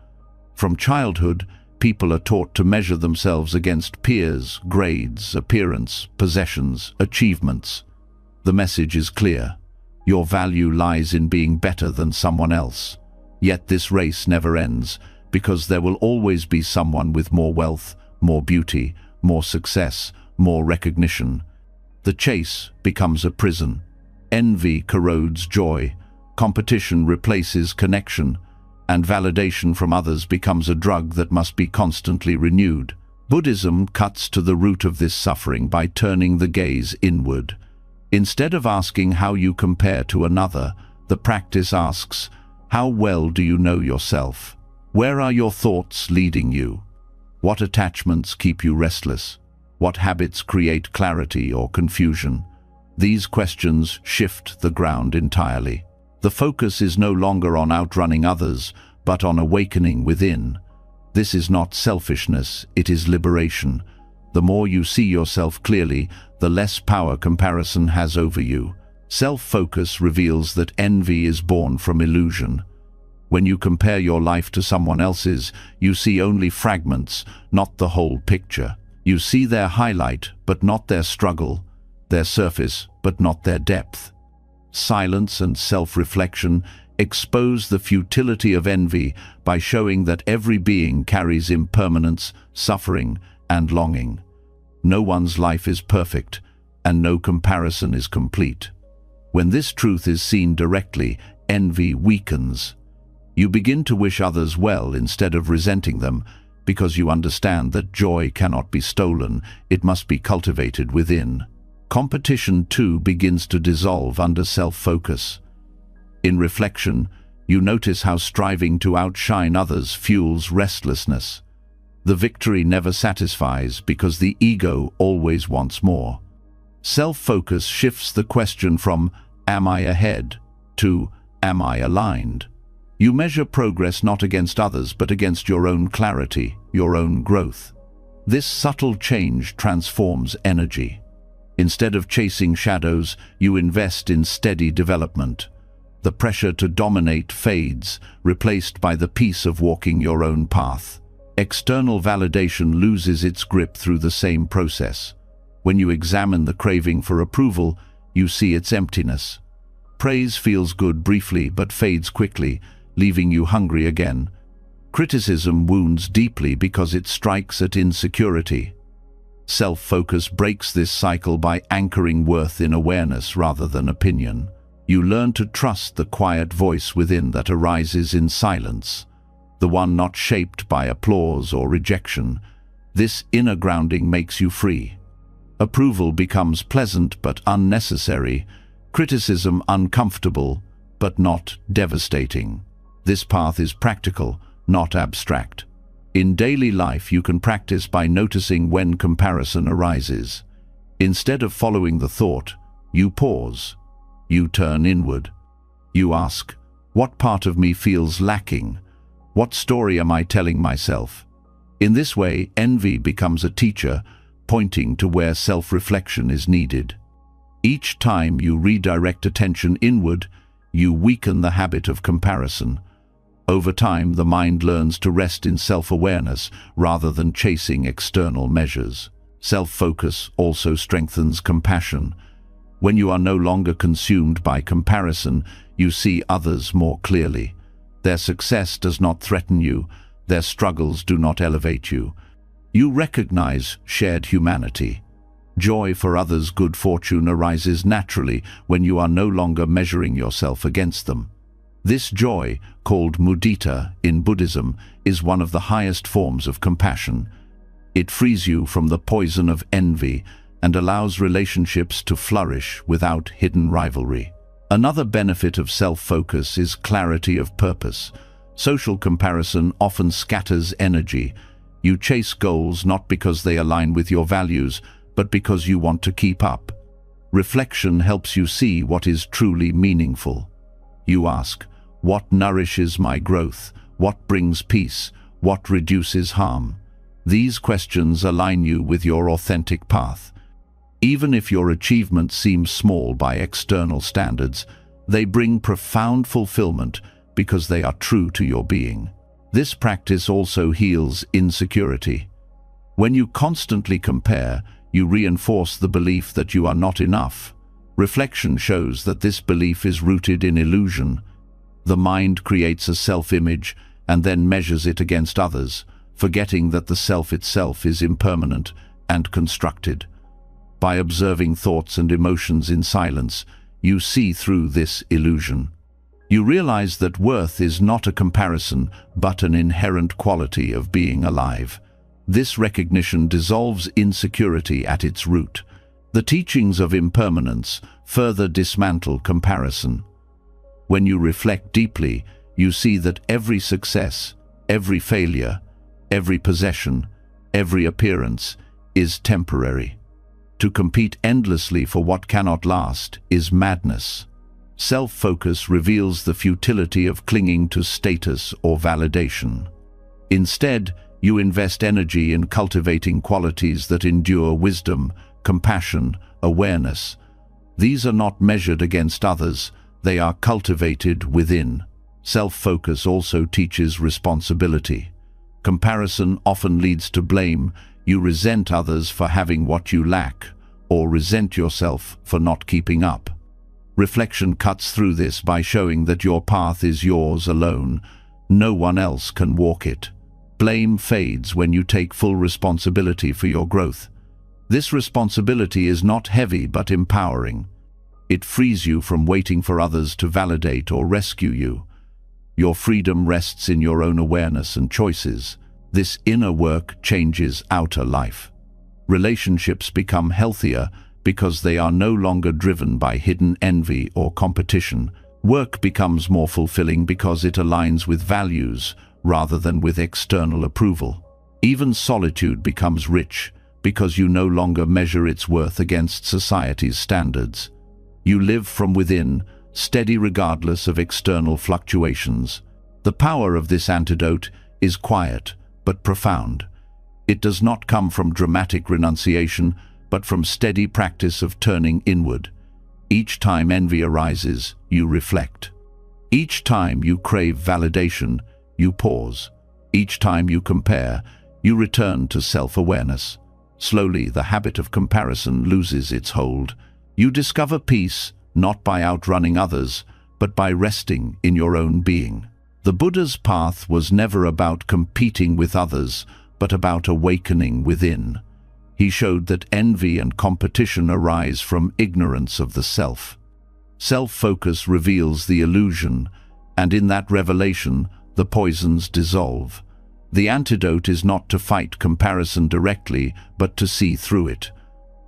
From childhood, people are taught to measure themselves against peers, grades, appearance, possessions, achievements. The message is clear. Your value lies in being better than someone else. Yet this race never ends, because there will always be someone with more wealth, more beauty, more success, more recognition. The chase becomes a prison. Envy corrodes joy. Competition replaces connection, and validation from others becomes a drug that must be constantly renewed. Buddhism cuts to the root of this suffering by turning the gaze inward. Instead of asking how you compare to another, the practice asks, how well do you know yourself? Where are your thoughts leading you? What attachments keep you restless? What habits create clarity or confusion? These questions shift the ground entirely. The focus is no longer on outrunning others, but on awakening within. This is not selfishness, it is liberation. The more you see yourself clearly, the less power comparison has over you. Self-focus reveals that envy is born from illusion. When you compare your life to someone else's, you see only fragments, not the whole picture. You see their highlight, but not their struggle, their surface, but not their depth. Silence and self-reflection expose the futility of envy by showing that every being carries impermanence, suffering, and longing. No one's life is perfect, and no comparison is complete. When this truth is seen directly, envy weakens. You begin to wish others well instead of resenting them, because you understand that joy cannot be stolen, it must be cultivated within. Competition, too, begins to dissolve under self-focus. In reflection, you notice how striving to outshine others fuels restlessness. The victory never satisfies because the ego always wants more. Self-focus shifts the question from, "Am I ahead?" to, "Am I aligned?" You measure progress not against others but against your own clarity, your own growth. This subtle change transforms energy. Instead of chasing shadows, you invest in steady development. The pressure to dominate fades, replaced by the peace of walking your own path. External validation loses its grip through the same process. When you examine the craving for approval, you see its emptiness. Praise feels good briefly but fades quickly, leaving you hungry again. Criticism wounds deeply because it strikes at insecurity. Self-focus breaks this cycle by anchoring worth in awareness rather than opinion. You learn to trust the quiet voice within that arises in silence, the one not shaped by applause or rejection. This inner grounding makes you free. Approval becomes pleasant but unnecessary, criticism uncomfortable but not devastating. This path is practical, not abstract. In daily life, you can practice by noticing when comparison arises. Instead of following the thought, you pause. You turn inward. You ask, what part of me feels lacking? What story am I telling myself? In this way, envy becomes a teacher, pointing to where self-reflection is needed. Each time you redirect attention inward, you weaken the habit of comparison. Over time, the mind learns to rest in self-awareness rather than chasing external measures. Self-focus also strengthens compassion. When you are no longer consumed by comparison, you see others more clearly. Their success does not threaten you, their struggles do not elevate you. You recognize shared humanity. Joy for others' good fortune arises naturally when you are no longer measuring yourself against them. This joy, called mudita in Buddhism, is one of the highest forms of compassion. It frees you from the poison of envy and allows relationships to flourish without hidden rivalry. Another benefit of self-focus is clarity of purpose. Social comparison often scatters energy. You chase goals not because they align with your values, but because you want to keep up. Reflection helps you see what is truly meaningful. You ask, what nourishes my growth? What brings peace? What reduces harm? These questions align you with your authentic path. Even if your achievements seem small by external standards, they bring profound fulfillment because they are true to your being. This practice also heals insecurity. When you constantly compare, you reinforce the belief that you are not enough. Reflection shows that this belief is rooted in illusion. The mind creates a self-image and then measures it against others, forgetting that the self itself is impermanent and constructed. By observing thoughts and emotions in silence, you see through this illusion. You realize that worth is not a comparison, but an inherent quality of being alive. This recognition dissolves insecurity at its root. The teachings of impermanence further dismantle comparison. When you reflect deeply, you see that every success, every failure, every possession, every appearance is temporary. To compete endlessly for what cannot last is madness. Self-focus reveals the futility of clinging to status or validation. Instead, you invest energy in cultivating qualities that endure: wisdom, compassion, awareness. These are not measured against others, they are cultivated within. Self-focus also teaches responsibility. Comparison often leads to blame. You resent others for having what you lack, or resent yourself for not keeping up. Reflection cuts through this by showing that your path is yours alone. No one else can walk it. Blame fades when you take full responsibility for your growth. This responsibility is not heavy but empowering. It frees you from waiting for others to validate or rescue you. Your freedom rests in your own awareness and choices. This inner work changes outer life. Relationships become healthier because they are no longer driven by hidden envy or competition. Work becomes more fulfilling because it aligns with values rather than with external approval. Even solitude becomes rich because you no longer measure its worth against society's standards. You live from within, steady regardless of external fluctuations. The power of this antidote is quiet but profound. It does not come from dramatic renunciation, but from steady practice of turning inward. Each time envy arises, you reflect. Each time you crave validation, you pause. Each time you compare, you return to self-awareness. Slowly, the habit of comparison loses its hold. You discover peace, not by outrunning others, but by resting in your own being. The Buddha's path was never about competing with others, but about awakening within. He showed that envy and competition arise from ignorance of the self. Self-focus reveals the illusion, and in that revelation, the poisons dissolve. The antidote is not to fight comparison directly, but to see through it.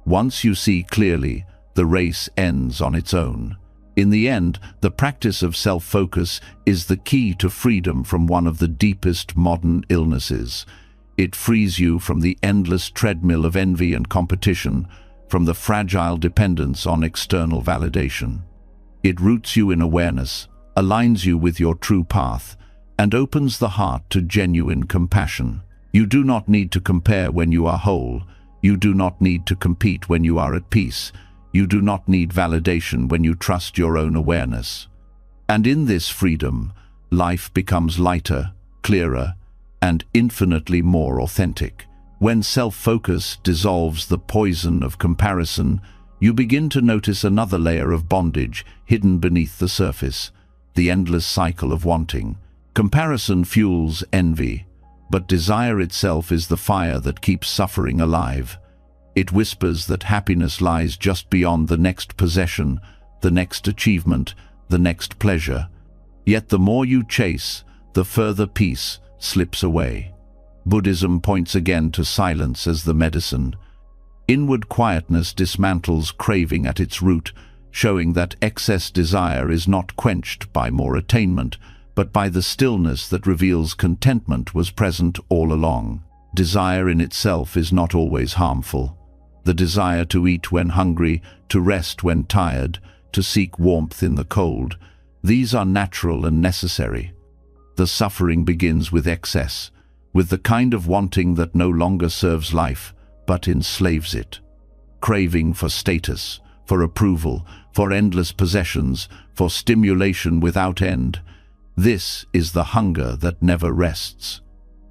Once you see clearly, the race ends on its own. In the end, the practice of self-focus is the key to freedom from one of the deepest modern illnesses. It frees you from the endless treadmill of envy and competition, from the fragile dependence on external validation. It roots you in awareness, aligns you with your true path, and opens the heart to genuine compassion. You do not need to compare when you are whole. You do not need to compete when you are at peace. You do not need validation when you trust your own awareness. And in this freedom, life becomes lighter, clearer, and infinitely more authentic. When self-focus dissolves the poison of comparison, you begin to notice another layer of bondage hidden beneath the surface, the endless cycle of wanting. Comparison fuels envy, but desire itself is the fire that keeps suffering alive. It whispers that happiness lies just beyond the next possession, the next achievement, the next pleasure. Yet the more you chase, the further peace slips away. Buddhism points again to silence as the medicine. Inward quietness dismantles craving at its root, showing that excess desire is not quenched by more attainment, but by the stillness that reveals contentment was present all along. Desire in itself is not always harmful. The desire to eat when hungry, to rest when tired, to seek warmth in the cold, these are natural and necessary. The suffering begins with excess, with the kind of wanting that no longer serves life, but enslaves it. Craving for status, for approval, for endless possessions, for stimulation without end. This is the hunger that never rests.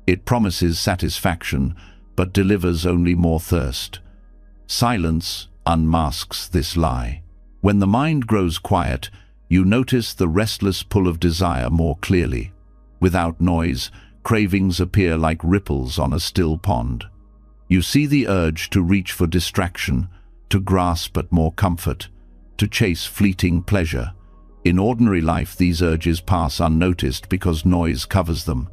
It promises satisfaction, but delivers only more thirst. Silence unmasks this lie. When the mind grows quiet, you notice the restless pull of desire more clearly. Without noise, cravings appear like ripples on a still pond. You see the urge to reach for distraction, to grasp at more comfort, to chase fleeting pleasure. In ordinary life, these urges pass unnoticed because noise covers them.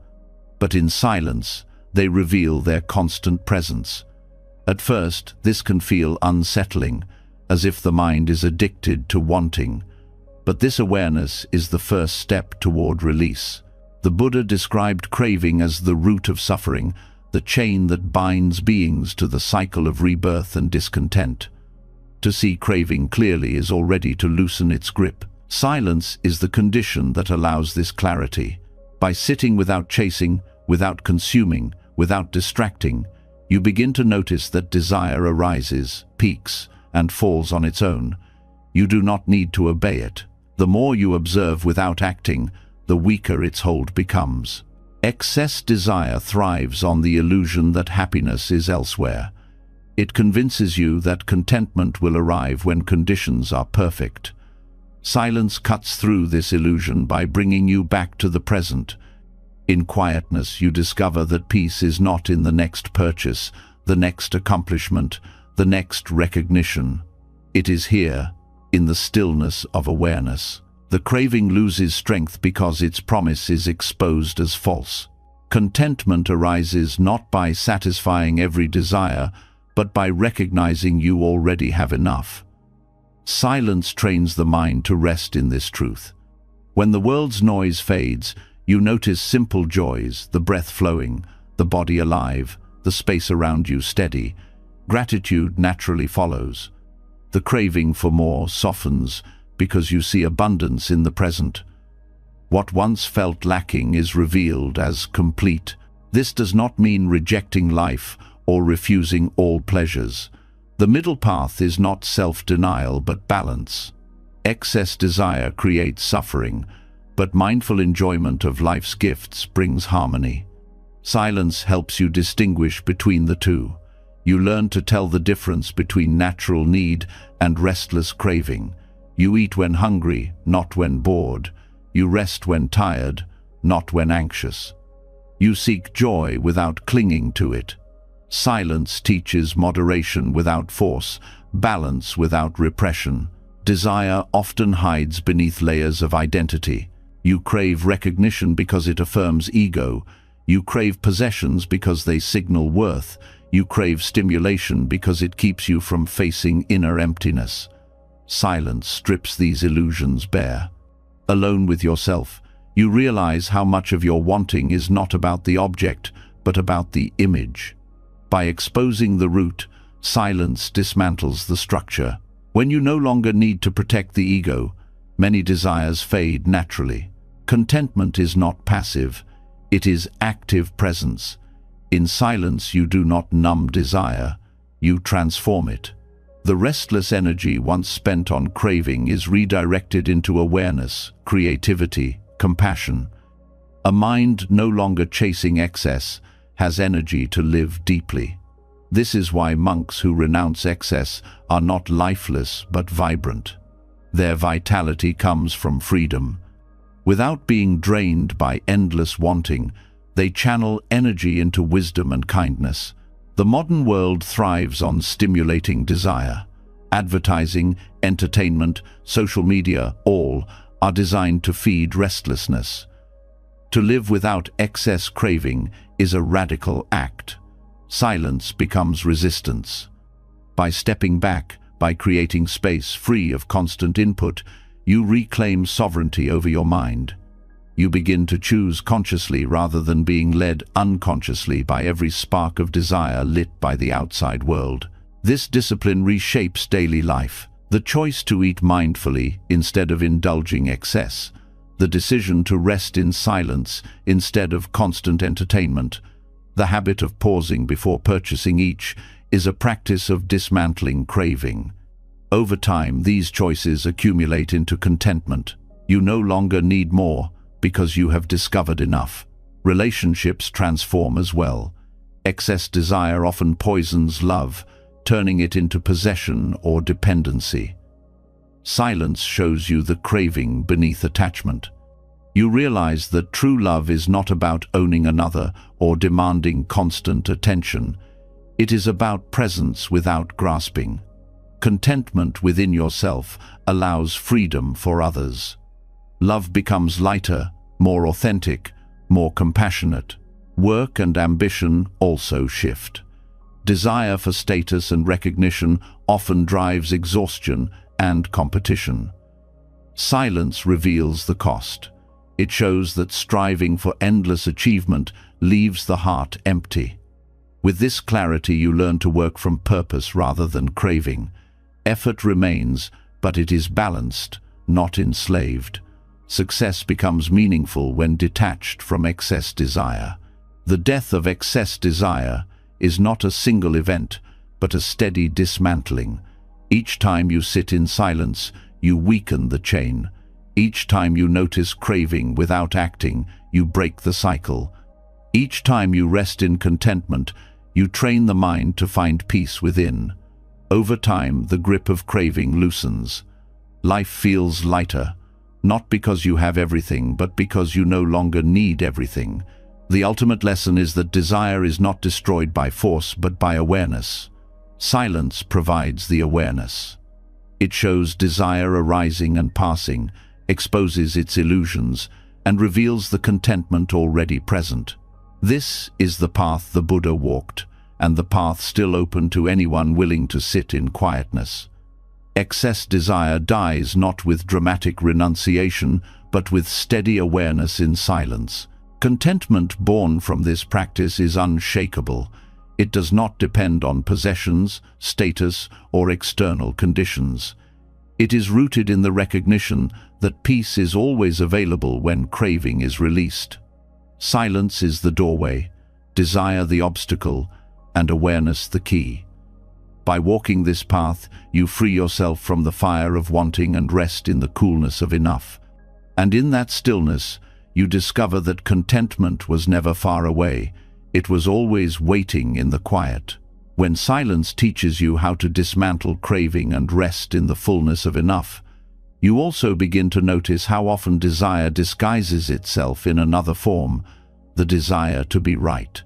But in silence, they reveal their constant presence. At first, this can feel unsettling, as if the mind is addicted to wanting. But this awareness is the first step toward release. The Buddha described craving as the root of suffering, the chain that binds beings to the cycle of rebirth and discontent. To see craving clearly is already to loosen its grip. Silence is the condition that allows this clarity. By sitting without chasing, without consuming, without distracting, you begin to notice that desire arises, peaks, and falls on its own. You do not need to obey it. The more you observe without acting, the weaker its hold becomes. Excess desire thrives on the illusion that happiness is elsewhere. It convinces you that contentment will arrive when conditions are perfect. Silence cuts through this illusion by bringing you back to the present. In quietness, you discover that peace is not in the next purchase, the next accomplishment, the next recognition. It is here, in the stillness of awareness. The craving loses strength because its promise is exposed as false. Contentment arises not by satisfying every desire, but by recognizing you already have enough. Silence trains the mind to rest in this truth. When the world's noise fades, you notice simple joys, the breath flowing, the body alive, the space around you steady. Gratitude naturally follows. The craving for more softens because you see abundance in the present. What once felt lacking is revealed as complete. This does not mean rejecting life or refusing all pleasures. The middle path is not self-denial but balance. Excess desire creates suffering, but mindful enjoyment of life's gifts brings harmony. Silence helps you distinguish between the two. You learn to tell the difference between natural need and restless craving. You eat when hungry, not when bored. You rest when tired, not when anxious. You seek joy without clinging to it. Silence teaches moderation without force, balance without repression. Desire often hides beneath layers of identity. You crave recognition because it affirms ego. You crave possessions because they signal worth. You crave stimulation because it keeps you from facing inner emptiness. Silence strips these illusions bare. Alone with yourself, you realize how much of your wanting is not about the object, but about the image. By exposing the root, silence dismantles the structure. When you no longer need to protect the ego, many desires fade naturally. Contentment is not passive, it is active presence. In silence you do not numb desire, you transform it. The restless energy once spent on craving is redirected into awareness, creativity, compassion. A mind no longer chasing excess has energy to live deeply. This is why monks who renounce excess are not lifeless but vibrant. Their vitality comes from freedom. Without being drained by endless wanting, they channel energy into wisdom and kindness. The modern world thrives on stimulating desire. Advertising, entertainment, social media, all are designed to feed restlessness. To live without excess craving is a radical act. Silence becomes resistance. By stepping back, by creating space free of constant input, you reclaim sovereignty over your mind. You begin to choose consciously rather than being led unconsciously by every spark of desire lit by the outside world. This discipline reshapes daily life. The choice to eat mindfully instead of indulging excess. The decision to rest in silence instead of constant entertainment. The habit of pausing before purchasing each is a practice of dismantling craving. Over time, these choices accumulate into contentment. You no longer need more because you have discovered enough. Relationships transform as well. Excess desire often poisons love, turning it into possession or dependency. Silence shows you the craving beneath attachment. You realize that true love is not about owning another or demanding constant attention. It is about presence without grasping. Contentment within yourself allows freedom for others. Love becomes lighter, more authentic, more compassionate. Work and ambition also shift. Desire for status and recognition often drives exhaustion and competition. Silence reveals the cost. It shows that striving for endless achievement leaves the heart empty. With this clarity, you learn to work from purpose rather than craving. Effort remains, but it is balanced, not enslaved. Success becomes meaningful when detached from excess desire. The death of excess desire is not a single event, but a steady dismantling. Each time you sit in silence, you weaken the chain. Each time you notice craving without acting, you break the cycle. Each time you rest in contentment, you train the mind to find peace within. Over time, the grip of craving loosens. Life feels lighter, not because you have everything, but because you no longer need everything. The ultimate lesson is that desire is not destroyed by force, but by awareness. Silence provides the awareness. It shows desire arising and passing, exposes its illusions, and reveals the contentment already present. This is the path the Buddha walked, and the path still open to anyone willing to sit in quietness. Excess desire dies not with dramatic renunciation, but with steady awareness in silence. Contentment born from this practice is unshakable. It does not depend on possessions, status, or external conditions. It is rooted in the recognition that peace is always available when craving is released. Silence is the doorway, desire the obstacle, and awareness the key. By walking this path, you free yourself from the fire of wanting and rest in the coolness of enough. And in that stillness, you discover that contentment was never far away. It was always waiting in the quiet. When silence teaches you how to dismantle craving and rest in the fullness of enough, you also begin to notice how often desire disguises itself in another form, the desire to be right.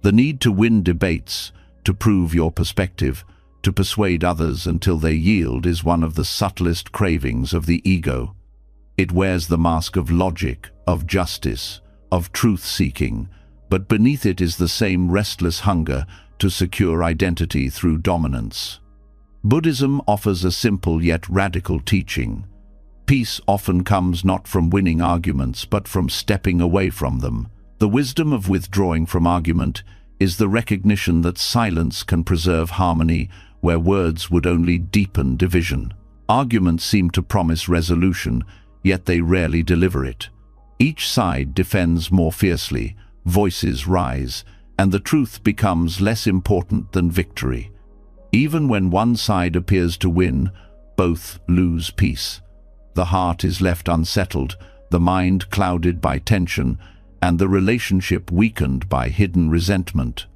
The need to win debates, to prove your perspective, to persuade others until they yield is one of the subtlest cravings of the ego. It wears the mask of logic, of justice, of truth-seeking, but beneath it is the same restless hunger to secure identity through dominance. Buddhism offers a simple yet radical teaching. Peace often comes not from winning arguments, but from stepping away from them. The wisdom of withdrawing from argument is the recognition that silence can preserve harmony where words would only deepen division. Arguments seem to promise resolution, yet they rarely deliver it. Each side defends more fiercely, voices rise, and the truth becomes less important than victory. Even when one side appears to win, both lose peace. The heart is left unsettled, the mind clouded by tension, and the relationship weakened by hidden resentment.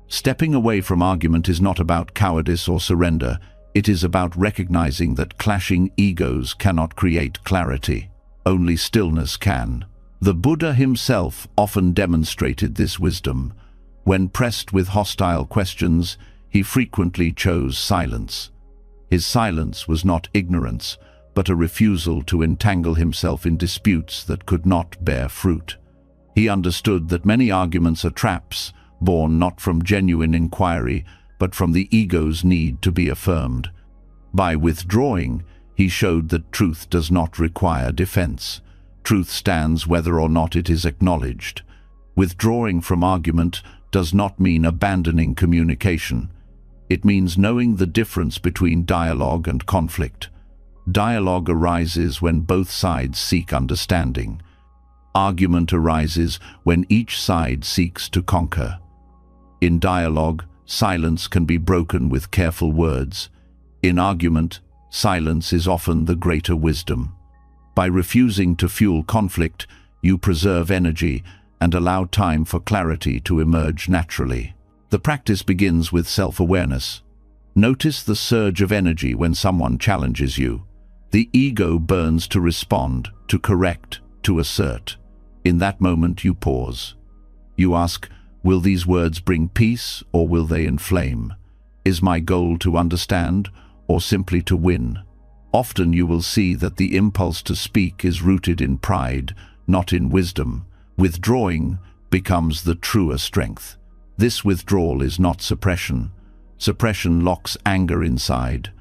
Stepping away from argument is not about cowardice or surrender. It is about recognizing that clashing egos cannot create clarity. Only stillness can. The Buddha himself often demonstrated this wisdom. When pressed with hostile questions, he frequently chose silence. His silence was not ignorance, but a refusal to entangle himself in disputes that could not bear fruit. He understood that many arguments are traps, born not from genuine inquiry, but from the ego's need to be affirmed. By withdrawing, he showed that truth does not require defense. Truth stands whether or not it is acknowledged. Withdrawing from argument does not mean abandoning communication. It means knowing the difference between dialogue and conflict. Dialogue arises when both sides seek understanding. Argument arises when each side seeks to conquer. In dialogue, silence can be broken with careful words. In argument, silence is often the greater wisdom. By refusing to fuel conflict, you preserve energy and allow time for clarity to emerge naturally. The practice begins with self-awareness. Notice the surge of energy when someone challenges you. The ego burns to respond, to correct, to assert. In that moment you pause. You ask, will these words bring peace or will they inflame? Is my goal to understand or simply to win? Often you will see that the impulse to speak is rooted in pride, not in wisdom. Withdrawing becomes the truer strength. This withdrawal is not suppression. Suppression locks anger inside.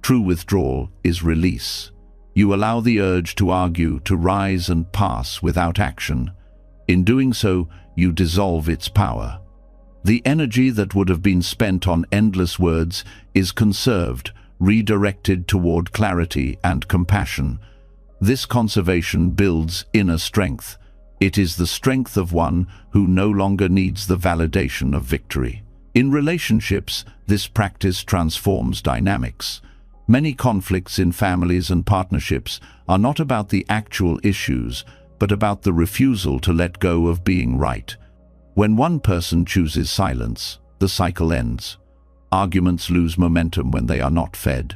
True withdrawal is release. You allow the urge to argue to rise and pass without action. In doing so, you dissolve its power. The energy that would have been spent on endless words is conserved, redirected toward clarity and compassion. This conservation builds inner strength. It is the strength of one who no longer needs the validation of victory. In relationships, this practice transforms dynamics. Many conflicts in families and partnerships are not about the actual issues, but about the refusal to let go of being right. When one person chooses silence, the cycle ends. Arguments lose momentum when they are not fed.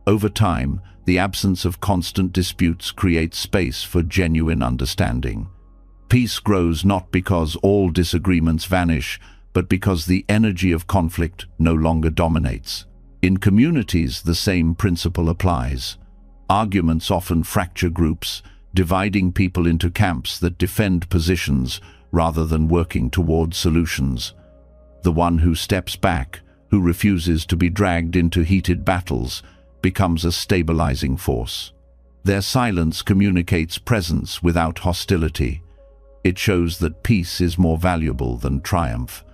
Over time, the absence of constant disputes creates space for genuine understanding. Peace grows not because all disagreements vanish, but because the energy of conflict no longer dominates. In communities, the same principle applies. Arguments often fracture groups, dividing people into camps that defend positions rather than working toward solutions. The one who steps back, who refuses to be dragged into heated battles, becomes a stabilizing force. Their silence communicates presence without hostility. It shows that peace is more valuable than triumph.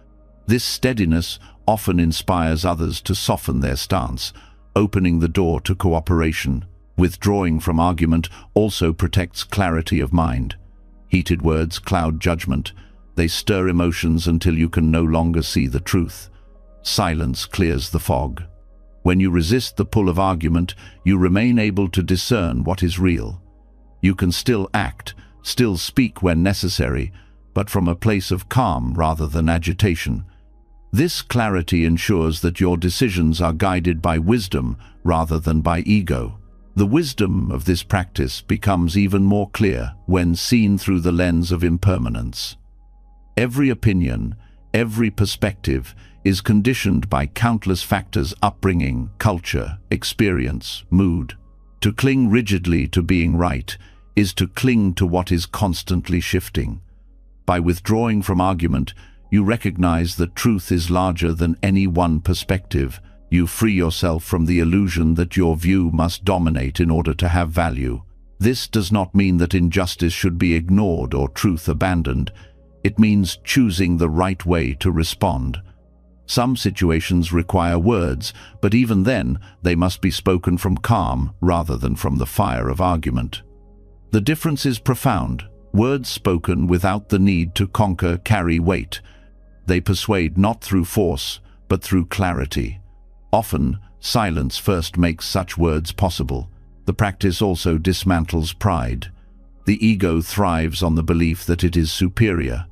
This steadiness often inspires others to soften their stance, opening the door to cooperation. Withdrawing from argument also protects clarity of mind. Heated words cloud judgment. They stir emotions until you can no longer see the truth. Silence clears the fog. When you resist the pull of argument, you remain able to discern what is real. You can still act, still speak when necessary, but from a place of calm rather than agitation. This clarity ensures that your decisions are guided by wisdom rather than by ego. The wisdom of this practice becomes even more clear when seen through the lens of impermanence. Every opinion, every perspective is conditioned by countless factors: upbringing, culture, experience, mood. To cling rigidly to being right is to cling to what is constantly shifting. By withdrawing from argument, you recognize that truth is larger than any one perspective. You free yourself from the illusion that your view must dominate in order to have value. This does not mean that injustice should be ignored or truth abandoned. It means choosing the right way to respond. Some situations require words, but even then, they must be spoken from calm rather than from the fire of argument. The difference is profound. Words spoken without the need to conquer carry weight. They persuade not through force, but through clarity. Often, silence first makes such words possible. The practice also dismantles pride. The ego thrives on the belief that it is superior.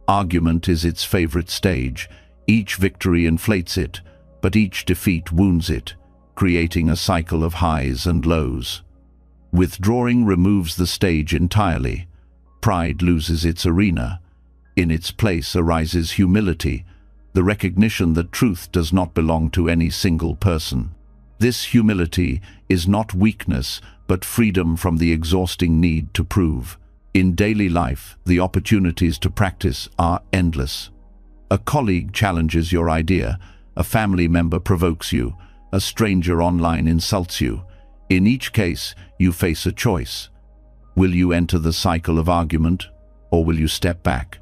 Argument is its favorite stage. Each victory inflates it, but each defeat wounds it, creating a cycle of highs and lows. Withdrawing removes the stage entirely. Pride loses its arena. In its place arises humility, the recognition that truth does not belong to any single person. This humility is not weakness, but freedom from the exhausting need to prove. In daily life, the opportunities to practice are endless. A colleague challenges your idea, a family member provokes you, a stranger online insults you. In each case, you face a choice. Will you enter the cycle of argument, or will you step back?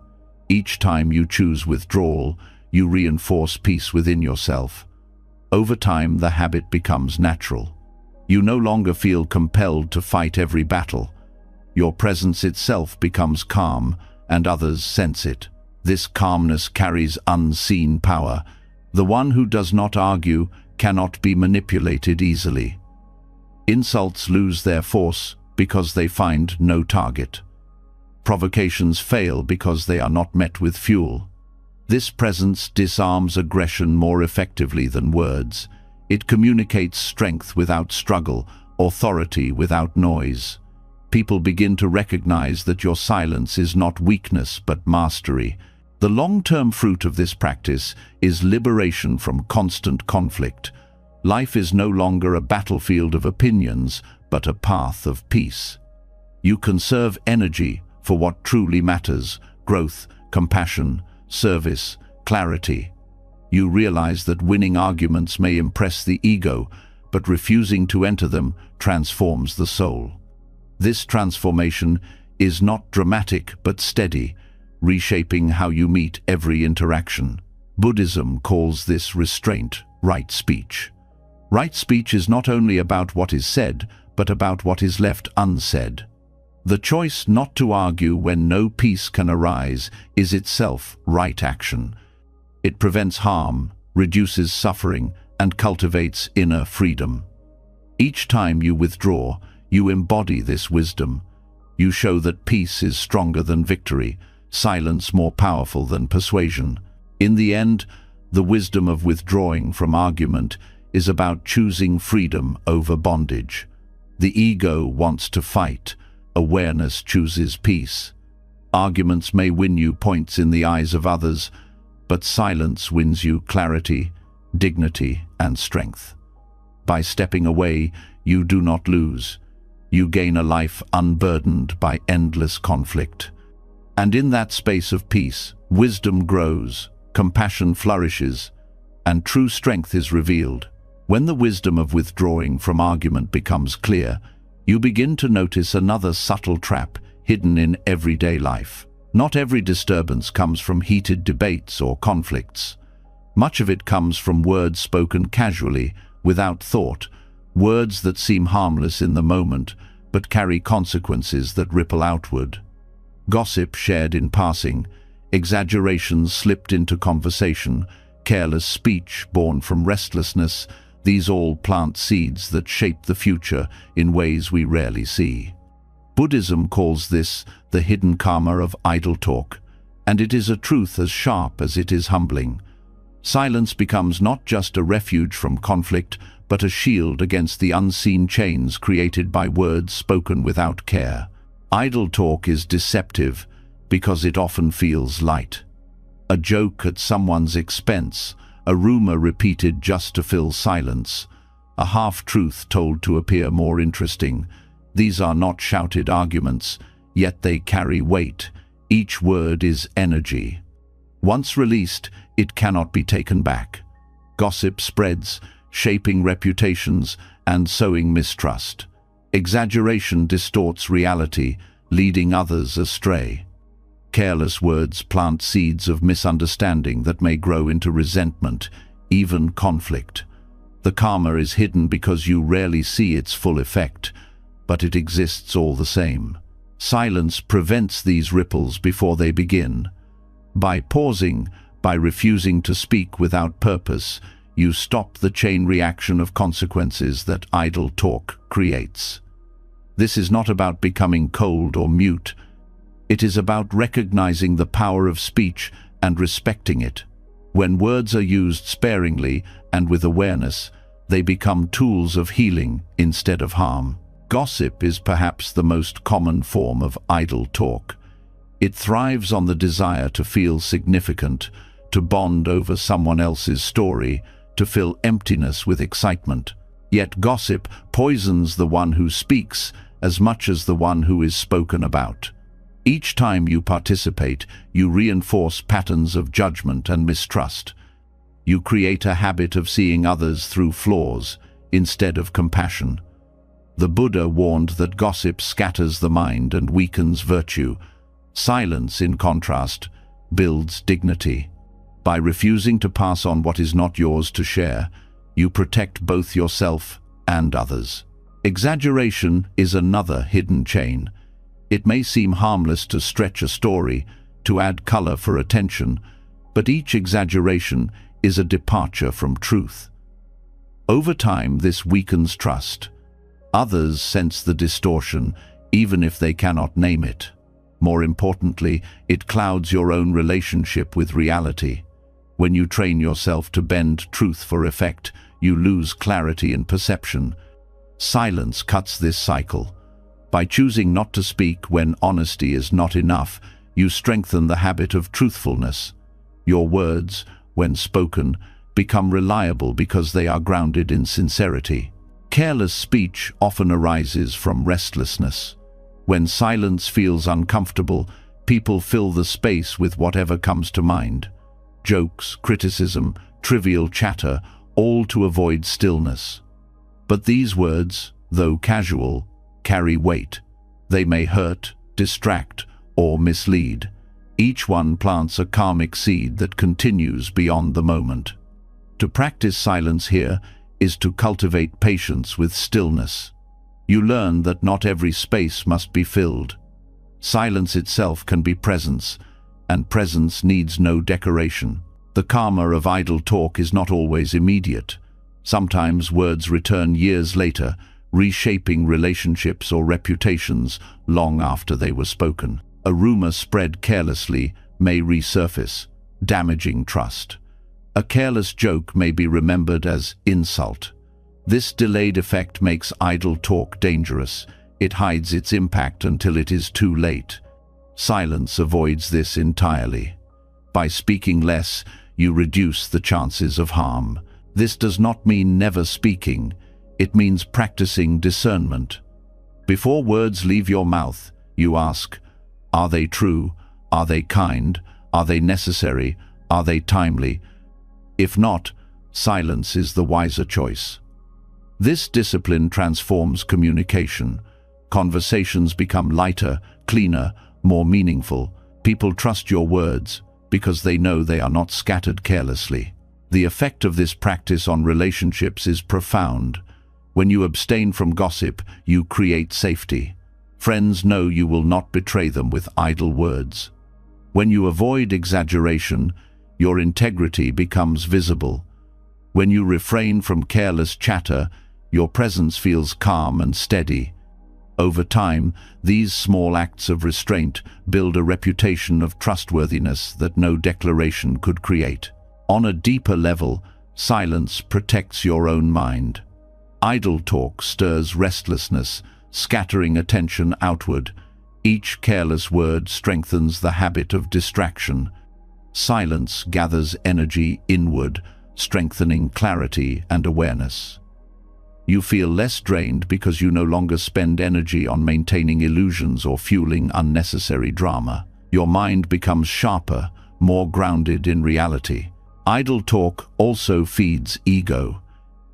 Each time you choose withdrawal, you reinforce peace within yourself. Over time, the habit becomes natural. You no longer feel compelled to fight every battle. Your presence itself becomes calm, and others sense it. This calmness carries unseen power. The one who does not argue cannot be manipulated easily. Insults lose their force because they find no target. Provocations fail because they are not met with fuel. This presence disarms aggression more effectively than words. It communicates strength without struggle, authority without noise. People begin to recognize that your silence is not weakness but mastery. The long-term fruit of this practice is liberation from constant conflict. Life is no longer a battlefield of opinions, but a path of peace. You conserve energy for what truly matters: growth, compassion, service, clarity. You realize that winning arguments may impress the ego, but refusing to enter them transforms the soul. This transformation is not dramatic but steady, reshaping how you meet every interaction. Buddhism calls this restraint right speech. Right speech is not only about what is said, but about what is left unsaid. The choice not to argue when no peace can arise is itself right action. It prevents harm, reduces suffering, and cultivates inner freedom. Each time you withdraw, you embody this wisdom. You show that peace is stronger than victory, silence more powerful than persuasion. In the end, the wisdom of withdrawing from argument is about choosing freedom over bondage. The ego wants to fight, awareness chooses peace. Arguments may win you points in the eyes of others, but silence wins you clarity, dignity, and strength. By stepping away, you do not lose. You gain a life unburdened by endless conflict. And in that space of peace, wisdom grows, compassion flourishes, and true strength is revealed. When the wisdom of withdrawing from argument becomes clear, you begin to notice another subtle trap hidden in everyday life. Not every disturbance comes from heated debates or conflicts. Much of it comes from words spoken casually, without thought, words that seem harmless in the moment, but carry consequences that ripple outward. Gossip shared in passing, exaggerations slipped into conversation, careless speech born from restlessness, these all plant seeds that shape the future in ways we rarely see. Buddhism calls this the hidden karma of idle talk, and it is a truth as sharp as it is humbling. Silence becomes not just a refuge from conflict, but a shield against the unseen chains created by words spoken without care. Idle talk is deceptive because it often feels light. A joke at someone's expense, a rumor repeated just to fill silence, a half-truth told to appear more interesting. These are not shouted arguments, yet they carry weight. Each word is energy. Once released, it cannot be taken back. Gossip spreads, shaping reputations and sowing mistrust. Exaggeration distorts reality, leading others astray. Careless words plant seeds of misunderstanding that may grow into resentment, even conflict. The karma is hidden because you rarely see its full effect, but it exists all the same. Silence prevents these ripples before they begin. By pausing, by refusing to speak without purpose, you stop the chain reaction of consequences that idle talk creates. This is not about becoming cold or mute. It is about recognizing the power of speech and respecting it. When words are used sparingly and with awareness, they become tools of healing instead of harm. Gossip is perhaps the most common form of idle talk. It thrives on the desire to feel significant, to bond over someone else's story, to fill emptiness with excitement. Yet gossip poisons the one who speaks as much as the one who is spoken about. Each time you participate, you reinforce patterns of judgment and mistrust. You create a habit of seeing others through flaws instead of compassion. The Buddha warned that gossip scatters the mind and weakens virtue. Silence, in contrast, builds dignity. By refusing to pass on what is not yours to share, you protect both yourself and others. Exaggeration is another hidden chain. It may seem harmless to stretch a story, to add color for attention, but each exaggeration is a departure from truth. Over time, this weakens trust. Others sense the distortion, even if they cannot name it. More importantly, it clouds your own relationship with reality. When you train yourself to bend truth for effect, you lose clarity in perception. Silence cuts this cycle. By choosing not to speak when honesty is not enough, you strengthen the habit of truthfulness. Your words, when spoken, become reliable because they are grounded in sincerity. Careless speech often arises from restlessness. When silence feels uncomfortable, people fill the space with whatever comes to mind. Jokes, criticism, trivial chatter, all to avoid stillness. But these words, though casual, carry weight. They may hurt, distract, or mislead. Each one plants a karmic seed that continues beyond the moment. To practice silence here is to cultivate patience with stillness. You learn that not every space must be filled. Silence itself can be presence, and presence needs no decoration. The karma of idle talk is not always immediate. Sometimes words return years later, reshaping relationships or reputations long after they were spoken. A rumor spread carelessly may resurface, damaging trust. A careless joke may be remembered as insult. This delayed effect makes idle talk dangerous. It hides its impact until it is too late. Silence avoids this entirely. By speaking less, you reduce the chances of harm. This does not mean never speaking. It means practicing discernment. Before words leave your mouth, you ask, are they true? Are they kind? Are they necessary? Are they timely? If not, silence is the wiser choice. This discipline transforms communication. Conversations become lighter, cleaner, more meaningful. People trust your words because they know they are not scattered carelessly. The effect of this practice on relationships is profound. When you abstain from gossip, you create safety. Friends know you will not betray them with idle words. When you avoid exaggeration, your integrity becomes visible. When you refrain from careless chatter, your presence feels calm and steady. Over time, these small acts of restraint build a reputation of trustworthiness that no declaration could create. On a deeper level, silence protects your own mind. Idle talk stirs restlessness, scattering attention outward. Each careless word strengthens the habit of distraction. Silence gathers energy inward, strengthening clarity and awareness. You feel less drained because you no longer spend energy on maintaining illusions or fueling unnecessary drama. Your mind becomes sharper, more grounded in reality. Idle talk also feeds ego.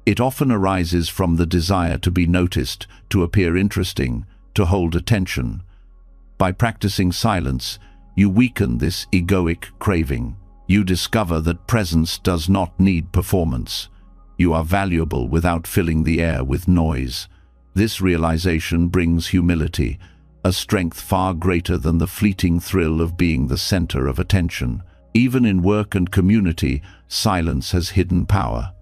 It often arises from the desire to be noticed, to appear interesting, to hold attention. By practicing silence, you weaken this egoic craving. You discover that presence does not need performance. You are valuable without filling the air with noise. This realization brings humility, a strength far greater than the fleeting thrill of being the center of attention. Even in work and community, silence has hidden power.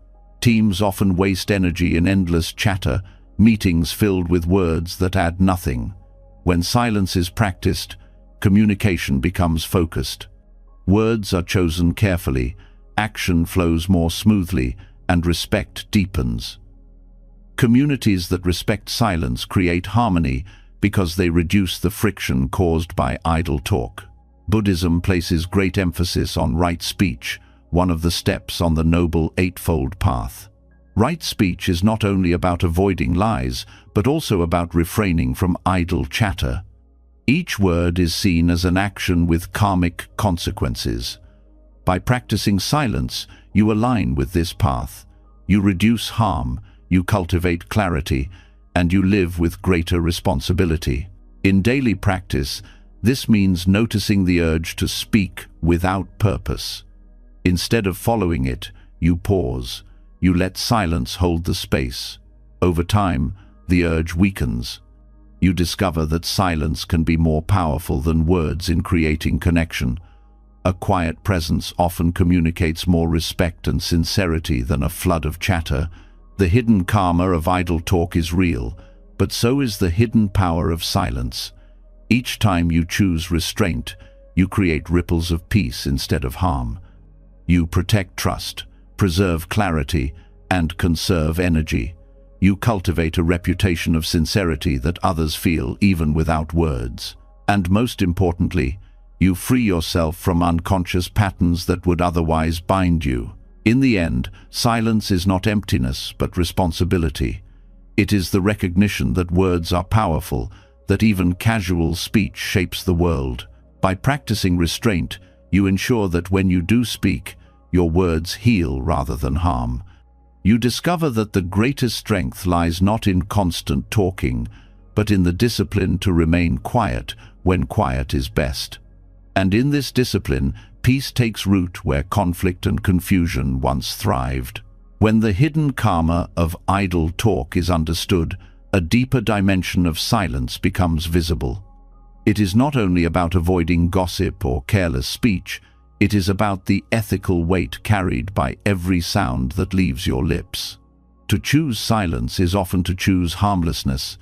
Teams often waste energy in endless chatter, meetings filled with words that add nothing. When silence is practiced, communication becomes focused. Words are chosen carefully, action flows more smoothly, and respect deepens. Communities that respect silence create harmony because they reduce the friction caused by idle talk. Buddhism places great emphasis on right speech, one of the steps on the Noble Eightfold Path. Right speech is not only about avoiding lies, but also about refraining from idle chatter. Each word is seen as an action with karmic consequences. By practicing silence, you align with this path. You reduce harm, you cultivate clarity, and you live with greater responsibility. In daily practice, this means noticing the urge to speak without purpose. Instead of following it, you pause. You let silence hold the space. Over time, the urge weakens. You discover that silence can be more powerful than words in creating connection. A quiet presence often communicates more respect and sincerity than a flood of chatter. The hidden karma of idle talk is real, but so is the hidden power of silence. Each time you choose restraint, you create ripples of peace instead of harm. You protect trust, preserve clarity, and conserve energy. You cultivate a reputation of sincerity that others feel even without words. And most importantly, you free yourself from unconscious patterns that would otherwise bind you. In the end, silence is not emptiness, but responsibility. It is the recognition that words are powerful, that even casual speech shapes the world. By practicing restraint, you ensure that when you do speak, your words heal rather than harm. You discover that the greatest strength lies not in constant talking, but in the discipline to remain quiet when quiet is best. And in this discipline, peace takes root where conflict and confusion once thrived. When the hidden karma of idle talk is understood, a deeper dimension of silence becomes visible. It is not only about avoiding gossip or careless speech, it is about the ethical weight carried by every sound that leaves your lips. To choose silence is often to choose harmlessness.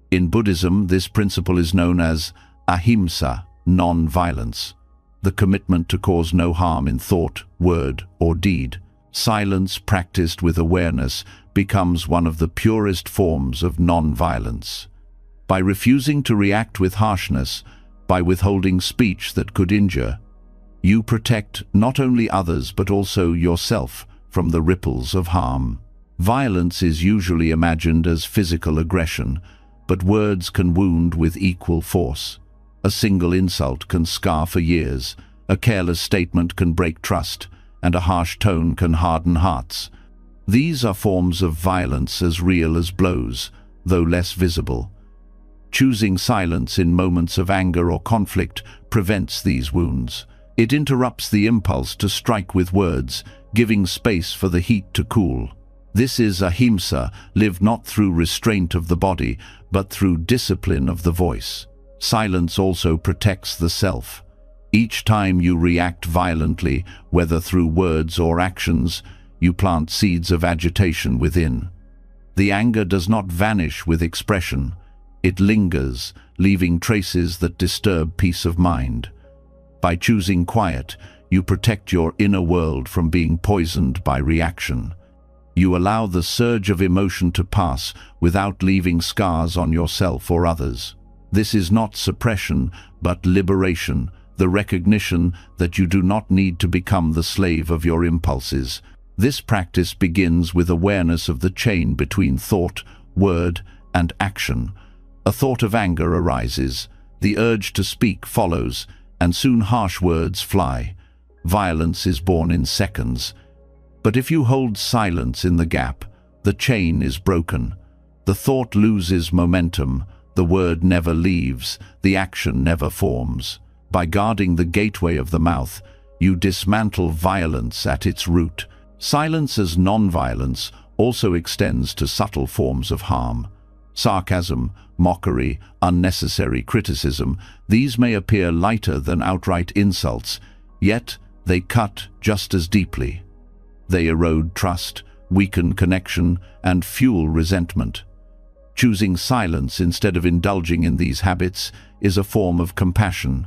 In Buddhism, this principle is known as ahimsa, non-violence, the commitment to cause no harm in thought, word, or deed. Silence practiced with awareness becomes one of the purest forms of non-violence. By refusing to react with harshness, by withholding speech that could injure, you protect not only others but also yourself from the ripples of harm. Violence is usually imagined as physical aggression, but words can wound with equal force. A single insult can scar for years, a careless statement can break trust, and a harsh tone can harden hearts. These are forms of violence as real as blows, though less visible. Choosing silence in moments of anger or conflict prevents these wounds. It interrupts the impulse to strike with words, giving space for the heat to cool. This is ahimsa, lived not through restraint of the body, but through discipline of the voice. Silence also protects the self. Each time you react violently, whether through words or actions, you plant seeds of agitation within. The anger does not vanish with expression. It lingers, leaving traces that disturb peace of mind. By choosing quiet, you protect your inner world from being poisoned by reaction. You allow the surge of emotion to pass without leaving scars on yourself or others. This is not suppression, but liberation, the recognition that you do not need to become the slave of your impulses. This practice begins with awareness of the chain between thought, word, and action. A thought of anger arises, the urge to speak follows, and soon harsh words fly. Violence is born in seconds. But if you hold silence in the gap, the chain is broken. The thought loses momentum, the word never leaves, the action never forms. By guarding the gateway of the mouth, you dismantle violence at its root. Silence as non-violence also extends to subtle forms of harm. Sarcasm, mockery, unnecessary criticism, these may appear lighter than outright insults, yet they cut just as deeply. They erode trust, weaken connection, and fuel resentment. Choosing silence instead of indulging in these habits is a form of compassion.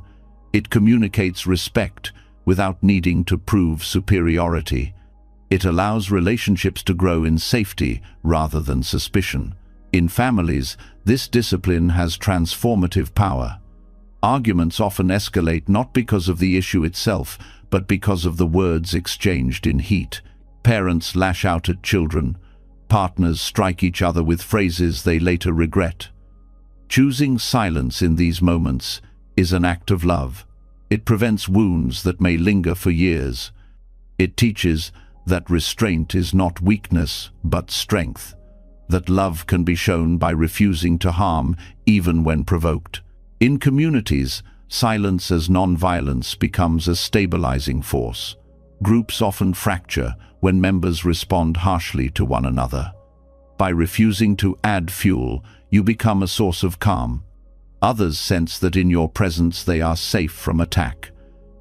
It communicates respect without needing to prove superiority. It allows relationships to grow in safety rather than suspicion. In families, this discipline has transformative power. Arguments often escalate not because of the issue itself, but because of the words exchanged in heat. Parents lash out at children. Partners strike each other with phrases they later regret. Choosing silence in these moments is an act of love. It prevents wounds that may linger for years. It teaches that restraint is not weakness, but strength. That love can be shown by refusing to harm even when provoked. In communities, silence as non-violence becomes a stabilizing force. Groups often fracture when members respond harshly to one another. By refusing to add fuel, you become a source of calm. Others sense that in your presence they are safe from attack.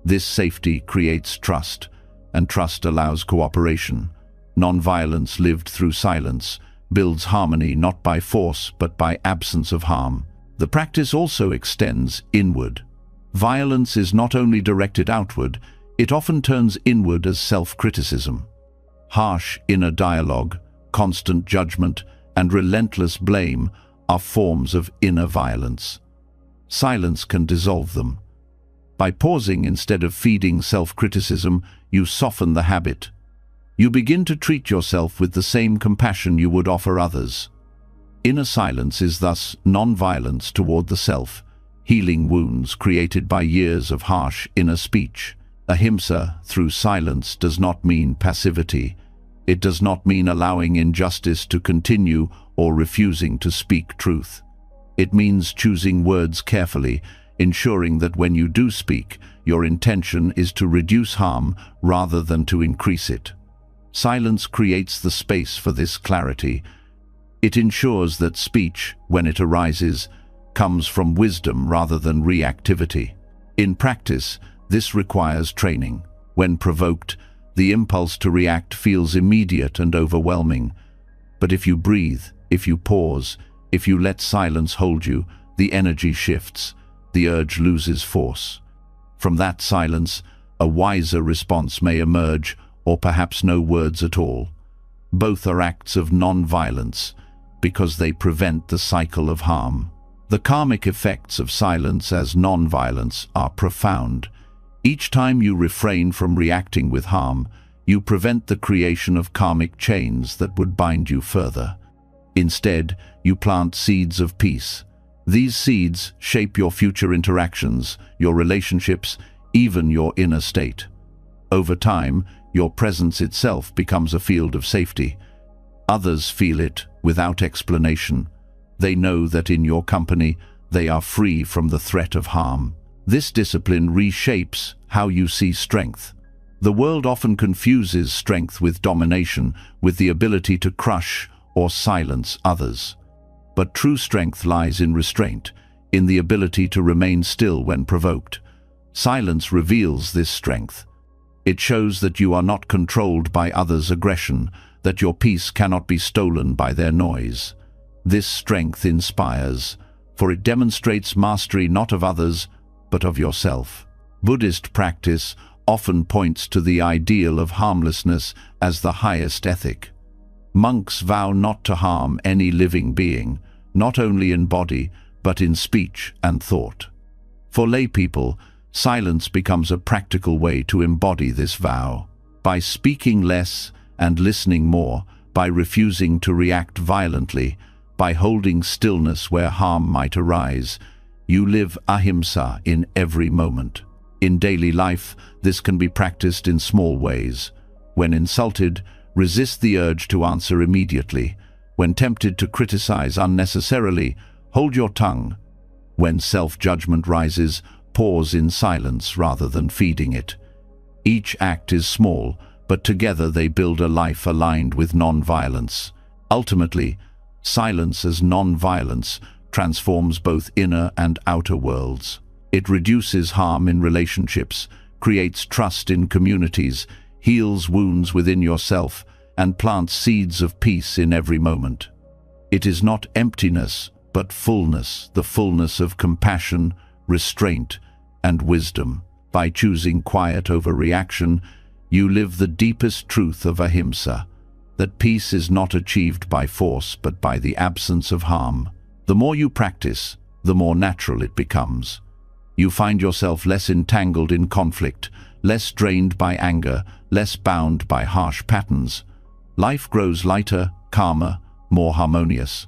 This safety creates trust, and trust allows cooperation. Non-violence lived through silence builds harmony not by force but by absence of harm. The practice also extends inward. Violence is not only directed outward, it often turns inward as self-criticism. Harsh inner dialogue, constant judgment, and relentless blame are forms of inner violence. Silence can dissolve them. By pausing instead of feeding self-criticism, you soften the habit. You begin to treat yourself with the same compassion you would offer others. Inner silence is thus non-violence toward the self, healing wounds created by years of harsh inner speech. Ahimsa, through silence, does not mean passivity. It does not mean allowing injustice to continue or refusing to speak truth. It means choosing words carefully, ensuring that when you do speak, your intention is to reduce harm rather than to increase it. Silence creates the space for this clarity. It ensures that speech, when it arises, comes from wisdom rather than reactivity. In practice, this requires training. When provoked, the impulse to react feels immediate and overwhelming. But if you breathe, if you pause, if you let silence hold you, the energy shifts, the urge loses force. From that silence, a wiser response may emerge, or perhaps no words at all. Both are acts of non-violence, because they prevent the cycle of harm. The karmic effects of silence as non-violence are profound. Each time you refrain from reacting with harm, you prevent the creation of karmic chains that would bind you further. Instead, you plant seeds of peace. These seeds shape your future interactions, your relationships, even your inner state. Over time, your presence itself becomes a field of safety. Others feel it without explanation. They know that in your company, they are free from the threat of harm. This discipline reshapes how you see strength. The world often confuses strength with domination, with the ability to crush or silence others. But true strength lies in restraint, in the ability to remain still when provoked. Silence reveals this strength. It shows that you are not controlled by others' aggression, that your peace cannot be stolen by their noise. This strength inspires, for it demonstrates mastery not of others, but of yourself. Buddhist practice often points to the ideal of harmlessness as the highest ethic. Monks vow not to harm any living being, not only in body, but in speech and thought. For lay people, silence becomes a practical way to embody this vow. By speaking less and listening more, by refusing to react violently, by holding stillness where harm might arise, you live ahimsa in every moment. In daily life, this can be practiced in small ways. When insulted, resist the urge to answer immediately. When tempted to criticize unnecessarily, hold your tongue. When self-judgment rises, pause in silence rather than feeding it. Each act is small, but together they build a life aligned with non-violence. Ultimately, silence as non-violence transforms both inner and outer worlds. It reduces harm in relationships, creates trust in communities, heals wounds within yourself, and plants seeds of peace in every moment. It is not emptiness, but fullness, the fullness of compassion, restraint, and wisdom. By choosing quiet over reaction, you live the deepest truth of ahimsa, that peace is not achieved by force, but by the absence of harm. The more you practice, the more natural it becomes. You find yourself less entangled in conflict, less drained by anger, less bound by harsh patterns. Life grows lighter, calmer, more harmonious.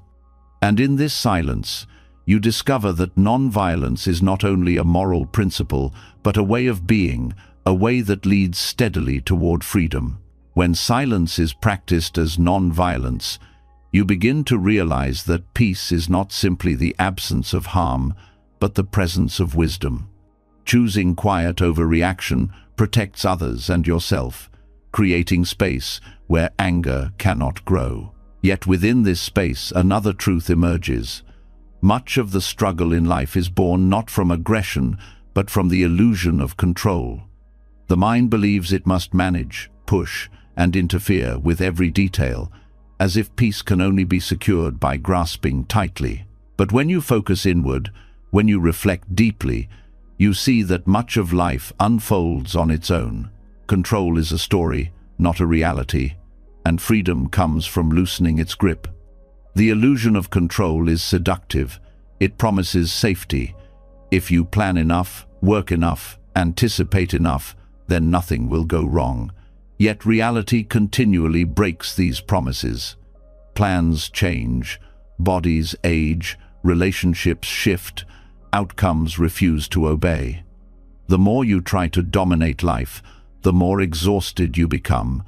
And in this silence, you discover that non-violence is not only a moral principle, but a way of being, a way that leads steadily toward freedom. When silence is practiced as non-violence, you begin to realize that peace is not simply the absence of harm, but the presence of wisdom. Choosing quiet over reaction protects others and yourself, creating space where anger cannot grow. Yet within this space, another truth emerges. Much of the struggle in life is born not from aggression, but from the illusion of control. The mind believes it must manage, push, and interfere with every detail, as if peace can only be secured by grasping tightly. But when you focus inward, when you reflect deeply, you see that much of life unfolds on its own. Control is a story, not a reality, and freedom comes from loosening its grip. The illusion of control is seductive. It promises safety. If you plan enough, work enough, anticipate enough, then nothing will go wrong. Yet reality continually breaks these promises. Plans change, bodies age, relationships shift, outcomes refuse to obey. The more you try to dominate life, the more exhausted you become,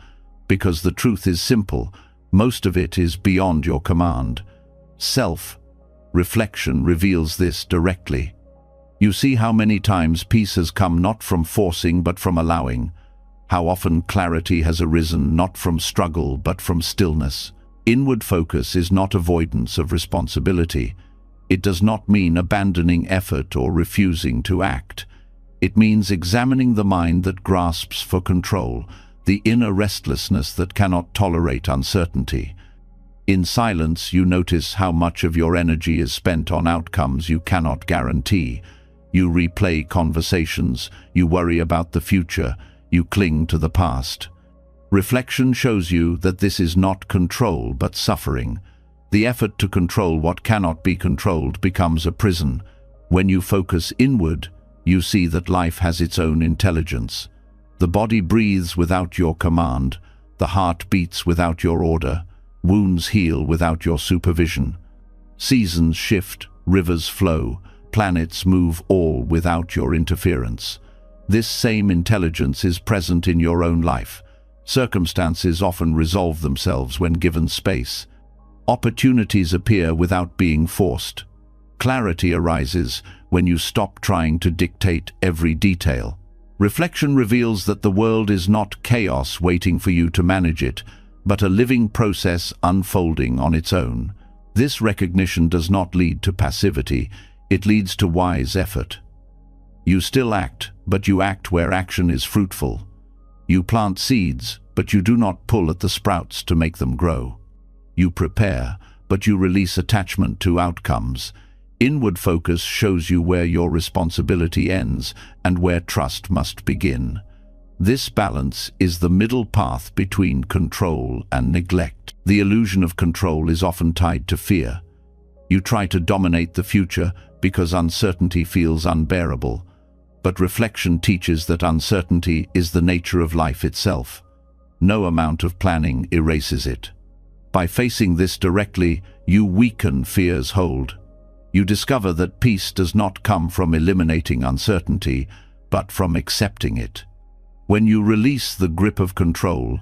because the truth is simple, most of it is beyond your command. Self-reflection reveals this directly. You see how many times peace has come not from forcing but from allowing, how often clarity has arisen not from struggle but from stillness. Inward focus is not avoidance of responsibility. It does not mean abandoning effort or refusing to act. It means examining the mind that grasps for control, the inner restlessness that cannot tolerate uncertainty. In silence, you notice how much of your energy is spent on outcomes you cannot guarantee. You replay conversations, you worry about the future, you cling to the past. Reflection shows you that this is not control but suffering. The effort to control what cannot be controlled becomes a prison. When you focus inward, you see that life has its own intelligence. The body breathes without your command, the heart beats without your order, wounds heal without your supervision. Seasons shift, rivers flow, planets move, all without your interference. This same intelligence is present in your own life. Circumstances often resolve themselves when given space. Opportunities appear without being forced. Clarity arises when you stop trying to dictate every detail. Reflection reveals that the world is not chaos waiting for you to manage it, but a living process unfolding on its own. This recognition does not lead to passivity, it leads to wise effort. You still act, but you act where action is fruitful. You plant seeds, but you do not pull at the sprouts to make them grow. You prepare, but you release attachment to outcomes. Inward focus shows you where your responsibility ends and where trust must begin. This balance is the middle path between control and neglect. The illusion of control is often tied to fear. You try to dominate the future because uncertainty feels unbearable. But reflection teaches that uncertainty is the nature of life itself. No amount of planning erases it. By facing this directly, you weaken fear's hold. You discover that peace does not come from eliminating uncertainty, but from accepting it. When you release the grip of control,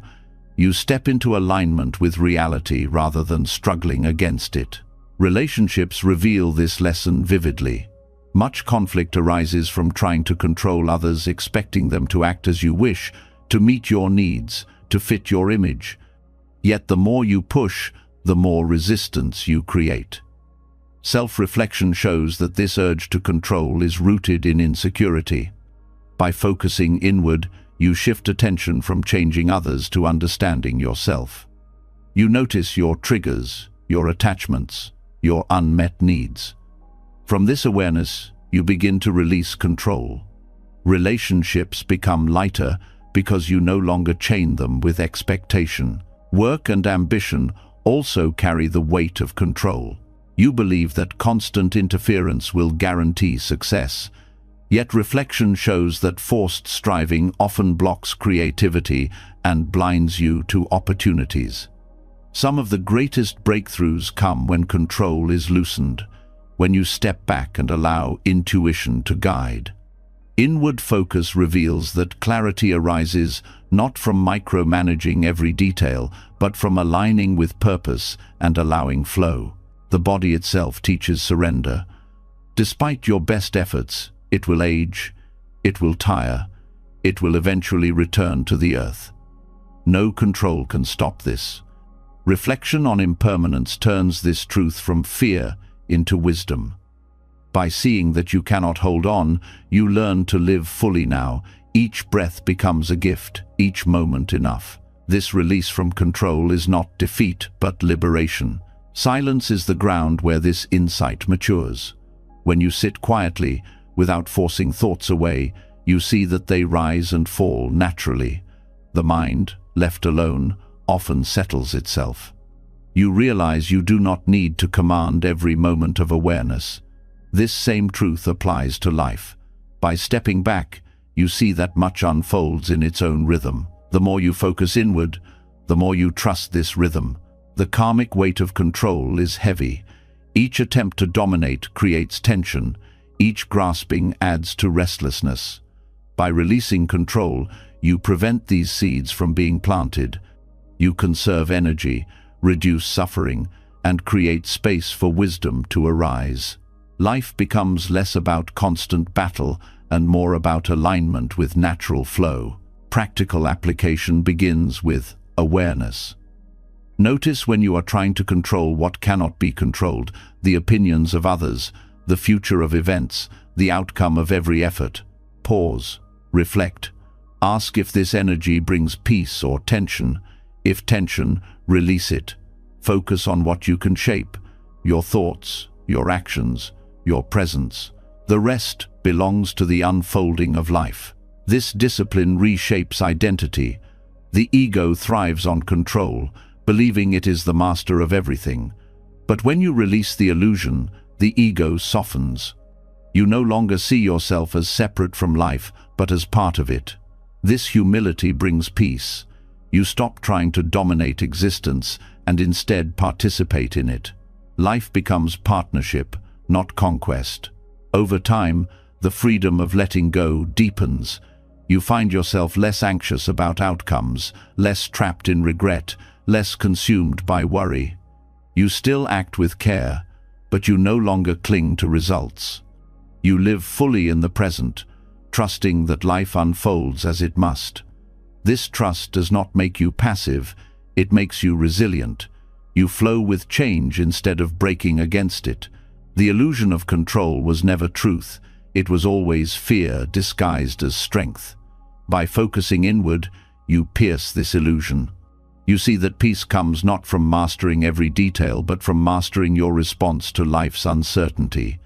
you step into alignment with reality rather than struggling against it. Relationships reveal this lesson vividly. Much conflict arises from trying to control others, expecting them to act as you wish, to meet your needs, to fit your image. Yet the more you push, the more resistance you create. Self-reflection shows that this urge to control is rooted in insecurity. By focusing inward, you shift attention from changing others to understanding yourself. You notice your triggers, your attachments, your unmet needs. From this awareness, you begin to release control. Relationships become lighter because you no longer chain them with expectation. Work and ambition also carry the weight of control. You believe that constant interference will guarantee success. Yet reflection shows that forced striving often blocks creativity and blinds you to opportunities. Some of the greatest breakthroughs come when control is loosened, when you step back and allow intuition to guide. Inward focus reveals that clarity arises not from micromanaging every detail, but from aligning with purpose and allowing flow. The body itself teaches surrender. Despite your best efforts, it will age, it will tire, it will eventually return to the earth. No control can stop this. Reflection on impermanence turns this truth from fear into wisdom. By seeing that you cannot hold on, you learn to live fully now. Each breath becomes a gift, each moment enough. This release from control is not defeat, but liberation. Silence is the ground where this insight matures. When you sit quietly, without forcing thoughts away, you see that they rise and fall naturally. The mind, left alone, often settles itself. You realize you do not need to command every moment of awareness. This same truth applies to life. By stepping back, you see that much unfolds in its own rhythm. The more you focus inward, the more you trust this rhythm. The karmic weight of control is heavy. Each attempt to dominate creates tension. Each grasping adds to restlessness. By releasing control, you prevent these seeds from being planted. You conserve energy, reduce suffering, and create space for wisdom to arise. Life becomes less about constant battle and more about alignment with natural flow. Practical application begins with awareness. Notice when you are trying to control what cannot be controlled, the opinions of others, the future of events, the outcome of every effort. Pause, reflect. Ask if this energy brings peace or tension. If tension, release it. Focus on what you can shape: your thoughts, your actions, your presence. The rest belongs to the unfolding of life. This discipline reshapes identity. The ego thrives on control, believing it is the master of everything. But when you release the illusion, the ego softens. You no longer see yourself as separate from life, but as part of it. This humility brings peace. You stop trying to dominate existence and instead participate in it. Life becomes partnership, not conquest. Over time, the freedom of letting go deepens. You find yourself less anxious about outcomes, less trapped in regret, less consumed by worry. You still act with care, but you no longer cling to results. You live fully in the present, trusting that life unfolds as it must. This trust does not make you passive, it makes you resilient. You flow with change instead of breaking against it. The illusion of control was never truth, it was always fear disguised as strength. By focusing inward, you pierce this illusion. You see that peace comes not from mastering every detail, but from mastering your response to life's uncertainty.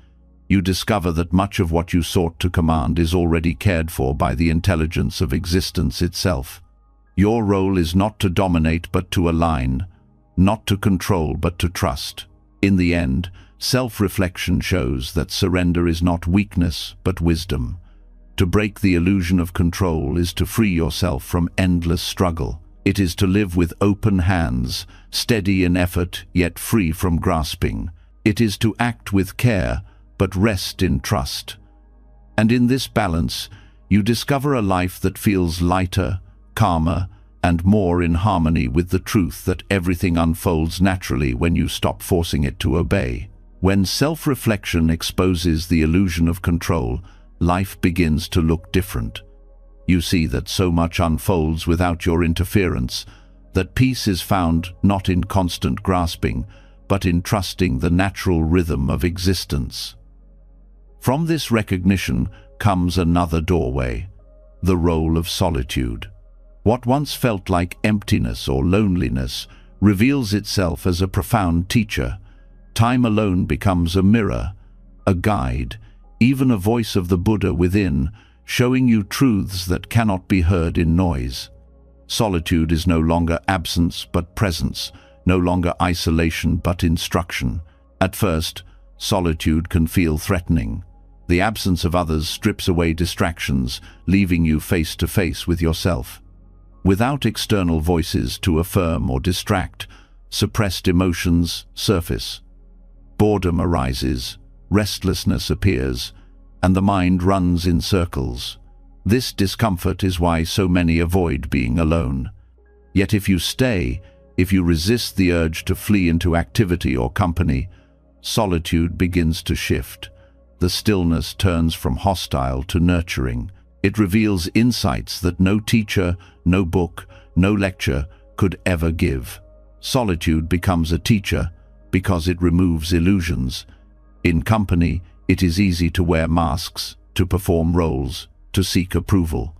You discover that much of what you sought to command is already cared for by the intelligence of existence itself. Your role is not to dominate but to align, not to control but to trust. In the end, self-reflection shows that surrender is not weakness but wisdom. To break the illusion of control is to free yourself from endless struggle. It is to live with open hands, steady in effort yet free from grasping. It is to act with care but rest in trust. And in this balance, you discover a life that feels lighter, calmer, and more in harmony with the truth that everything unfolds naturally when you stop forcing it to obey. When self-reflection exposes the illusion of control, life begins to look different. You see that so much unfolds without your interference, that peace is found not in constant grasping, but in trusting the natural rhythm of existence. From this recognition comes another doorway: the role of solitude. What once felt like emptiness or loneliness reveals itself as a profound teacher. Time alone becomes a mirror, a guide, even a voice of the Buddha within, showing you truths that cannot be heard in noise. Solitude is no longer absence but presence, no longer isolation but instruction. At first, solitude can feel threatening. The absence of others strips away distractions, leaving you face to face with yourself. Without external voices to affirm or distract, suppressed emotions surface. Boredom arises, restlessness appears, and the mind runs in circles. This discomfort is why so many avoid being alone. Yet if you stay, if you resist the urge to flee into activity or company, solitude begins to shift. The stillness turns from hostile to nurturing. It reveals insights that no teacher, no book, no lecture could ever give. Solitude becomes a teacher because it removes illusions. In company, it is easy to wear masks, to perform roles, to seek approval.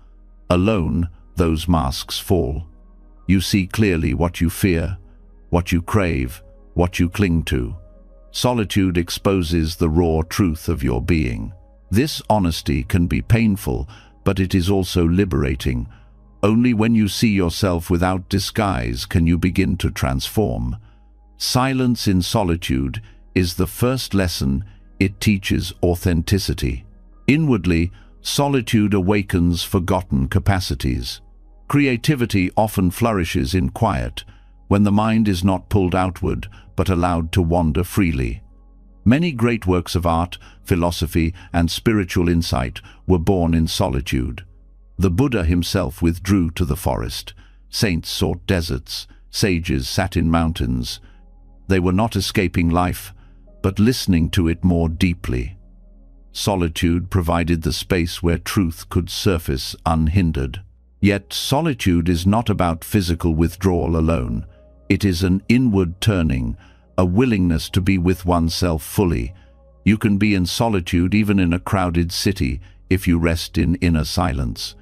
Alone, those masks fall. You see clearly what you fear, what you crave, what you cling to. Solitude exposes the raw truth of your being. This honesty can be painful, but it is also liberating. Only when you see yourself without disguise can you begin to transform. Silence in solitude is the first lesson. It teaches authenticity. Inwardly, solitude awakens forgotten capacities. Creativity often flourishes in quiet, when the mind is not pulled outward, but allowed to wander freely. Many great works of art, philosophy, and spiritual insight were born in solitude. The Buddha himself withdrew to the forest. Saints sought deserts. Sages sat in mountains. They were not escaping life, but listening to it more deeply. Solitude provided the space where truth could surface unhindered. Yet solitude is not about physical withdrawal alone. It is an inward turning, a willingness to be with oneself fully. You can be in solitude even in a crowded city if you rest in inner silence.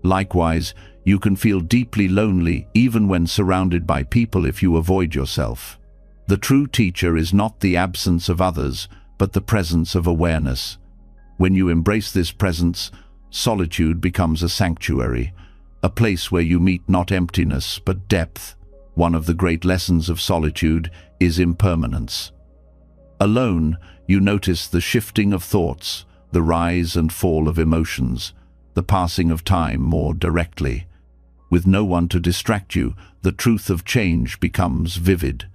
Likewise, you can feel deeply lonely even when surrounded by people if you avoid yourself. The true teacher is not the absence of others, but the presence of awareness. When you embrace this presence, solitude becomes a sanctuary, a place where you meet not emptiness, but depth. One of the great lessons of solitude is impermanence. Alone, you notice the shifting of thoughts, the rise and fall of emotions, the passing of time more directly. With no one to distract you, the truth of change becomes vivid.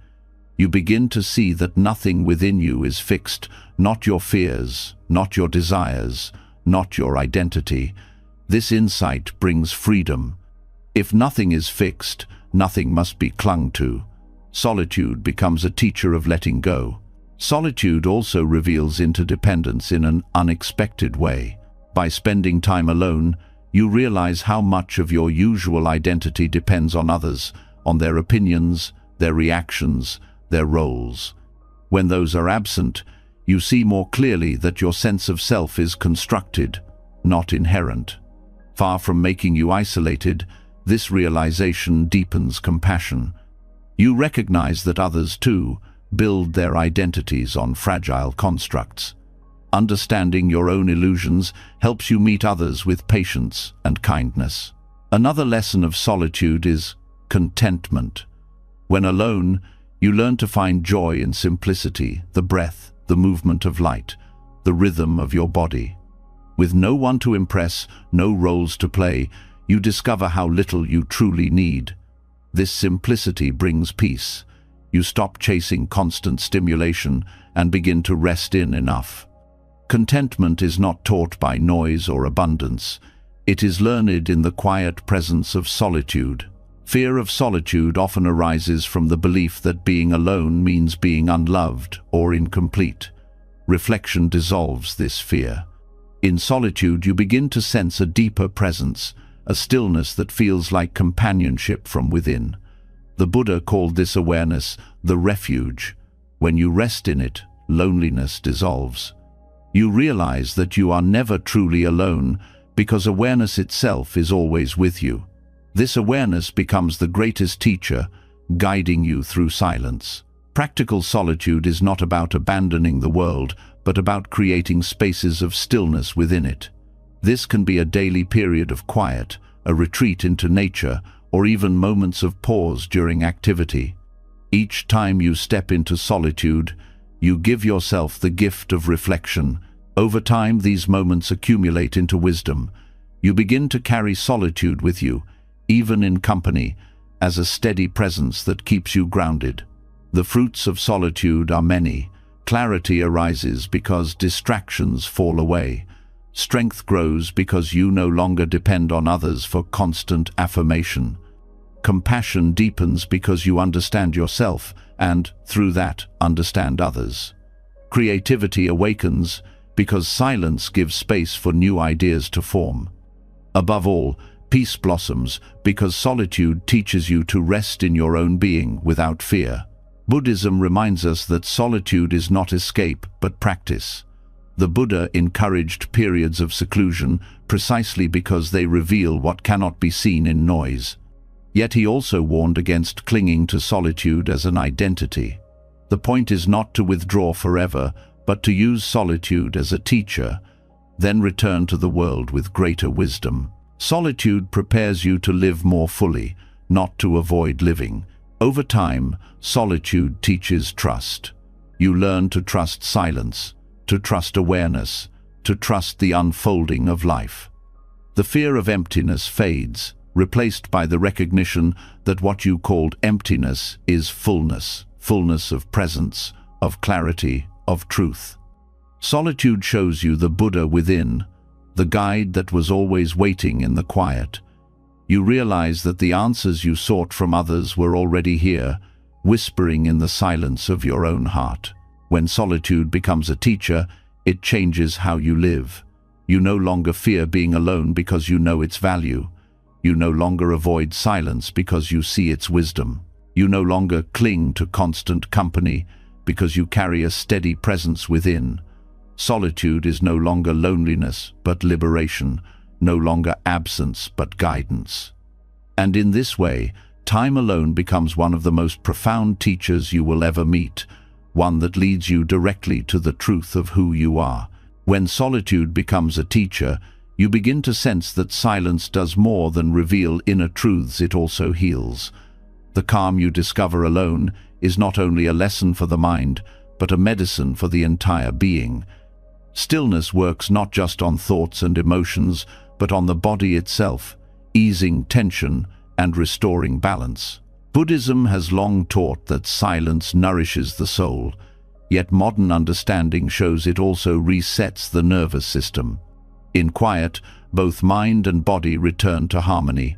You begin to see that nothing within you is fixed, not your fears, not your desires, not your identity. This insight brings freedom. If nothing is fixed, nothing must be clung to. Solitude becomes a teacher of letting go. Solitude also reveals interdependence in an unexpected way. By spending time alone, you realize how much of your usual identity depends on others, on their opinions, their reactions, their roles. When those are absent, you see more clearly that your sense of self is constructed, not inherent. Far from making you isolated, this realization deepens compassion. You recognize that others, too, build their identities on fragile constructs. Understanding your own illusions helps you meet others with patience and kindness. Another lesson of solitude is contentment. When alone, you learn to find joy in simplicity, the breath, the movement of light, the rhythm of your body. With no one to impress, no roles to play, you discover how little you truly need. This simplicity brings peace. You stop chasing constant stimulation and begin to rest in enough. Contentment is not taught by noise or abundance. It is learned in the quiet presence of solitude. Fear of solitude often arises from the belief that being alone means being unloved or incomplete. Reflection dissolves this fear. In solitude, you begin to sense a deeper presence, a stillness that feels like companionship from within. The Buddha called this awareness the refuge. When you rest in it, loneliness dissolves. You realize that you are never truly alone because awareness itself is always with you. This awareness becomes the greatest teacher, guiding you through silence. Practical solitude is not about abandoning the world, but about creating spaces of stillness within it. This can be a daily period of quiet, a retreat into nature, or even moments of pause during activity. Each time you step into solitude, you give yourself the gift of reflection. Over time, these moments accumulate into wisdom. You begin to carry solitude with you, even in company, as a steady presence that keeps you grounded. The fruits of solitude are many. Clarity arises because distractions fall away. Strength grows because you no longer depend on others for constant affirmation. Compassion deepens because you understand yourself and, through that, understand others. Creativity awakens because silence gives space for new ideas to form. Above all, peace blossoms because solitude teaches you to rest in your own being without fear. Buddhism reminds us that solitude is not escape, but practice. The Buddha encouraged periods of seclusion precisely because they reveal what cannot be seen in noise. Yet he also warned against clinging to solitude as an identity. The point is not to withdraw forever, but to use solitude as a teacher, then return to the world with greater wisdom. Solitude prepares you to live more fully, not to avoid living. Over time, solitude teaches trust. You learn to trust silence, to trust awareness, to trust the unfolding of life. The fear of emptiness fades, replaced by the recognition that what you called emptiness is fullness, fullness of presence, of clarity, of truth. Solitude shows you the Buddha within, the guide that was always waiting in the quiet. You realize that the answers you sought from others were already here, whispering in the silence of your own heart. When solitude becomes a teacher, it changes how you live. You no longer fear being alone because you know its value. You no longer avoid silence because you see its wisdom. You no longer cling to constant company because you carry a steady presence within. Solitude is no longer loneliness, but liberation, no longer absence, but guidance. And in this way, Time alone becomes one of the most profound teachers you will ever meet, one that leads you directly to the truth of who you are. When solitude becomes a teacher, you begin to sense that silence does more than reveal inner truths, it also heals. The calm you discover alone is not only a lesson for the mind, but a medicine for the entire being. Stillness works not just on thoughts and emotions, but on the body itself, easing tension and restoring balance. Buddhism has long taught that silence nourishes the soul, yet modern understanding shows it also resets the nervous system. In quiet, both mind and body return to harmony,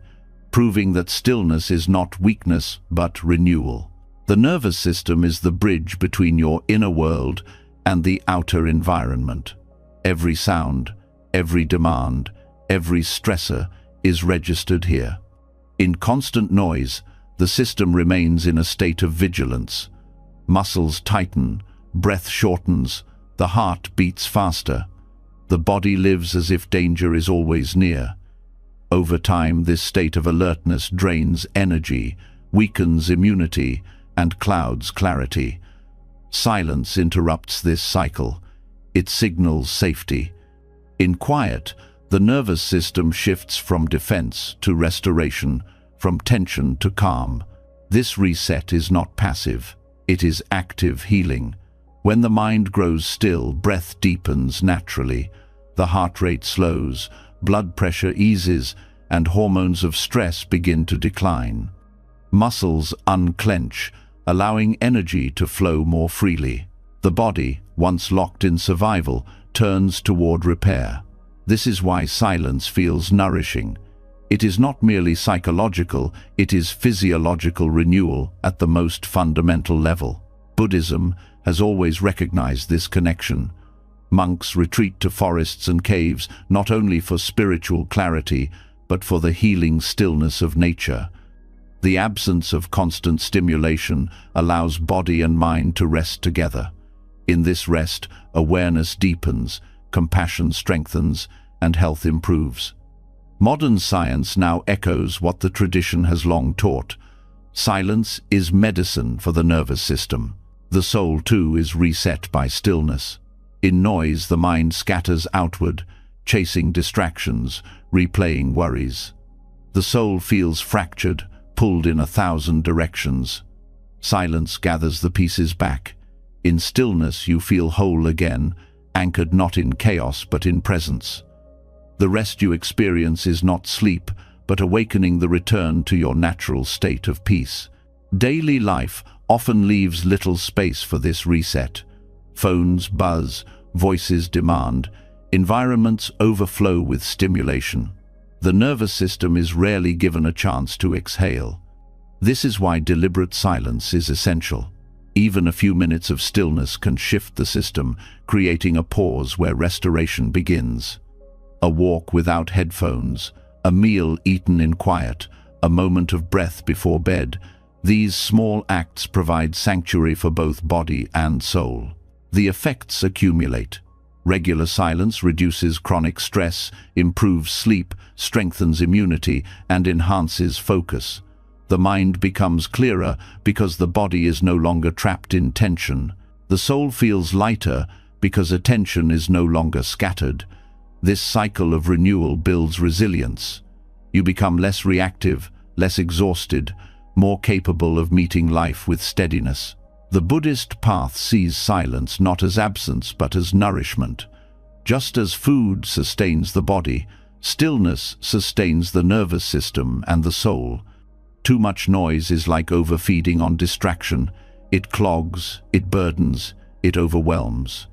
proving that stillness is not weakness but renewal. The nervous system is the bridge between your inner world and the outer environment. Every sound, every demand, every stressor is registered here. In constant noise, the system remains in a state of vigilance. Muscles tighten, breath shortens, the heart beats faster. The body lives as if danger is always near. Over time, this state of alertness drains energy, weakens immunity, and clouds clarity. Silence interrupts this cycle. It signals safety. In quiet, the nervous system shifts from defense to restoration, from tension to calm. This reset is not passive. It is active healing. When the mind grows still, breath deepens naturally. The heart rate slows, blood pressure eases, and hormones of stress begin to decline. Muscles unclench, allowing energy to flow more freely. The body, once locked in survival, turns toward repair. This is why silence feels nourishing. It is not merely psychological, it is physiological renewal at the most fundamental level. Buddhism has always recognized this connection. Monks retreat to forests and caves not only for spiritual clarity, but for the healing stillness of nature. The absence of constant stimulation allows body and mind to rest together. In this rest, awareness deepens, compassion strengthens, and health improves. Modern science now echoes what the tradition has long taught. Silence is medicine for the nervous system. The soul, too, is reset by stillness. In noise, the mind scatters outward, chasing distractions, replaying worries. The soul feels fractured, pulled in 1,000 directions. Silence gathers the pieces back. In stillness, you feel whole again, anchored not in chaos but in presence. The rest you experience is not sleep, but awakening, the return to your natural state of peace. Daily life often leaves little space for this reset. Phones buzz, voices demand, environments overflow with stimulation. The nervous system is rarely given a chance to exhale. This is why deliberate silence is essential. Even a few minutes of stillness can shift the system, creating a pause where restoration begins. A walk without headphones, a meal eaten in quiet, a moment of breath before bed. These small acts provide sanctuary for both body and soul. The effects accumulate. Regular silence reduces chronic stress, improves sleep, strengthens immunity, and enhances focus. The mind becomes clearer because the body is no longer trapped in tension. The soul feels lighter because attention is no longer scattered. This cycle of renewal builds resilience. You become less reactive, less exhausted, more capable of meeting life with steadiness. The Buddhist path sees silence not as absence but as nourishment. Just as food sustains the body, stillness sustains the nervous system and the soul. Too much noise is like overfeeding on distraction. It clogs, it burdens, it overwhelms.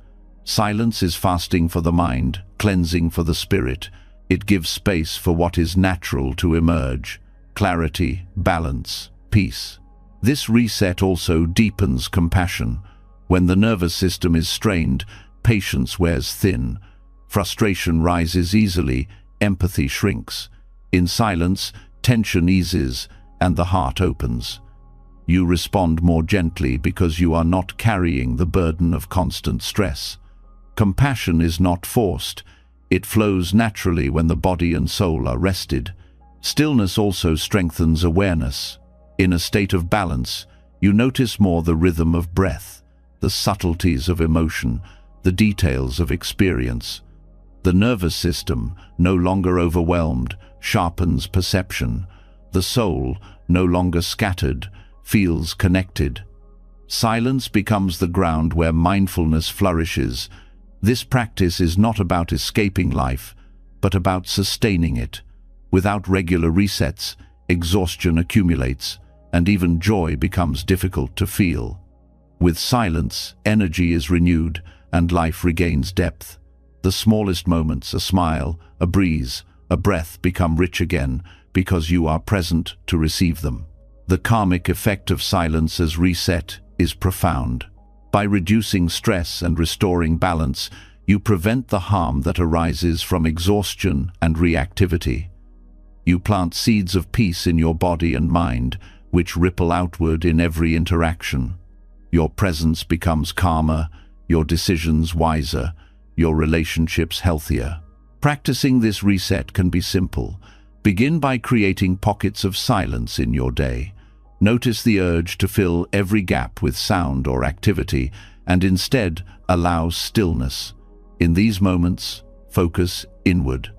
Silence is fasting for the mind, cleansing for the spirit. It gives space for what is natural to emerge: clarity, balance, peace. This reset also deepens compassion. When the nervous system is strained, patience wears thin. Frustration rises easily, empathy shrinks. In silence, tension eases, and the heart opens. You respond more gently because you are not carrying the burden of constant stress. Compassion is not forced. It flows naturally when the body and soul are rested. Stillness also strengthens awareness. In a state of balance, you notice more the rhythm of breath, the subtleties of emotion, the details of experience. The nervous system, no longer overwhelmed, sharpens perception. The soul, no longer scattered, feels connected. Silence becomes the ground where mindfulness flourishes. This practice is not about escaping life, but about sustaining it. Without regular resets, exhaustion accumulates, and even joy becomes difficult to feel. With silence, energy is renewed, and life regains depth. The smallest moments, a smile, a breeze, a breath, become rich again because you are present to receive them. The karmic effect of silence as reset is profound. By reducing stress and restoring balance, you prevent the harm that arises from exhaustion and reactivity. You plant seeds of peace in your body and mind, which ripple outward in every interaction. Your presence becomes calmer, your decisions wiser, your relationships healthier. Practicing this reset can be simple. Begin by creating pockets of silence in your day. Notice the urge to fill every gap with sound or activity, and instead allow stillness. In these moments, focus inward.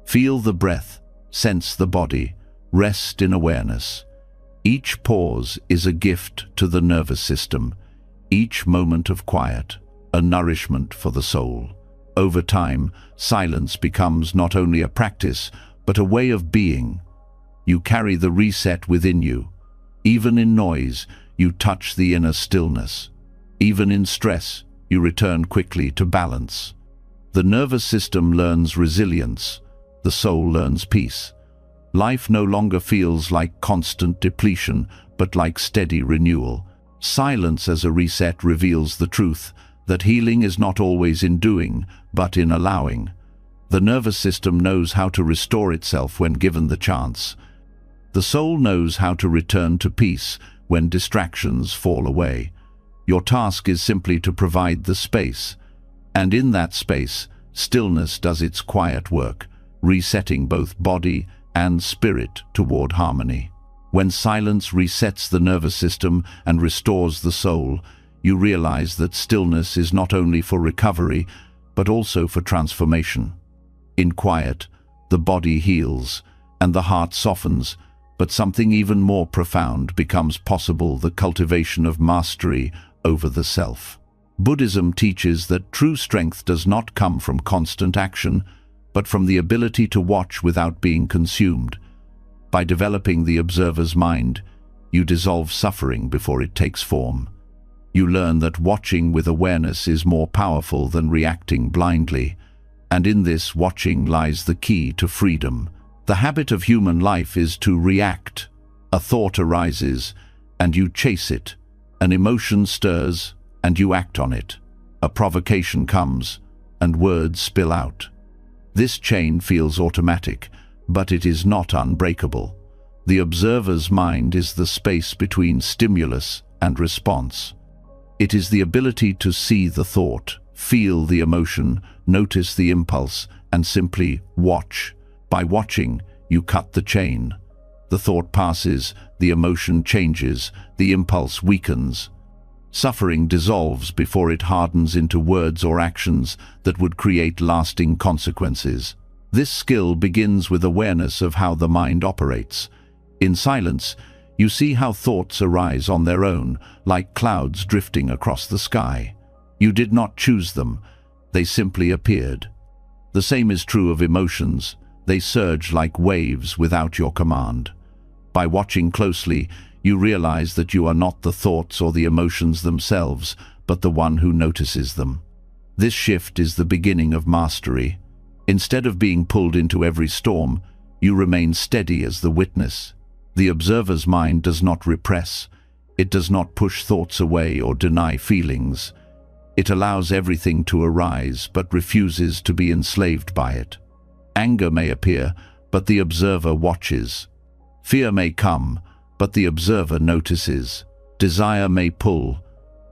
Feel the breath, sense the body, rest in awareness. Each pause is a gift to the nervous system. Each moment of quiet, a nourishment for the soul. Over time, silence becomes not only a practice, but a way of being. You carry the reset within you. Even in noise, you touch the inner stillness. Even in stress, you return quickly to balance. The nervous system learns resilience. The soul learns peace. Life no longer feels like constant depletion, but like steady renewal. Silence as a reset reveals the truth that healing is not always in doing, but in allowing. The nervous system knows how to restore itself when given the chance. The soul knows how to return to peace when distractions fall away. Your task is simply to provide the space. And in that space, stillness does its quiet work, resetting both body and spirit toward harmony. When silence resets the nervous system and restores the soul, you realize that stillness is not only for recovery, but also for transformation. In quiet, the body heals and the heart softens, but something even more profound becomes possible: the cultivation of mastery over the self. Buddhism teaches that true strength does not come from constant action, but from the ability to watch without being consumed. By developing the observer's mind, you dissolve suffering before it takes form. You learn that watching with awareness is more powerful than reacting blindly, and in this watching lies the key to freedom. The habit of human life is to react. A thought arises, and you chase it. An emotion stirs, and you act on it. A provocation comes, and words spill out. This chain feels automatic, but it is not unbreakable. The observer's mind is the space between stimulus and response. It is the ability to see the thought, feel the emotion, notice the impulse, and simply watch. By watching, you cut the chain. The thought passes, the emotion changes, the impulse weakens. Suffering dissolves before it hardens into words or actions that would create lasting consequences. This skill begins with awareness of how the mind operates. In silence, you see how thoughts arise on their own, like clouds drifting across the sky. You did not choose them, they simply appeared. The same is true of emotions. They surge like waves without your command. By watching closely, you realize that you are not the thoughts or the emotions themselves, but the one who notices them. This shift is the beginning of mastery. Instead of being pulled into every storm, you remain steady as the witness. The observer's mind does not repress. It does not push thoughts away or deny feelings. It allows everything to arise, but refuses to be enslaved by it. Anger may appear, but the observer watches. Fear may come, but the observer notices. Desire may pull,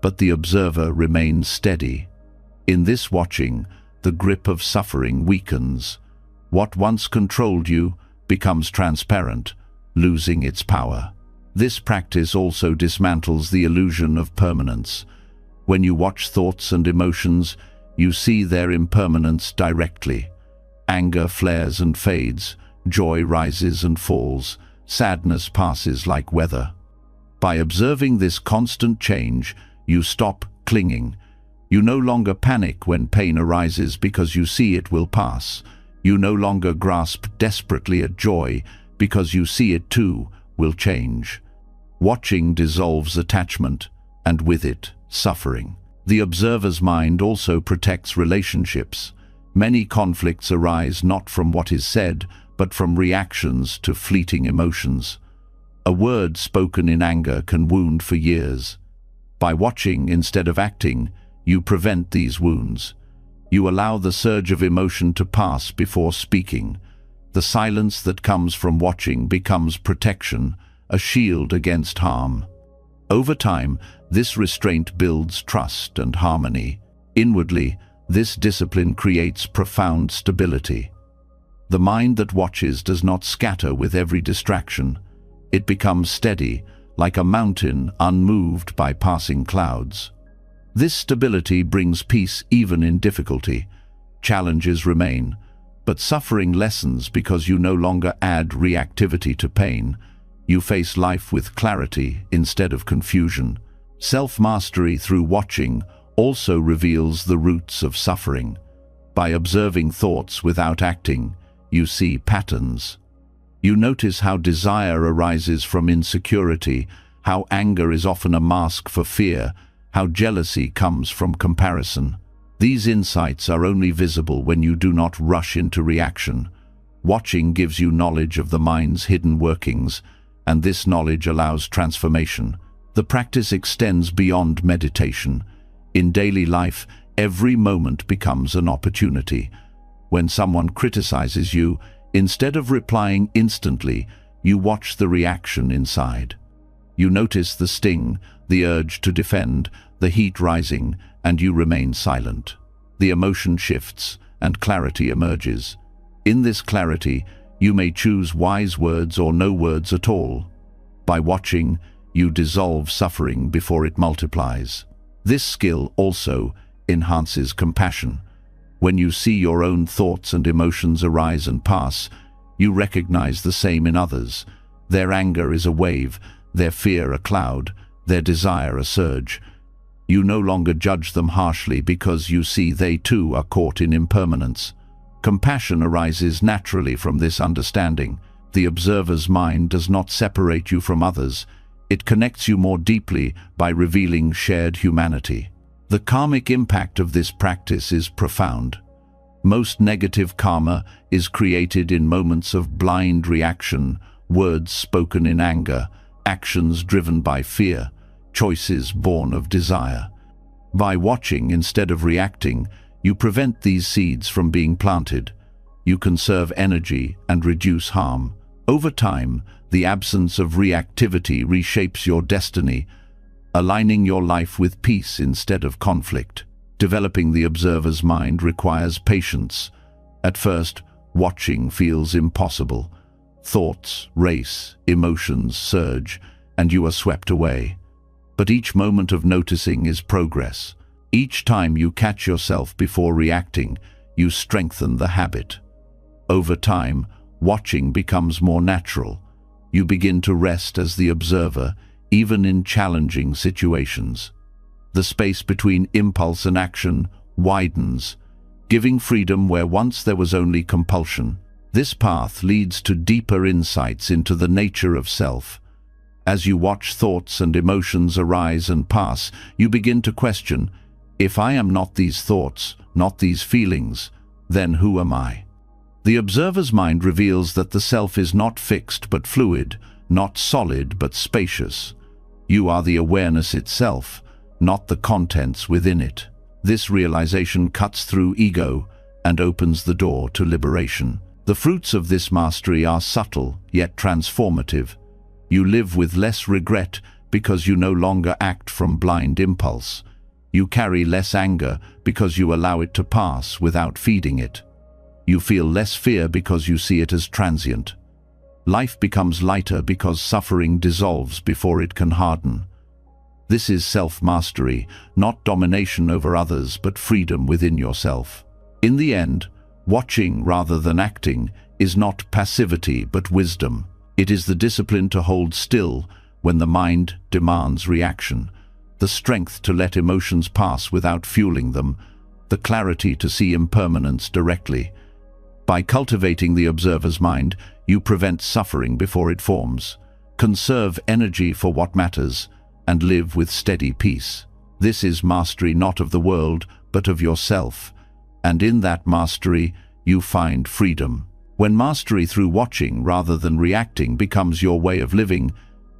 but the observer remains steady. In this watching, the grip of suffering weakens. What once controlled you becomes transparent, losing its power. This practice also dismantles the illusion of permanence. When you watch thoughts and emotions, you see their impermanence directly. Anger flares and fades, joy rises and falls, sadness passes like weather. By observing this constant change, you stop clinging. You no longer panic when pain arises because you see it will pass. You no longer grasp desperately at joy because you see it too will change. Watching dissolves attachment, and with it, suffering. The observer's mind also protects relationships. Many conflicts arise not from what is said, but from reactions to fleeting emotions. A word spoken in anger can wound for years. By watching instead of acting, you prevent these wounds. You allow the surge of emotion to pass before speaking. The silence that comes from watching becomes protection, a shield against harm. Over time, this restraint builds trust and harmony. Inwardly, this discipline creates profound stability. The mind that watches does not scatter with every distraction. It becomes steady, like a mountain unmoved by passing clouds. This stability brings peace even in difficulty. Challenges remain, but suffering lessens because you no longer add reactivity to pain. You face life with clarity instead of confusion. Self-mastery through watching also reveals the roots of suffering. By observing thoughts without acting, you see patterns. You notice how desire arises from insecurity, how anger is often a mask for fear, how jealousy comes from comparison. These insights are only visible when you do not rush into reaction. Watching gives you knowledge of the mind's hidden workings, and this knowledge allows transformation. The practice extends beyond meditation. In daily life, every moment becomes an opportunity. When someone criticizes you, instead of replying instantly, you watch the reaction inside. You notice the sting, the urge to defend, the heat rising, and you remain silent. The emotion shifts, and clarity emerges. In this clarity, you may choose wise words or no words at all. By watching, you dissolve suffering before it multiplies. This skill also enhances compassion. When you see your own thoughts and emotions arise and pass, you recognize the same in others. Their anger is a wave, their fear a cloud, their desire a surge. You no longer judge them harshly because you see they too are caught in impermanence. Compassion arises naturally from this understanding. The observer's mind does not separate you from others. It connects you more deeply by revealing shared humanity. The karmic impact of this practice is profound. Most negative karma is created in moments of blind reaction, words spoken in anger, actions driven by fear, choices born of desire. By watching instead of reacting, you prevent these seeds from being planted. You conserve energy and reduce harm. Over time, the absence of reactivity reshapes your destiny, aligning your life with peace instead of conflict. Developing the observer's mind requires patience. At first, watching feels impossible. Thoughts race, emotions surge, and you are swept away. But each moment of noticing is progress. Each time you catch yourself before reacting, you strengthen the habit. Over time, watching becomes more natural. You begin to rest as the observer, even in challenging situations. The space between impulse and action widens, giving freedom where once there was only compulsion. This path leads to deeper insights into the nature of self. As you watch thoughts and emotions arise and pass, you begin to question, if I am not these thoughts, not these feelings, then who am I? The observer's mind reveals that the self is not fixed but fluid, not solid but spacious. You are the awareness itself, not the contents within it. This realization cuts through ego and opens the door to liberation. The fruits of this mastery are subtle yet transformative. You live with less regret because you no longer act from blind impulse. You carry less anger because you allow it to pass without feeding it. You feel less fear because you see it as transient. Life becomes lighter because suffering dissolves before it can harden. This is self-mastery, not domination over others, but freedom within yourself. In the end, watching rather than acting is not passivity but wisdom. It is the discipline to hold still when the mind demands reaction, the strength to let emotions pass without fueling them, the clarity to see impermanence directly. By cultivating the observer's mind, you prevent suffering before it forms, conserve energy for what matters, and live with steady peace. This is mastery not of the world, but of yourself, and in that mastery you find freedom. When mastery through watching rather than reacting becomes your way of living,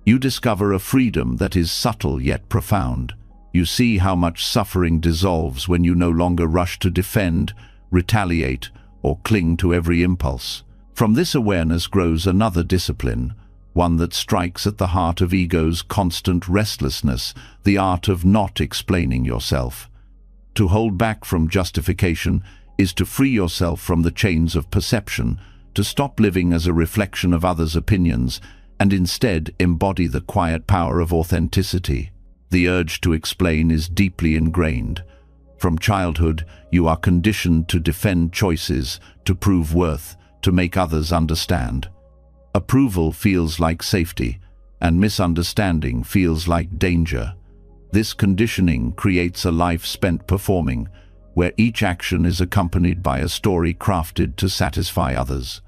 you discover a freedom that is subtle yet profound. You see how much suffering dissolves when you no longer rush to defend, retaliate, or cling to every impulse. From this awareness grows another discipline, one that strikes at the heart of ego's constant restlessness, the art of not explaining yourself. To hold back from justification is to free yourself from the chains of perception, to stop living as a reflection of others' opinions, and instead embody the quiet power of authenticity. The urge to explain is deeply ingrained. From childhood, you are conditioned to defend choices, to prove worth, to make others understand. Approval feels like safety, and misunderstanding feels like danger. This conditioning creates a life spent performing, where each action is accompanied by a story crafted to satisfy others.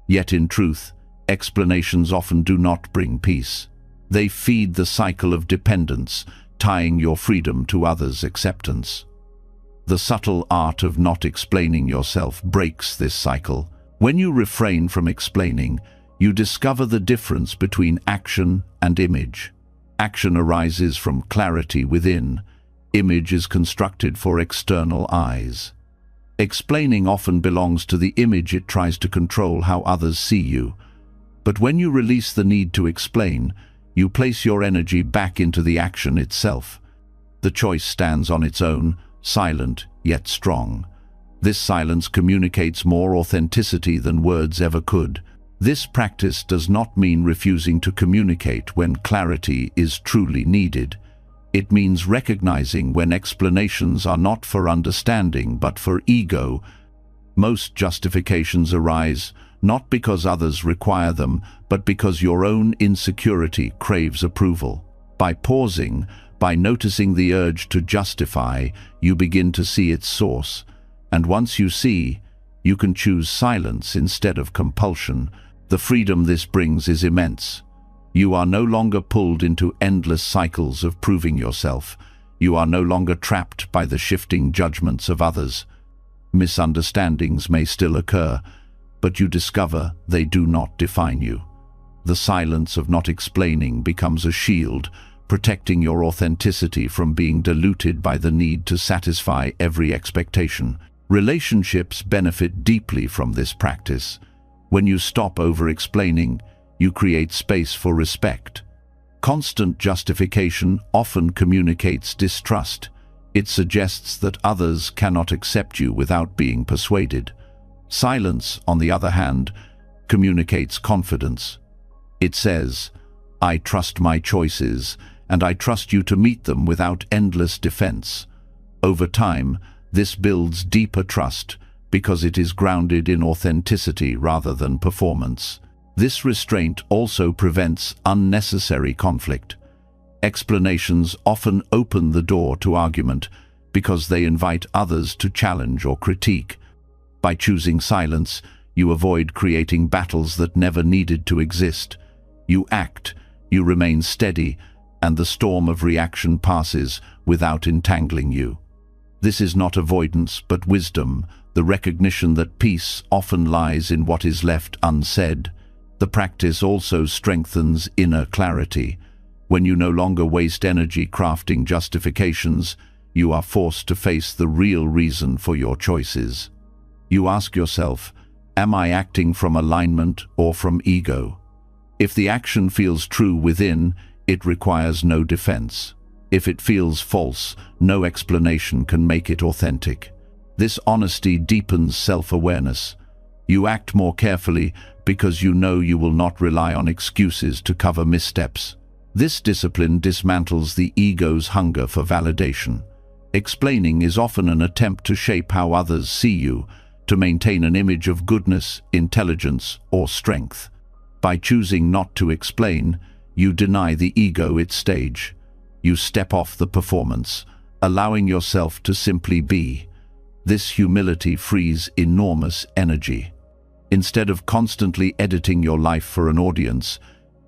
Yet in truth, explanations often do not bring peace. They feed the cycle of dependence, tying your freedom to others' acceptance. The subtle art of not explaining yourself breaks this cycle. When you refrain from explaining, you discover the difference between action and image. Action arises from clarity within. Image is constructed for external eyes. Explaining often belongs to the image it tries to control how others see you. But when you release the need to explain, you place your energy back into the action itself. The choice stands on its own, silent yet strong. This silence communicates more authenticity than words ever could. This practice does not mean refusing to communicate when clarity is truly needed. It means recognizing when explanations are not for understanding but for ego. Most justifications arise not because others require them, but because your own insecurity craves approval. By pausing, by noticing the urge to justify, you begin to see its source. And once you see, you can choose silence instead of compulsion. The freedom this brings is immense. You are no longer pulled into endless cycles of proving yourself. You are no longer trapped by the shifting judgments of others. Misunderstandings may still occur, but you discover they do not define you. The silence of not explaining becomes a shield, protecting your authenticity from being diluted by the need to satisfy every expectation. Relationships benefit deeply from this practice. When you stop over-explaining, you create space for respect. Constant justification often communicates distrust. It suggests that others cannot accept you without being persuaded. Silence, on the other hand, communicates confidence. It says, "I trust my choices, and I trust you to meet them without endless defense." Over time, this builds deeper trust because it is grounded in authenticity rather than performance. This restraint also prevents unnecessary conflict. Explanations often open the door to argument because they invite others to challenge or critique. By choosing silence, you avoid creating battles that never needed to exist. You act, you remain steady, and the storm of reaction passes without entangling you. This is not avoidance, but wisdom, the recognition that peace often lies in what is left unsaid. The practice also strengthens inner clarity. When you no longer waste energy crafting justifications, you are forced to face the real reason for your choices. You ask yourself, am I acting from alignment or from ego? If the action feels true within, it requires no defense. If it feels false, no explanation can make it authentic. This honesty deepens self-awareness. You act more carefully because you know you will not rely on excuses to cover missteps. This discipline dismantles the ego's hunger for validation. Explaining is often an attempt to shape how others see you, to maintain an image of goodness, intelligence, or strength. By choosing not to explain, you deny the ego its stage. You step off the performance, allowing yourself to simply be. This humility frees enormous energy. Instead of constantly editing your life for an audience,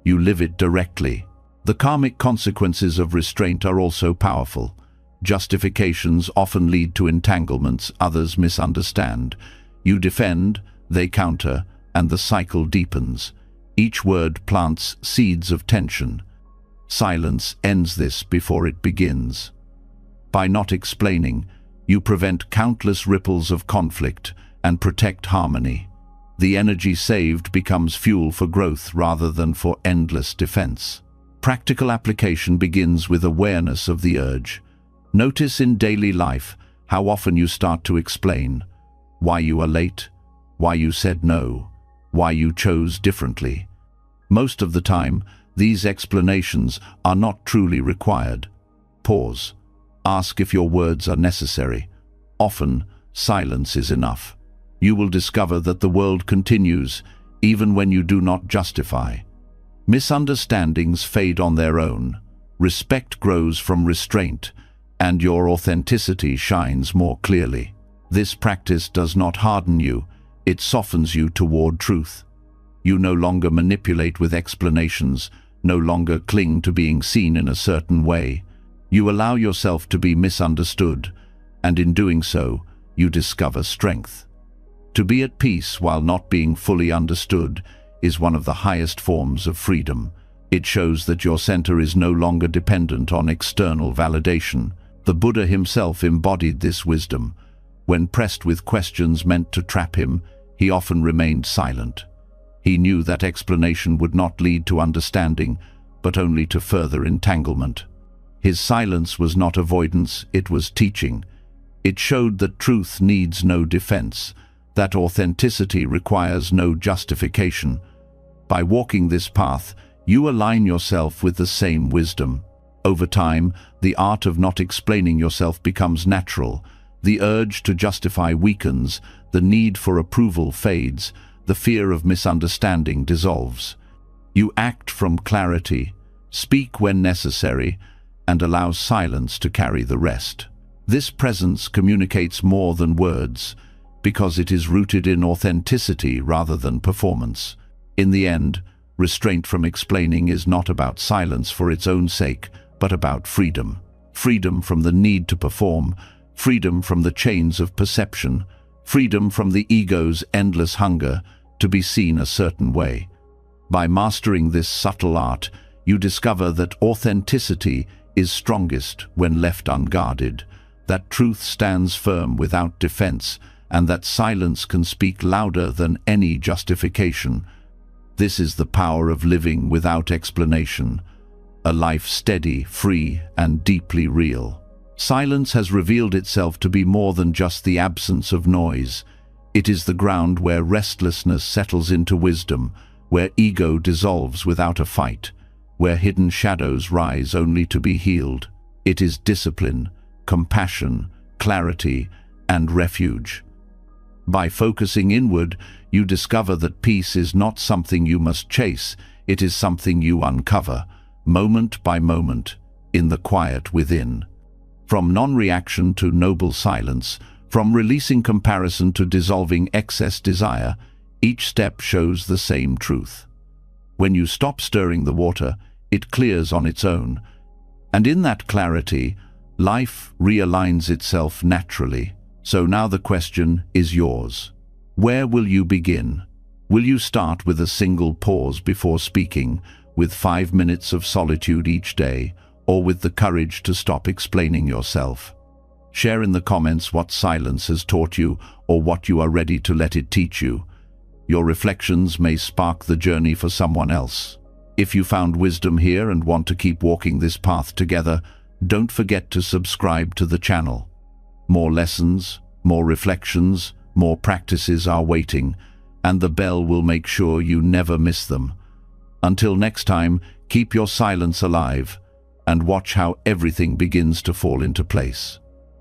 you live it directly. The karmic consequences of restraint are also powerful. Justifications often lead to entanglements others misunderstand. You defend, they counter, and the cycle deepens. Each word plants seeds of tension. Silence ends this before it begins. By not explaining, you prevent countless ripples of conflict and protect harmony. The energy saved becomes fuel for growth rather than for endless defense. Practical application begins with awareness of the urge. Notice in daily life how often you start to explain why you are late, why you said no, why you chose differently. Most of the time, these explanations are not truly required. Pause. Ask if your words are necessary. Often, silence is enough. You will discover that the world continues even when you do not justify. Misunderstandings fade on their own. Respect grows from restraint, and your authenticity shines more clearly. This practice does not harden you, it softens you toward truth. You no longer manipulate with explanations, no longer cling to being seen in a certain way. You allow yourself to be misunderstood, and in doing so, you discover strength. To be at peace while not being fully understood is one of the highest forms of freedom. It shows that your center is no longer dependent on external validation. The Buddha himself embodied this wisdom. When pressed with questions meant to trap him, he often remained silent. He knew that explanation would not lead to understanding, but only to further entanglement. His silence was not avoidance, it was teaching. It showed that truth needs no defense, that authenticity requires no justification. By walking this path, you align yourself with the same wisdom. Over time, the art of not explaining yourself becomes natural. The urge to justify weakens, the need for approval fades, the fear of misunderstanding dissolves. You act from clarity, speak when necessary, and allow silence to carry the rest. This presence communicates more than words, because it is rooted in authenticity rather than performance. In the end, restraint from explaining is not about silence for its own sake, but about freedom. Freedom from the need to perform, freedom from the chains of perception, freedom from the ego's endless hunger to be seen a certain way. By mastering this subtle art, you discover that authenticity is strongest when left unguarded, that truth stands firm without defense, and that silence can speak louder than any justification. This is the power of living without explanation, a life steady, free, and deeply real. Silence has revealed itself to be more than just the absence of noise. It is the ground where restlessness settles into wisdom, where ego dissolves without a fight, where hidden shadows rise only to be healed. It is discipline, compassion, clarity, and refuge. By focusing inward, you discover that peace is not something you must chase, it is something you uncover, moment by moment, in the quiet within. From non-reaction to noble silence, from releasing comparison to dissolving excess desire, each step shows the same truth. When you stop stirring the water, it clears on its own, and in that clarity, life realigns itself naturally. So now the question is yours. Where will you begin? Will you start with a single pause before speaking, with 5 minutes of solitude each day, or with the courage to stop explaining yourself? Share in the comments what silence has taught you or what you are ready to let it teach you. Your reflections may spark the journey for someone else. If you found wisdom here and want to keep walking this path together, don't forget to subscribe to the channel. More lessons, more reflections, more practices are waiting, and the bell will make sure you never miss them. Until next time, keep your silence alive and watch how everything begins to fall into place.